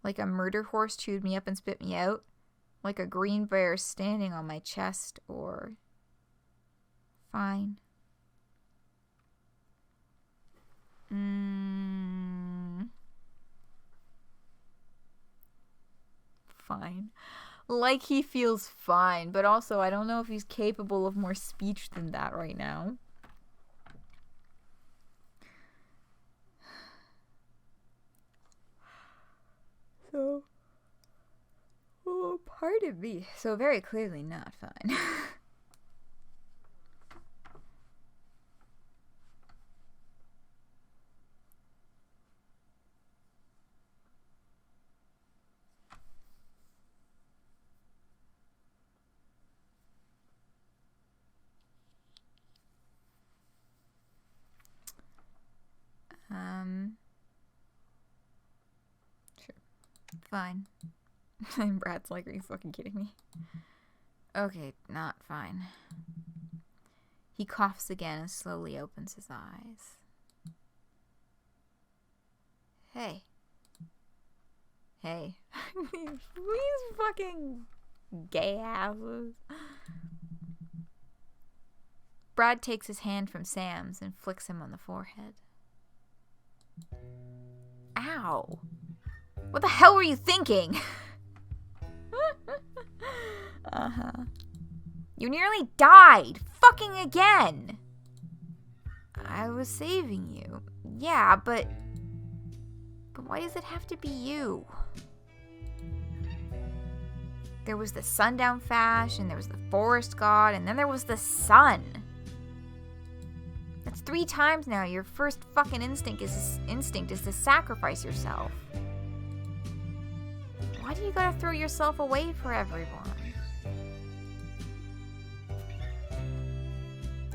Speaker 1: Like a murder horse chewed me up and spit me out? Like a green bear standing on my chest, or... Fine. Fine. Like he feels fine, but also I don't know if he's capable of more speech than that right now. So, part of me, so very clearly not fine. Sure. Fine. And Brad's like, are you fucking kidding me? Okay, not fine. He coughs again and slowly opens his eyes. Hey. These fucking gay asses. Brad takes his hand from Sam's and flicks him on the forehead. Ow. What the hell were you thinking? Uh-huh. You nearly died. Fucking again. I was saving you. Yeah, but why does it have to be you? There was the sundown fash, and there was the forest god, and then there was the sun. That's 3 times now. Your first fucking instinct is to sacrifice yourself. Why do you gotta throw yourself away for everyone?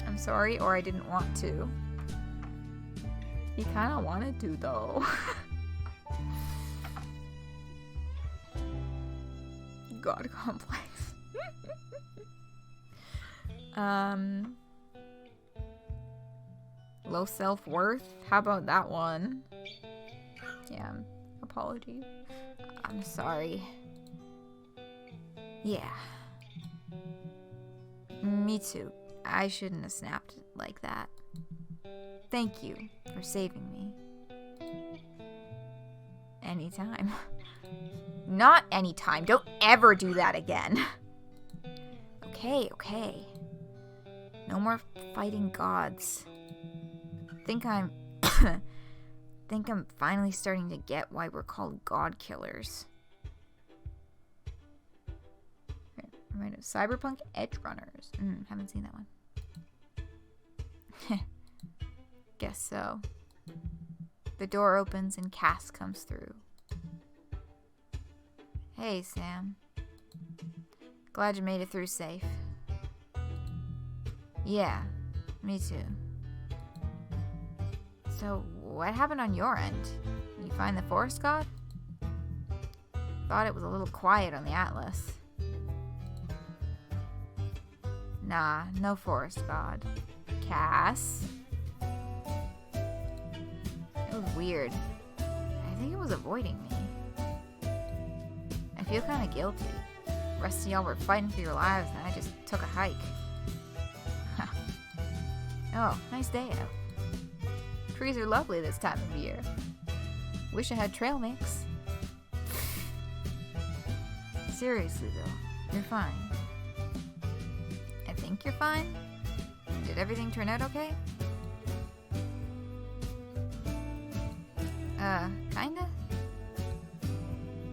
Speaker 1: I'm sorry, or I didn't want to. You kinda wanted to, though. God complex. Low self-worth? How about that one? Yeah, apologies. I'm sorry. Yeah. Me too. I shouldn't have snapped like that. Thank you for saving me. Anytime. Not anytime. Don't ever do that again. Okay. No more fighting gods. Think I'm finally starting to get why we're called god killers. Right, Cyberpunk Edge Runners. Haven't seen that one. Guess so. The door opens and Cass comes through. Hey, Sam. Glad you made it through safe. Yeah, me too. So, what happened on your end? You find the forest god? Thought it was a little quiet on the Atlas. Nah, no forest god. Cass? It was weird. I think it was avoiding me. I feel kind of guilty. The rest of y'all were fighting for your lives and I just took a hike. Oh, nice day out. Trees are lovely this time of year. Wish I had trail mix. Seriously though, you're fine. I think you're fine? Did everything turn out okay? Kinda?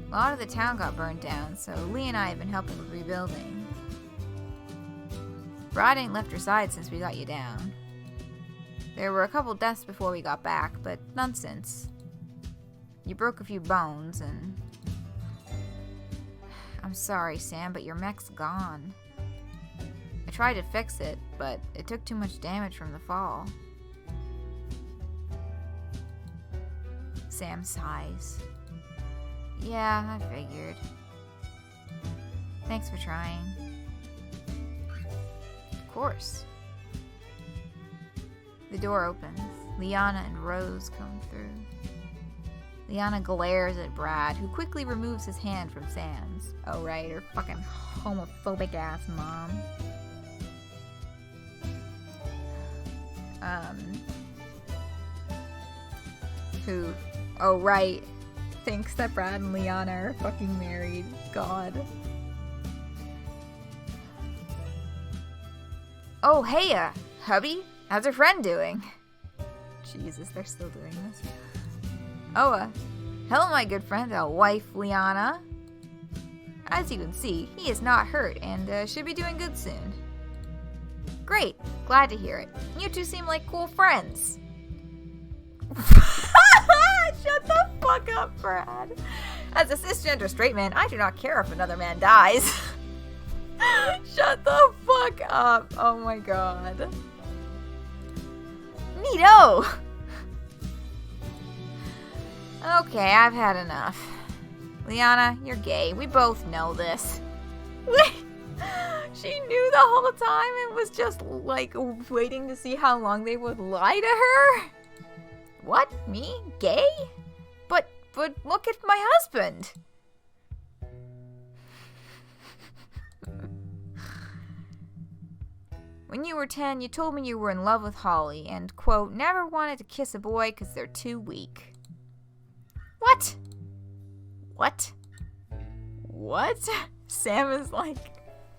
Speaker 1: A lot of the town got burned down, so Lee and I have been helping with rebuilding. Brad ain't left her side since we got you down. There were a couple deaths before we got back, but none since. You broke a few bones, and... I'm sorry, Sam, but your mech's gone. I tried to fix it, but it took too much damage from the fall. Sam sighs. Yeah, I figured. Thanks for trying. Of course. The door opens. Liana and Rose come through. Liana glares at Brad, who quickly removes his hand from Sam's. Oh right, her fucking homophobic ass mom. Who, oh right, thinks that Brad and Liana are fucking married. God. Oh, hey, hubby. How's your friend doing? Jesus, they're still doing this. Oh, hello, my good friend, wife, Liana. As you can see, he is not hurt and should be doing good soon. Great. Glad to hear it. You two seem like cool friends. Shut the fuck up, Brad. As a cisgender straight man, I do not care if another man dies. Shut the fuck up. Oh my god. Neato! Okay, I've had enough. Liana, you're gay. We both know this. Wait! She knew the whole time and was just, like, waiting to see how long they would lie to her? What? Me? Gay? But look at my husband! When you were 10, you told me you were in love with Holly and, quote, never wanted to kiss a boy because they're too weak. What? What? What? Sam is, like,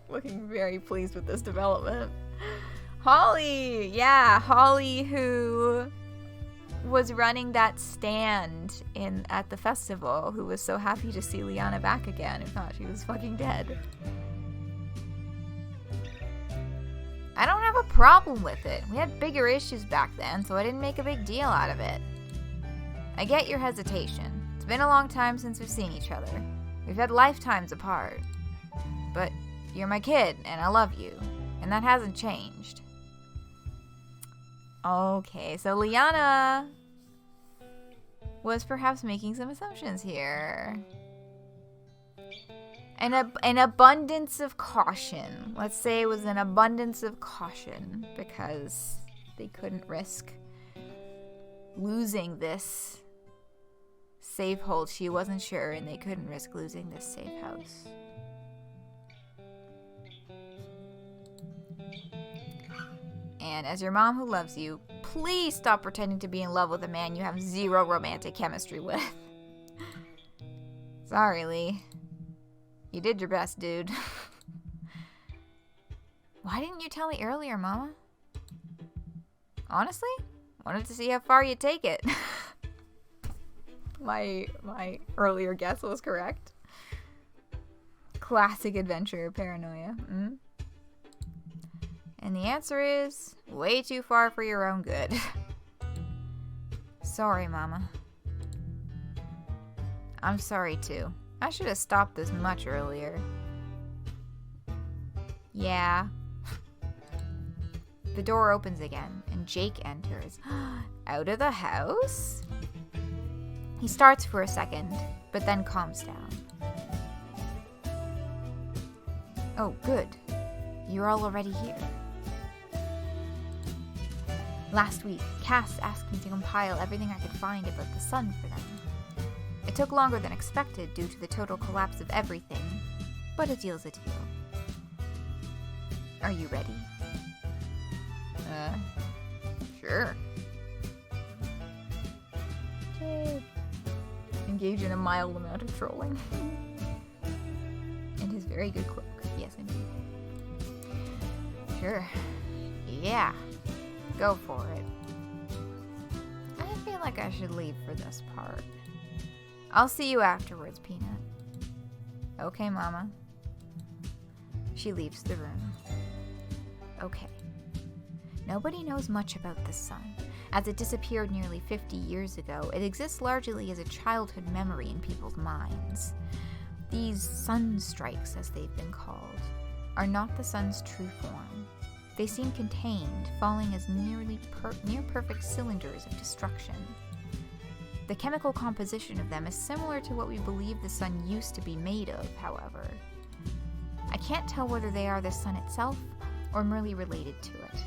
Speaker 1: looking very pleased with this development. Holly! Yeah, Holly who was running that stand at the festival, who was so happy to see Liana back again and thought she was fucking dead. I don't have a problem with it. We had bigger issues back then, so I didn't make a big deal out of it. I get your hesitation. It's been a long time since we've seen each other. We've had lifetimes apart. But you're my kid, and I love you. And that hasn't changed. Okay, so Liana was perhaps making some assumptions here. An abundance of caution. Let's say it was an abundance of caution because they couldn't risk losing this safe hold. She wasn't sure, and they couldn't risk losing this safe house. And as your mom who loves you, please stop pretending to be in love with a man you have zero romantic chemistry with. Sorry, Lee. You did your best, dude. Why didn't you tell me earlier, Mama? Honestly, wanted to see how far you'd take it. My earlier guess was correct. Classic adventure paranoia. And the answer is way too far for your own good. Sorry, Mama. I'm sorry, too. I should have stopped this much earlier. Yeah. The door opens again, and Jake enters. Out of the house? He starts for a second, but then calms down. Oh, good. You're all already here. Last week, Cass asked me to compile everything I could find about the sun for them. It took longer than expected due to the total collapse of everything, but a deal's a deal. Are you ready? Sure. Engage in a mild amount of trolling. And his very good cloak. Yes, indeed. Sure. Yeah. Go for it. I feel like I should leave for this part. I'll see you afterwards, Peanut. Okay, Mama. She leaves the room. Okay. Nobody knows much about the sun. As it disappeared nearly 50 years ago, it exists largely as a childhood memory in people's minds. These sun strikes, as they've been called, are not the sun's true form. They seem contained, falling as near-perfect cylinders of destruction. The chemical composition of them is similar to what we believe the sun used to be made of, however. I can't tell whether they are the sun itself or merely related to it.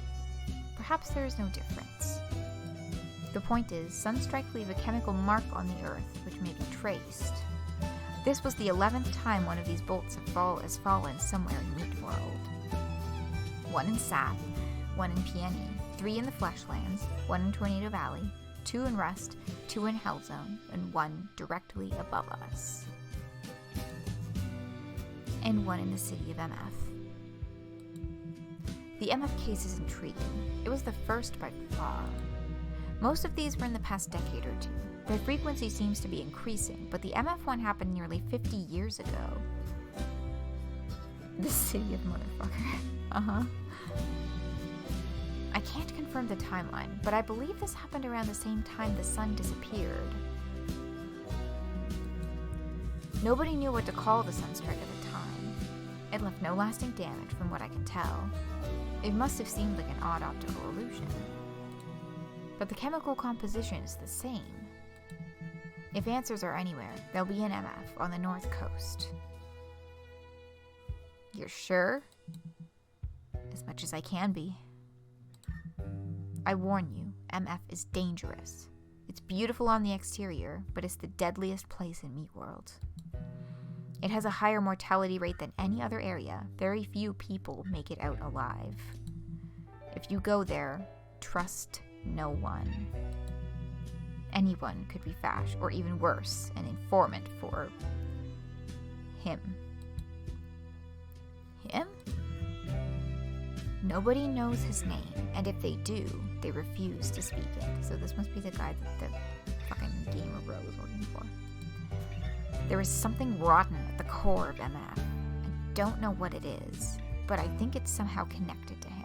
Speaker 1: Perhaps there is no difference. The point is, sunstrikes leave a chemical mark on the Earth, which may be traced. This was the 11th time one of these bolts has fallen somewhere in Meatworld. 1 in Sath, 1 in Peony, 3 in the Fleshlands, 1 in Tornado Valley, 2 in Rust, 2 in Hellzone, and 1 directly above us. And 1 in the city of MF. The MF case is intriguing. It was the first by far. Most of these were in the past decade or two. Their frequency seems to be increasing, but the MF one happened nearly 50 years ago. The city of motherfucker. I can't confirm the timeline, but I believe this happened around the same time the sun disappeared. Nobody knew what to call the sunstrike at the time. It left no lasting damage from what I can tell. It must have seemed like an odd optical illusion. But the chemical composition is the same. If answers are anywhere, they'll be in MF on the north coast. You're sure? As much as I can be. I warn you, MF is dangerous. It's beautiful on the exterior, but it's the deadliest place in Meatworld. It has a higher mortality rate than any other area. Very few people make it out alive. If you go there, trust no one. Anyone could be Fash, or even worse, an informant for him. Him? Nobody knows his name, and if they do, they refuse to speak it. So this must be the guy that the fucking gamer bro was working for. There is something rotten at the core of MF. I don't know what it is, but I think it's somehow connected to him.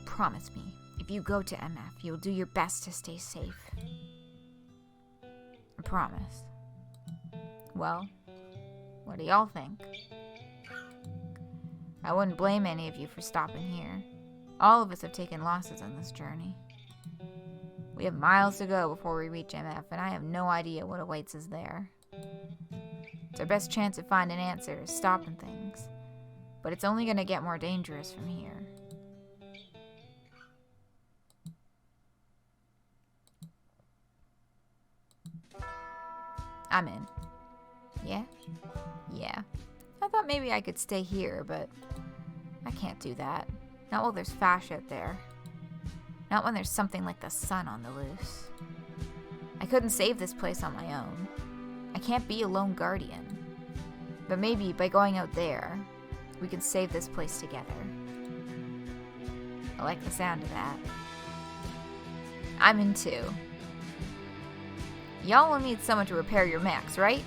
Speaker 1: Promise me, if you go to MF, you'll do your best to stay safe. I promise. Well, what do y'all think? I wouldn't blame any of you for stopping here. All of us have taken losses on this journey. We have miles to go before we reach MF, and I have no idea what awaits us there. It's our best chance of finding answers, stopping things. But it's only gonna get more dangerous from here. I'm in. Yeah? Yeah. I thought maybe I could stay here, but I can't do that. Not while there's Fash out there. Not when there's something like the sun on the loose. I couldn't save this place on my own. I can't be a lone guardian. But maybe by going out there, we can save this place together. I like the sound of that. I'm in too. Y'all will need someone to repair your mechs, right?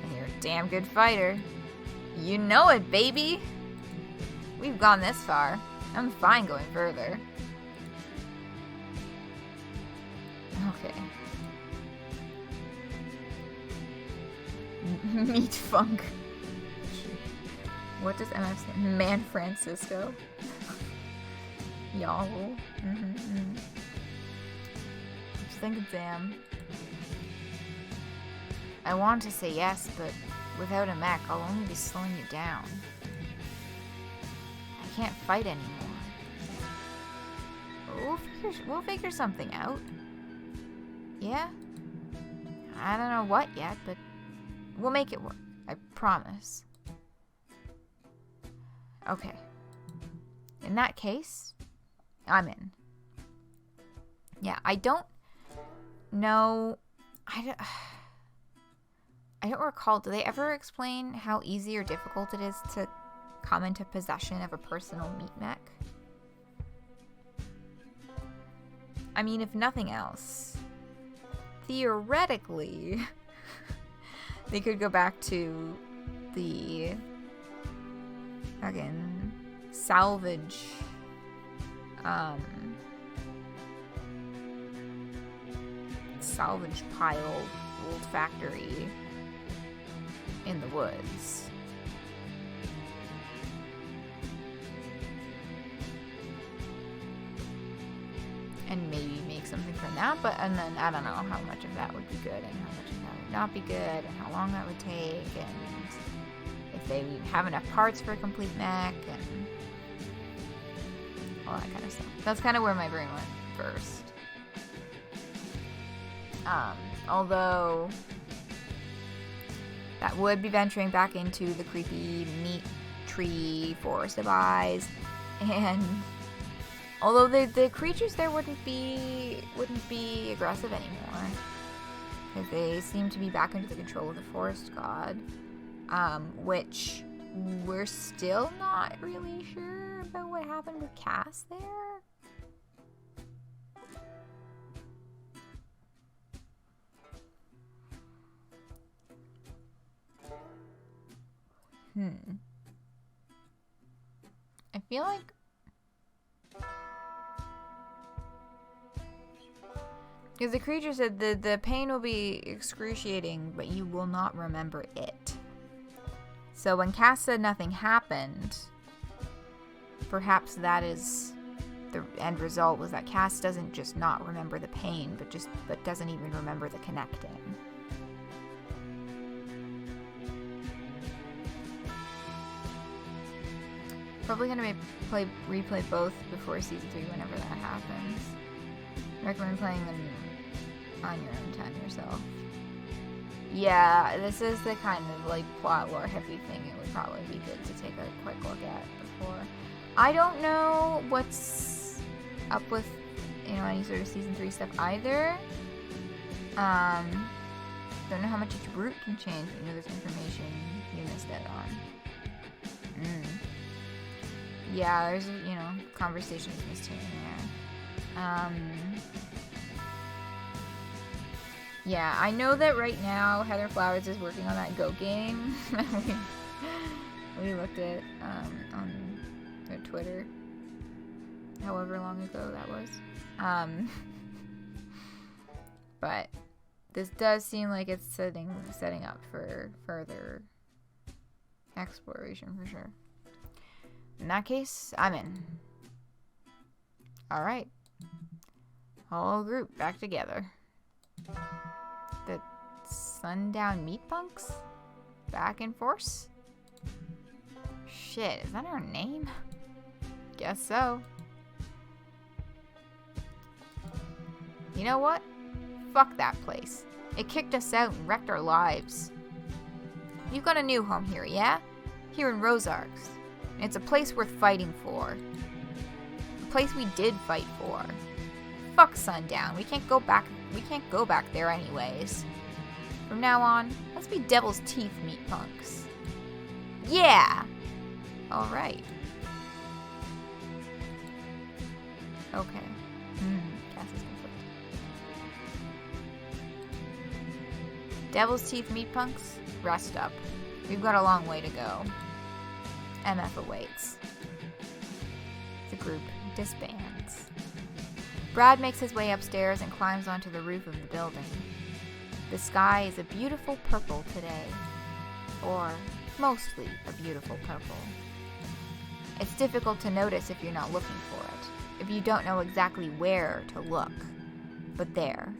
Speaker 1: And you're a damn good fighter. You know it, baby! We've gone this far. I'm fine going further. Okay. Meat funk. What does MF say? Man Francisco. Y'all. Just think, damn. I want to say yes, but without a mech, I'll only be slowing you down. I can't fight anymore. We'll figure something out. Yeah? I don't know what yet, but we'll make it work. I promise. Okay. In that case, I'm in. Yeah, I don't know. I don't recall. Do they ever explain how easy or difficult it is to come into possession of a personal meat mech? I mean, if nothing else, theoretically, they could go back to the fucking salvage pile old factory in the woods. And maybe make something from that, and then I don't know how much of that would be good and how much of that would not be good and how long that would take and if they have enough parts for a complete mech and all that kind of stuff. That's kind of where my brain went first. Although that would be venturing back into the creepy meat tree forest of eyes, and although the creatures there wouldn't be aggressive anymore, because they seem to be back under the control of the forest god, which we're still not really sure about what happened with Cass there. I feel like because the creature said the pain will be excruciating, but you will not remember it. So when Cass said nothing happened, perhaps that is the end result, was that Cass doesn't just not remember the pain, but doesn't even remember the connecting. Probably gonna replay both before season 3 whenever that happens. I recommend playing them on your own time yourself. Yeah, this is the kind of, like, plot lore heavy thing it would probably be good to take a quick look at before. I don't know what's up with, any sort of Season 3 stuff either. Don't know how much each route can change, but there's information you missed out on. Yeah, there's, conversations missed here and there. Yeah, I know that right now Heather Flowers is working on that Go game. we looked at on their Twitter, however long ago that was. But this does seem like it's setting up for further exploration for sure. In that case, I'm in. Alright. Whole group back together. The Sundown Meatpunks? Back in force? Shit, is that our name? Guess so. You know what? Fuck that place. It kicked us out and wrecked our lives. You've got a new home here, yeah? Here in Rosarks. It's a place worth fighting for. A place we did fight for. Fuck Sundown. We can't go back there anyways. From now on, let's be Devil's Teeth Meatpunks. Yeah! Alright. Okay. Cassie's conflicted. Devil's Teeth Meatpunks, rest up. We've got a long way to go. MF awaits. The group disbands. Brad makes his way upstairs and climbs onto the roof of the building. The sky is a beautiful purple today. Or mostly a beautiful purple. It's difficult to notice if you're not looking for it, if you don't know exactly where to look. But there,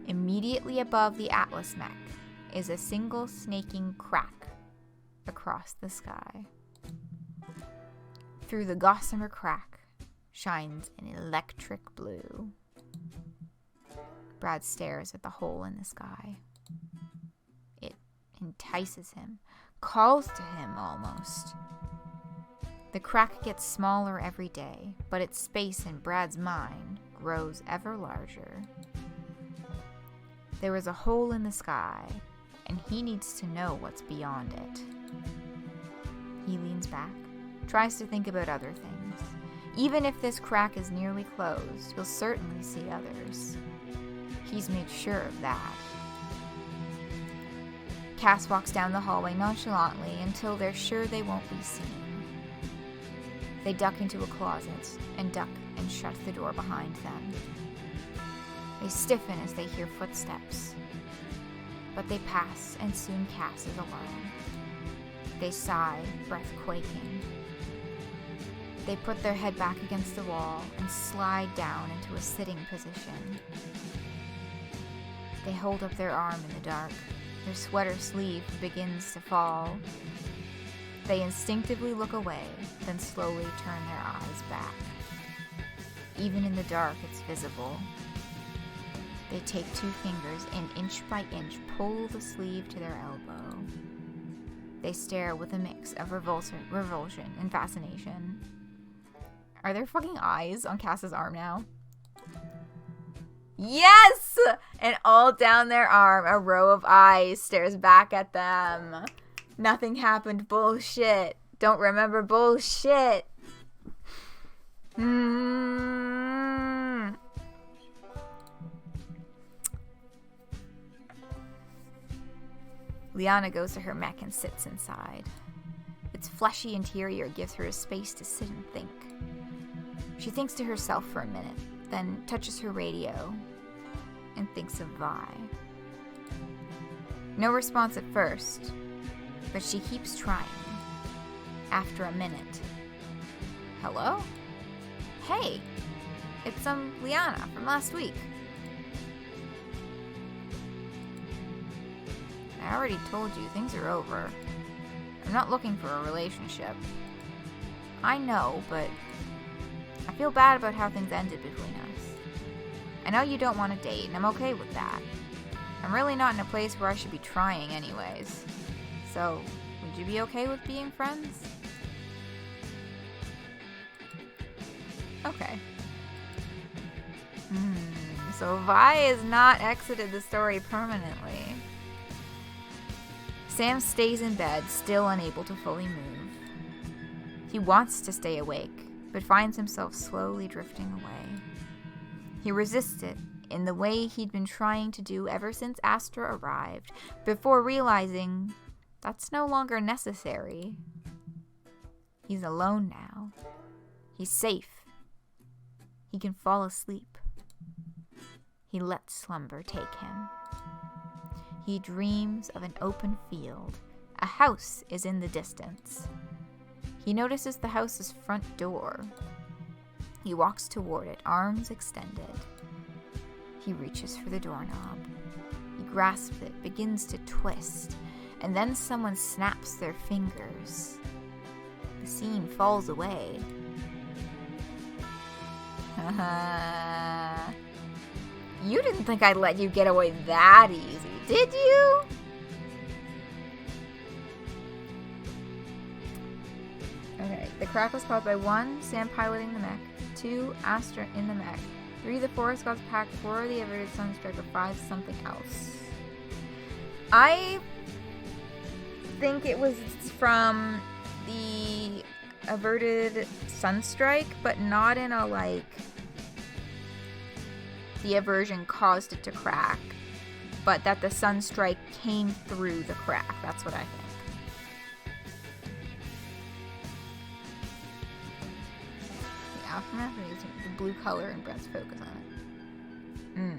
Speaker 1: immediately above the Atlas mech, is a single snaking crack across the sky. Through the gossamer crack shines an electric blue. Brad stares at the hole in the sky. It entices him, calls to him almost. The crack gets smaller every day, but its space in Brad's mind grows ever larger. There is a hole in the sky, and he needs to know what's beyond it. He leans back, tries to think about other things. Even if this crack is nearly closed, you'll certainly see others. He's made sure of that. Cass walks down the hallway nonchalantly until they're sure they won't be seen. They duck into a closet and duck and shut the door behind them. They stiffen as they hear footsteps. But they pass, and soon Cass is alone. They sigh, breath quaking. They put their head back against the wall and slide down into a sitting position. They hold up their arm in the dark. Their sweater sleeve begins to fall. They instinctively look away, then slowly turn their eyes back. Even in the dark, it's visible. They take 2 fingers and inch by inch pull the sleeve to their elbow. They stare with a mix of revulsion and fascination. Are there fucking eyes on Cass's arm now? Yes! And all down their arm, a row of eyes stares back at them. Nothing happened bullshit. Don't remember bullshit. Liana goes to her mech and sits inside. Its fleshy interior gives her a space to sit and think. She thinks to herself for a minute, then touches her radio and thinks of Vi. No response at first, but she keeps trying. After a minute. Hello? Hey, it's Liana from last week. I already told you, things are over. I'm not looking for a relationship. I know, but I feel bad about how things ended between us. I know you don't want to date, and I'm okay with that. I'm really not in a place where I should be trying anyways. So, would you be okay with being friends? Okay. So Vi has not exited the story permanently. Sam stays in bed, still unable to fully move. He wants to stay awake, but finds himself slowly drifting away. He resists it in the way he'd been trying to do ever since Astra arrived, before realizing that's no longer necessary. He's alone now. He's safe. He can fall asleep. He lets slumber take him. He dreams of an open field. A house is in the distance. He notices the house's front door. He walks toward it, arms extended. He reaches for the doorknob. He grasps it, begins to twist, and then someone snaps their fingers. The scene falls away. You didn't think I'd let you get away that easy, did you? Okay, the crack was caused by 1, Sam piloting the mech, 2, Astra in the mech, 3, the forest gods packed, 4, the averted sunstrike, or 5, something else. I think it was from the averted sunstrike, but not in a, like, the aversion caused it to crack, but that the sunstrike came through the crack. That's what I think. The aftermath is the blue color and Brett's focus on it.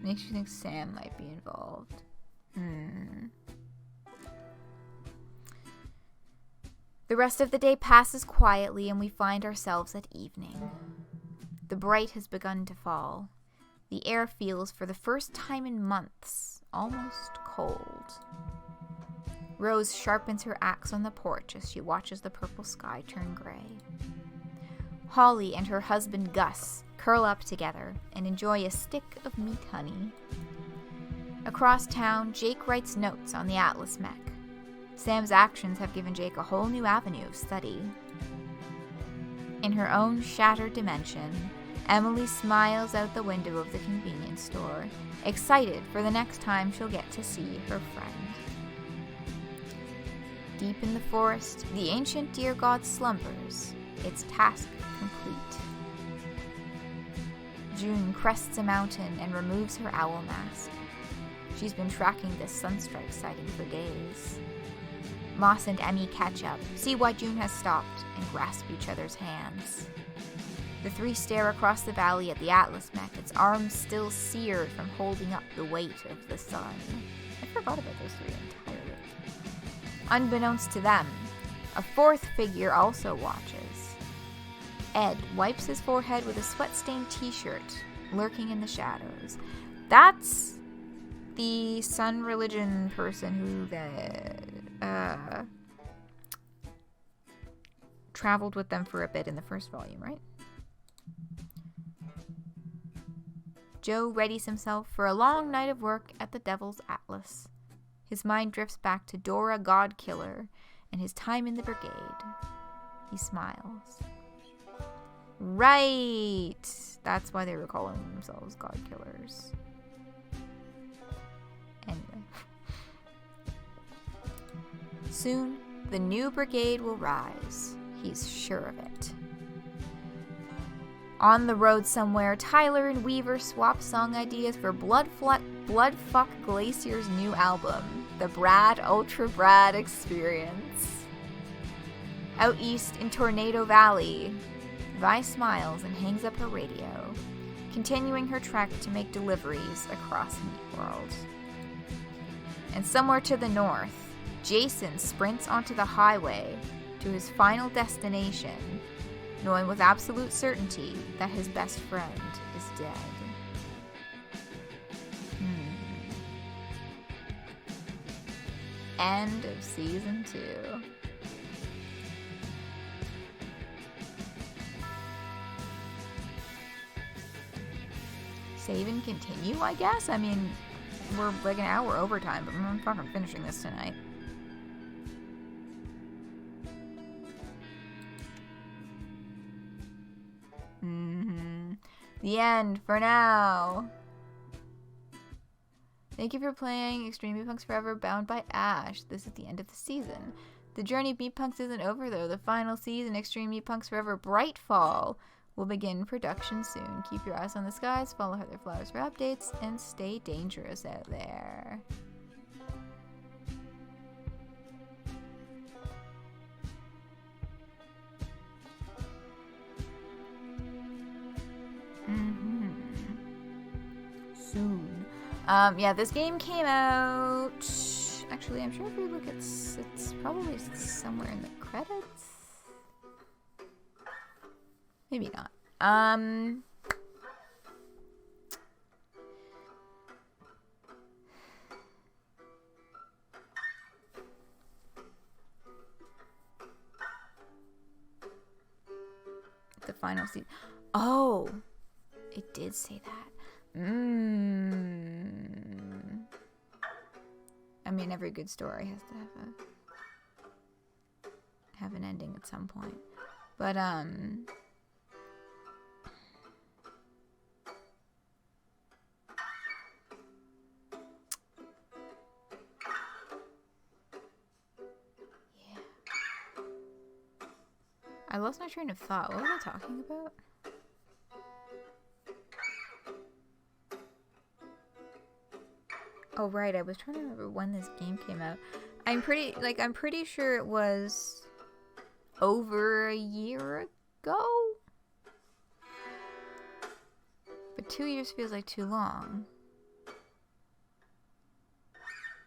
Speaker 1: Makes you think Sam might be involved. The rest of the day passes quietly and we find ourselves at evening. The bright has begun to fall. The air feels, for the first time in months, almost cold. Rose sharpens her axe on the porch as she watches the purple sky turn gray. Holly and her husband Gus curl up together and enjoy a stick of meat honey. Across town, Jake writes notes on the Atlas mech. Sam's actions have given Jake a whole new avenue of study. In her own shattered dimension, Emily smiles out the window of the convenience store, excited for the next time she'll get to see her friend. Deep in the forest, the ancient deer god slumbers, its task complete. June crests a mountain and removes her owl mask. She's been tracking this sunstrike sighting for days. Moss and Emmy catch up, see why June has stopped, and grasp each other's hands. The three stare across the valley at the Atlas mech, its arms still seared from holding up the weight of the sun. I forgot about those three entirely. Unbeknownst to them, a fourth figure also watches. Ed wipes his forehead with a sweat-stained t-shirt, lurking in the shadows. That's the Sun Religion person who traveled with them for a bit in the first volume, right? Joe readies himself for a long night of work at the Devil's Atlas. His mind drifts back to Dora Godkiller and his time in the brigade. He smiles. Right! That's why they were calling themselves Godkillers. Anyway. Soon, the new brigade will rise. He's sure of it. On the road somewhere, Tyler and Weaver swap song ideas for Bloodfuck Glacier's new album, The Brad Ultra Brad Experience. Out east in Tornado Valley, Vi smiles and hangs up her radio, continuing her trek to make deliveries across Meat World. And somewhere to the north, Jason sprints onto the highway to his final destination, knowing with absolute certainty that his best friend is dead. End of season 2. may even continue, I guess. I mean, we're like an hour overtime, but I'm fucking finishing this tonight. The end for now. Thank you for playing Extreme Meatpunks Forever, Bound by Ash. This is the end of the season. The journey of Meatpunks isn't over, though. The final season, Extreme Meatpunks Forever Brightfall, will begin production soon. Keep your eyes on the skies, follow Heather Flowers for updates, and stay dangerous out there. Soon. Yeah, this game came out... Actually, I'm sure if we look at... It's probably somewhere in the credits? Maybe not. The final season. Oh! It did say that. I mean, every good story has to have an ending at some point. But, I lost my train of thought. What was I talking about? Oh, right. I was trying to remember when this game came out. I'm pretty sure it was over a year ago. But 2 years feels like too long.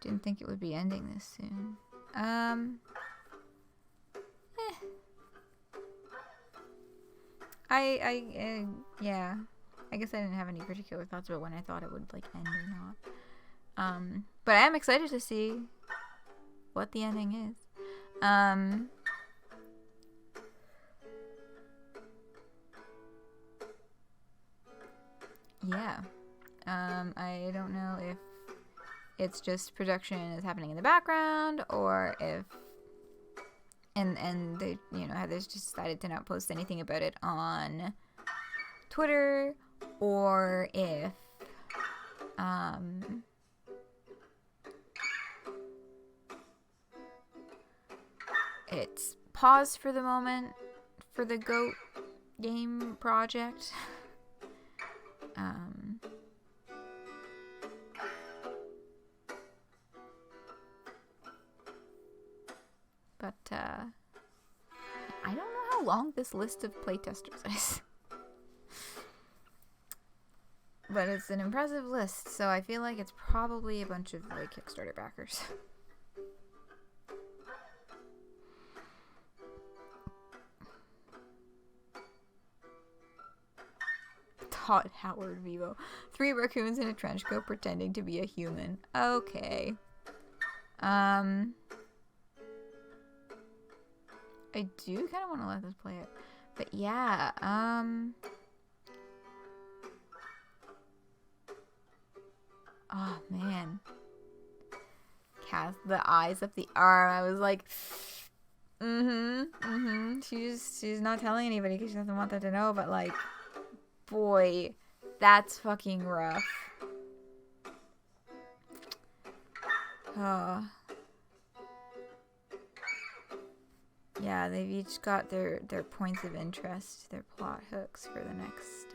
Speaker 1: Didn't think it would be ending this soon. Yeah. I guess I didn't have any particular thoughts about when I thought it would, like, end or not. But I am excited to see what the ending is. Yeah. I don't know if it's just production is happening in the background, or if and they, you know, Heather's just decided to not post anything about it on Twitter, or if it's paused for the moment for the GOAT game project. But I don't know how long this list of playtesters is. But it's an impressive list, so I feel like it's probably a bunch of, like, Kickstarter backers. Todd Howard Vivo. 3 raccoons in a trench coat pretending to be a human. Okay. I do kind of want to let this play it. But yeah, oh, man. Cast the eyes up the arm. I was like, She's not telling anybody because she doesn't want them to know, but, like, boy, that's fucking rough. Oh. Yeah, they've each got their points of interest, their plot hooks for the next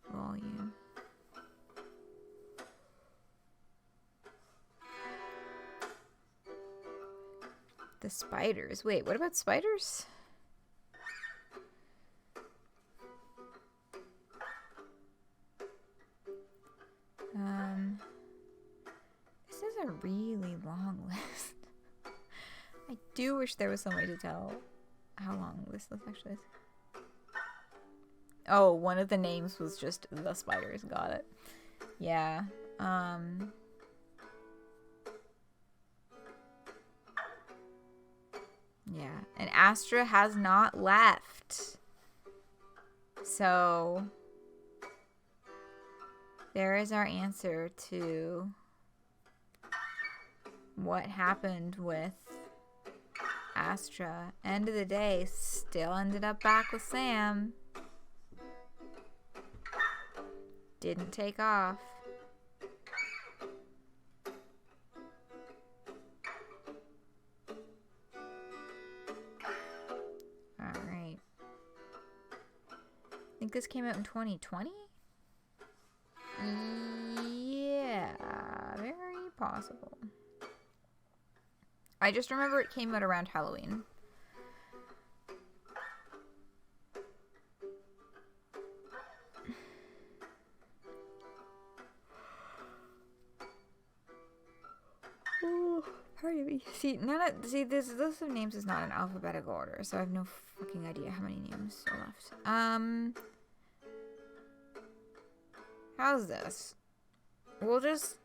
Speaker 1: volume. The spiders. Wait, what about spiders? This is a really long list. I do wish there was some way to tell how long this list actually is. Oh, one of the names was just the spiders. Got it. Yeah. Yeah. And Astra has not left. So there is our answer to what happened with Astra. End of the day, still ended up back with Sam. Didn't take off. Alright. I think this came out in 2020? Yeah, very possible. I just remember it came out around Halloween. Pardon me. See, this list of names is not in alphabetical order, so I have no fucking idea how many names are left. How's this? We'll just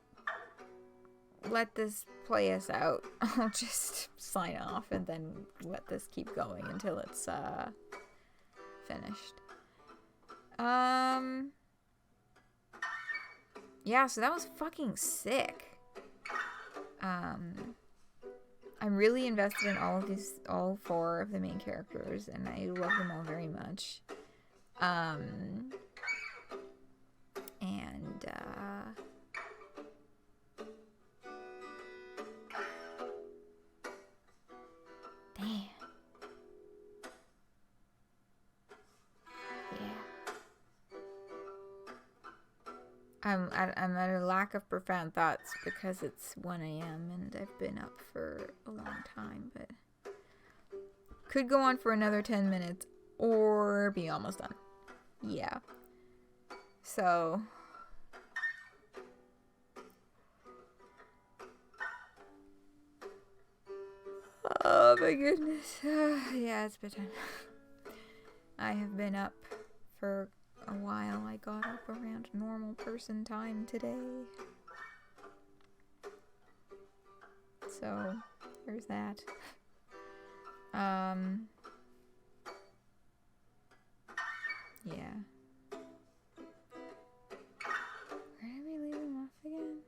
Speaker 1: let this play us out. I'll just sign off and then let this keep going until it's finished. Yeah, so that was fucking sick. I'm really invested in all four of the main characters, and I love them all very much. Damn. I'm at a lack of profound thoughts because it's 1 a.m. and I've been up for a long time, but could go on for another 10 minutes or be almost done. Yeah. So oh my goodness. Yeah, it's bedtime. I have been up for a while. I got up around normal person time today. So, there's that. Yeah. Where did we leave him off again?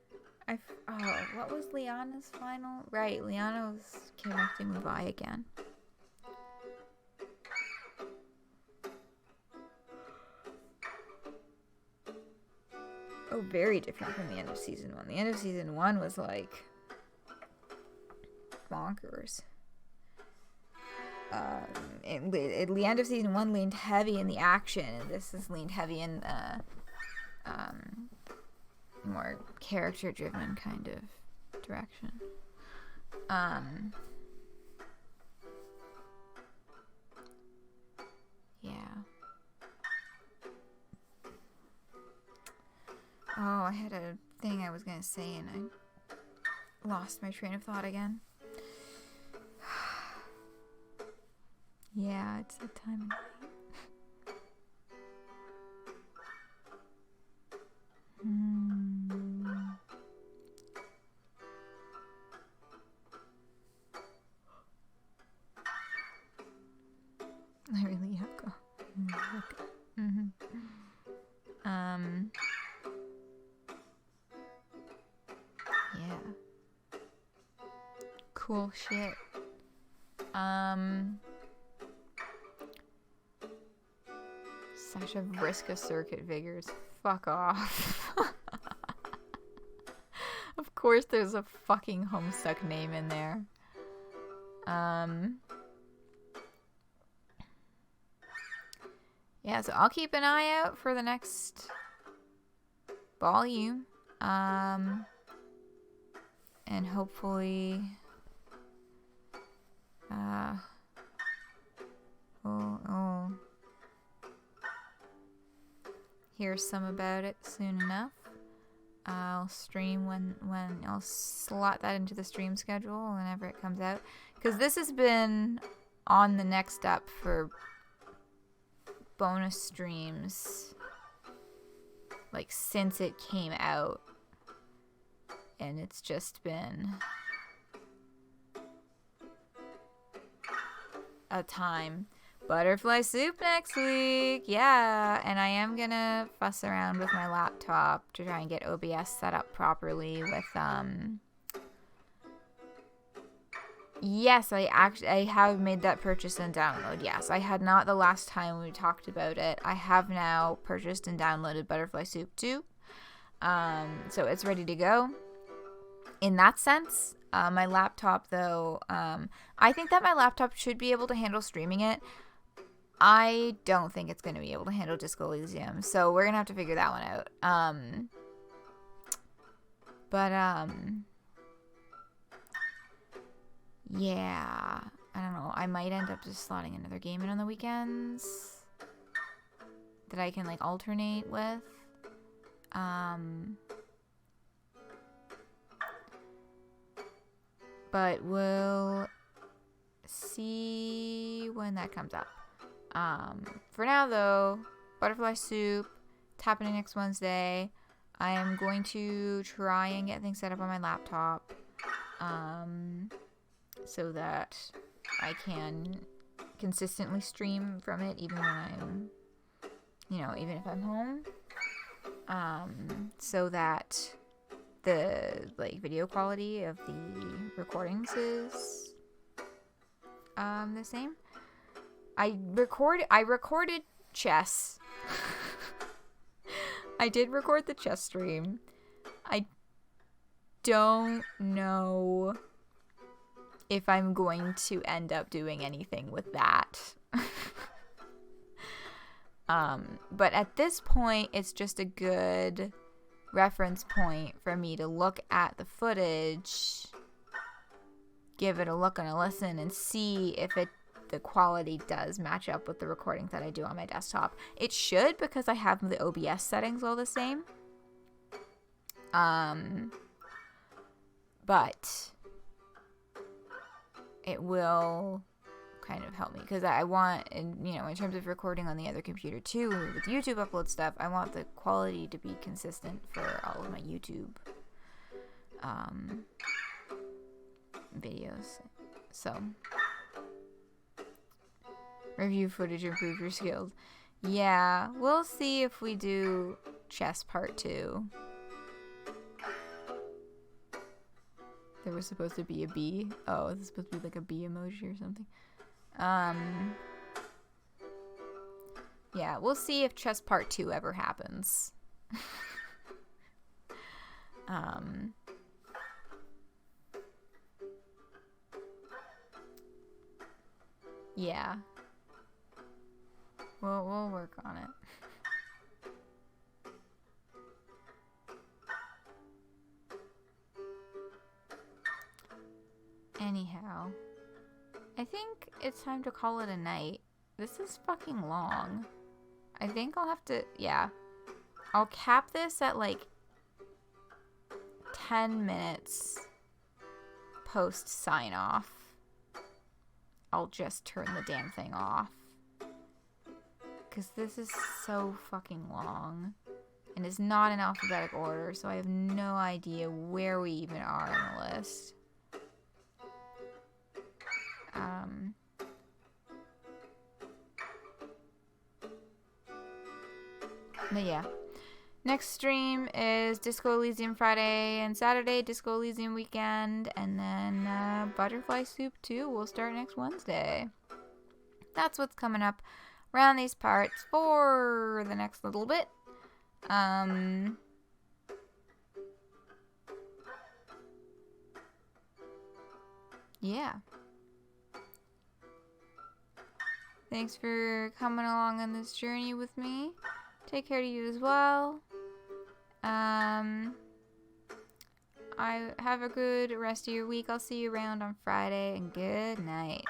Speaker 1: What was Liana's final? Right, Liana was connecting with Vi again. Oh, very different from the end of season 1. The end of season 1 was like bonkers. The end of season 1 leaned heavy in the action, and this is leaned heavy in the more character-driven kind of direction. Yeah. Oh, I had a thing I was gonna say and I lost my train of thought again. Yeah, it's that time of night. I really have to go. Yeah. Cool shit. Sasha Vriska Circuit Vigors. Fuck off. Of course there's a fucking Homestuck name in there. Yeah, so I'll keep an eye out for the next volume. And hopefully hear some about it soon enough. I'll stream when I'll slot that into the stream schedule whenever it comes out, because this has been on the next up for bonus streams like since it came out, and it's just been a time. butterfly soup next week. Yeah, and I am gonna fuss around with my laptop to try and get OBS set up properly with Yes, I have made that purchase and download. Yes, I had not the last time we talked about it. I have now purchased and downloaded Butterfly Soup 2. So it's ready to go. In that sense, my laptop though, I think that my laptop should be able to handle streaming it. I don't think it's going to be able to handle Disco Elysium, so we're going to have to figure that one out. Yeah, I don't know. I might end up just slotting another game in on the weekends that I can like alternate with. But we'll see when that comes up. For now though, Butterfly Soup, it's happening next Wednesday. I am going to try and get things set up on my laptop. So that I can consistently stream from it even when I'm, even if I'm home. So that the video quality of the recordings is the same. I recorded chess. I did record the chess stream. I don't know if I'm going to end up doing anything with that. But at this point, it's just a good reference point for me to look at the footage, give it a look and a listen, and see if the quality does match up with the recordings that I do on my desktop. It should, because I have the OBS settings all the same. But it will kind of help me, because I want, in terms of recording on the other computer too, with YouTube upload stuff, I want the quality to be consistent for all of my YouTube videos. So, review footage, improve your skills. Yeah, we'll see if we do chess part 2. There was supposed to be a bee. Oh, it's supposed to be like a bee emoji or something. Yeah, we'll see if chess part 2 ever happens. Yeah. We'll work on it. Anyhow, I think it's time to call it a night. This is fucking long. I think I'll have to, yeah. I'll cap this at 10 minutes post sign off. I'll just turn the damn thing off. Because this is so fucking long. And it's not in alphabetic order, so I have no idea where we even are on the list. But yeah. Next stream is Disco Elysium Friday and Saturday, Disco Elysium weekend, and then Butterfly Soup 2 will start next Wednesday. That's what's coming up around these parts for the next little bit. Yeah. Thanks for coming along on this journey with me. Take care to you as well. I have a good rest of your week. I'll see you around on Friday, and good night.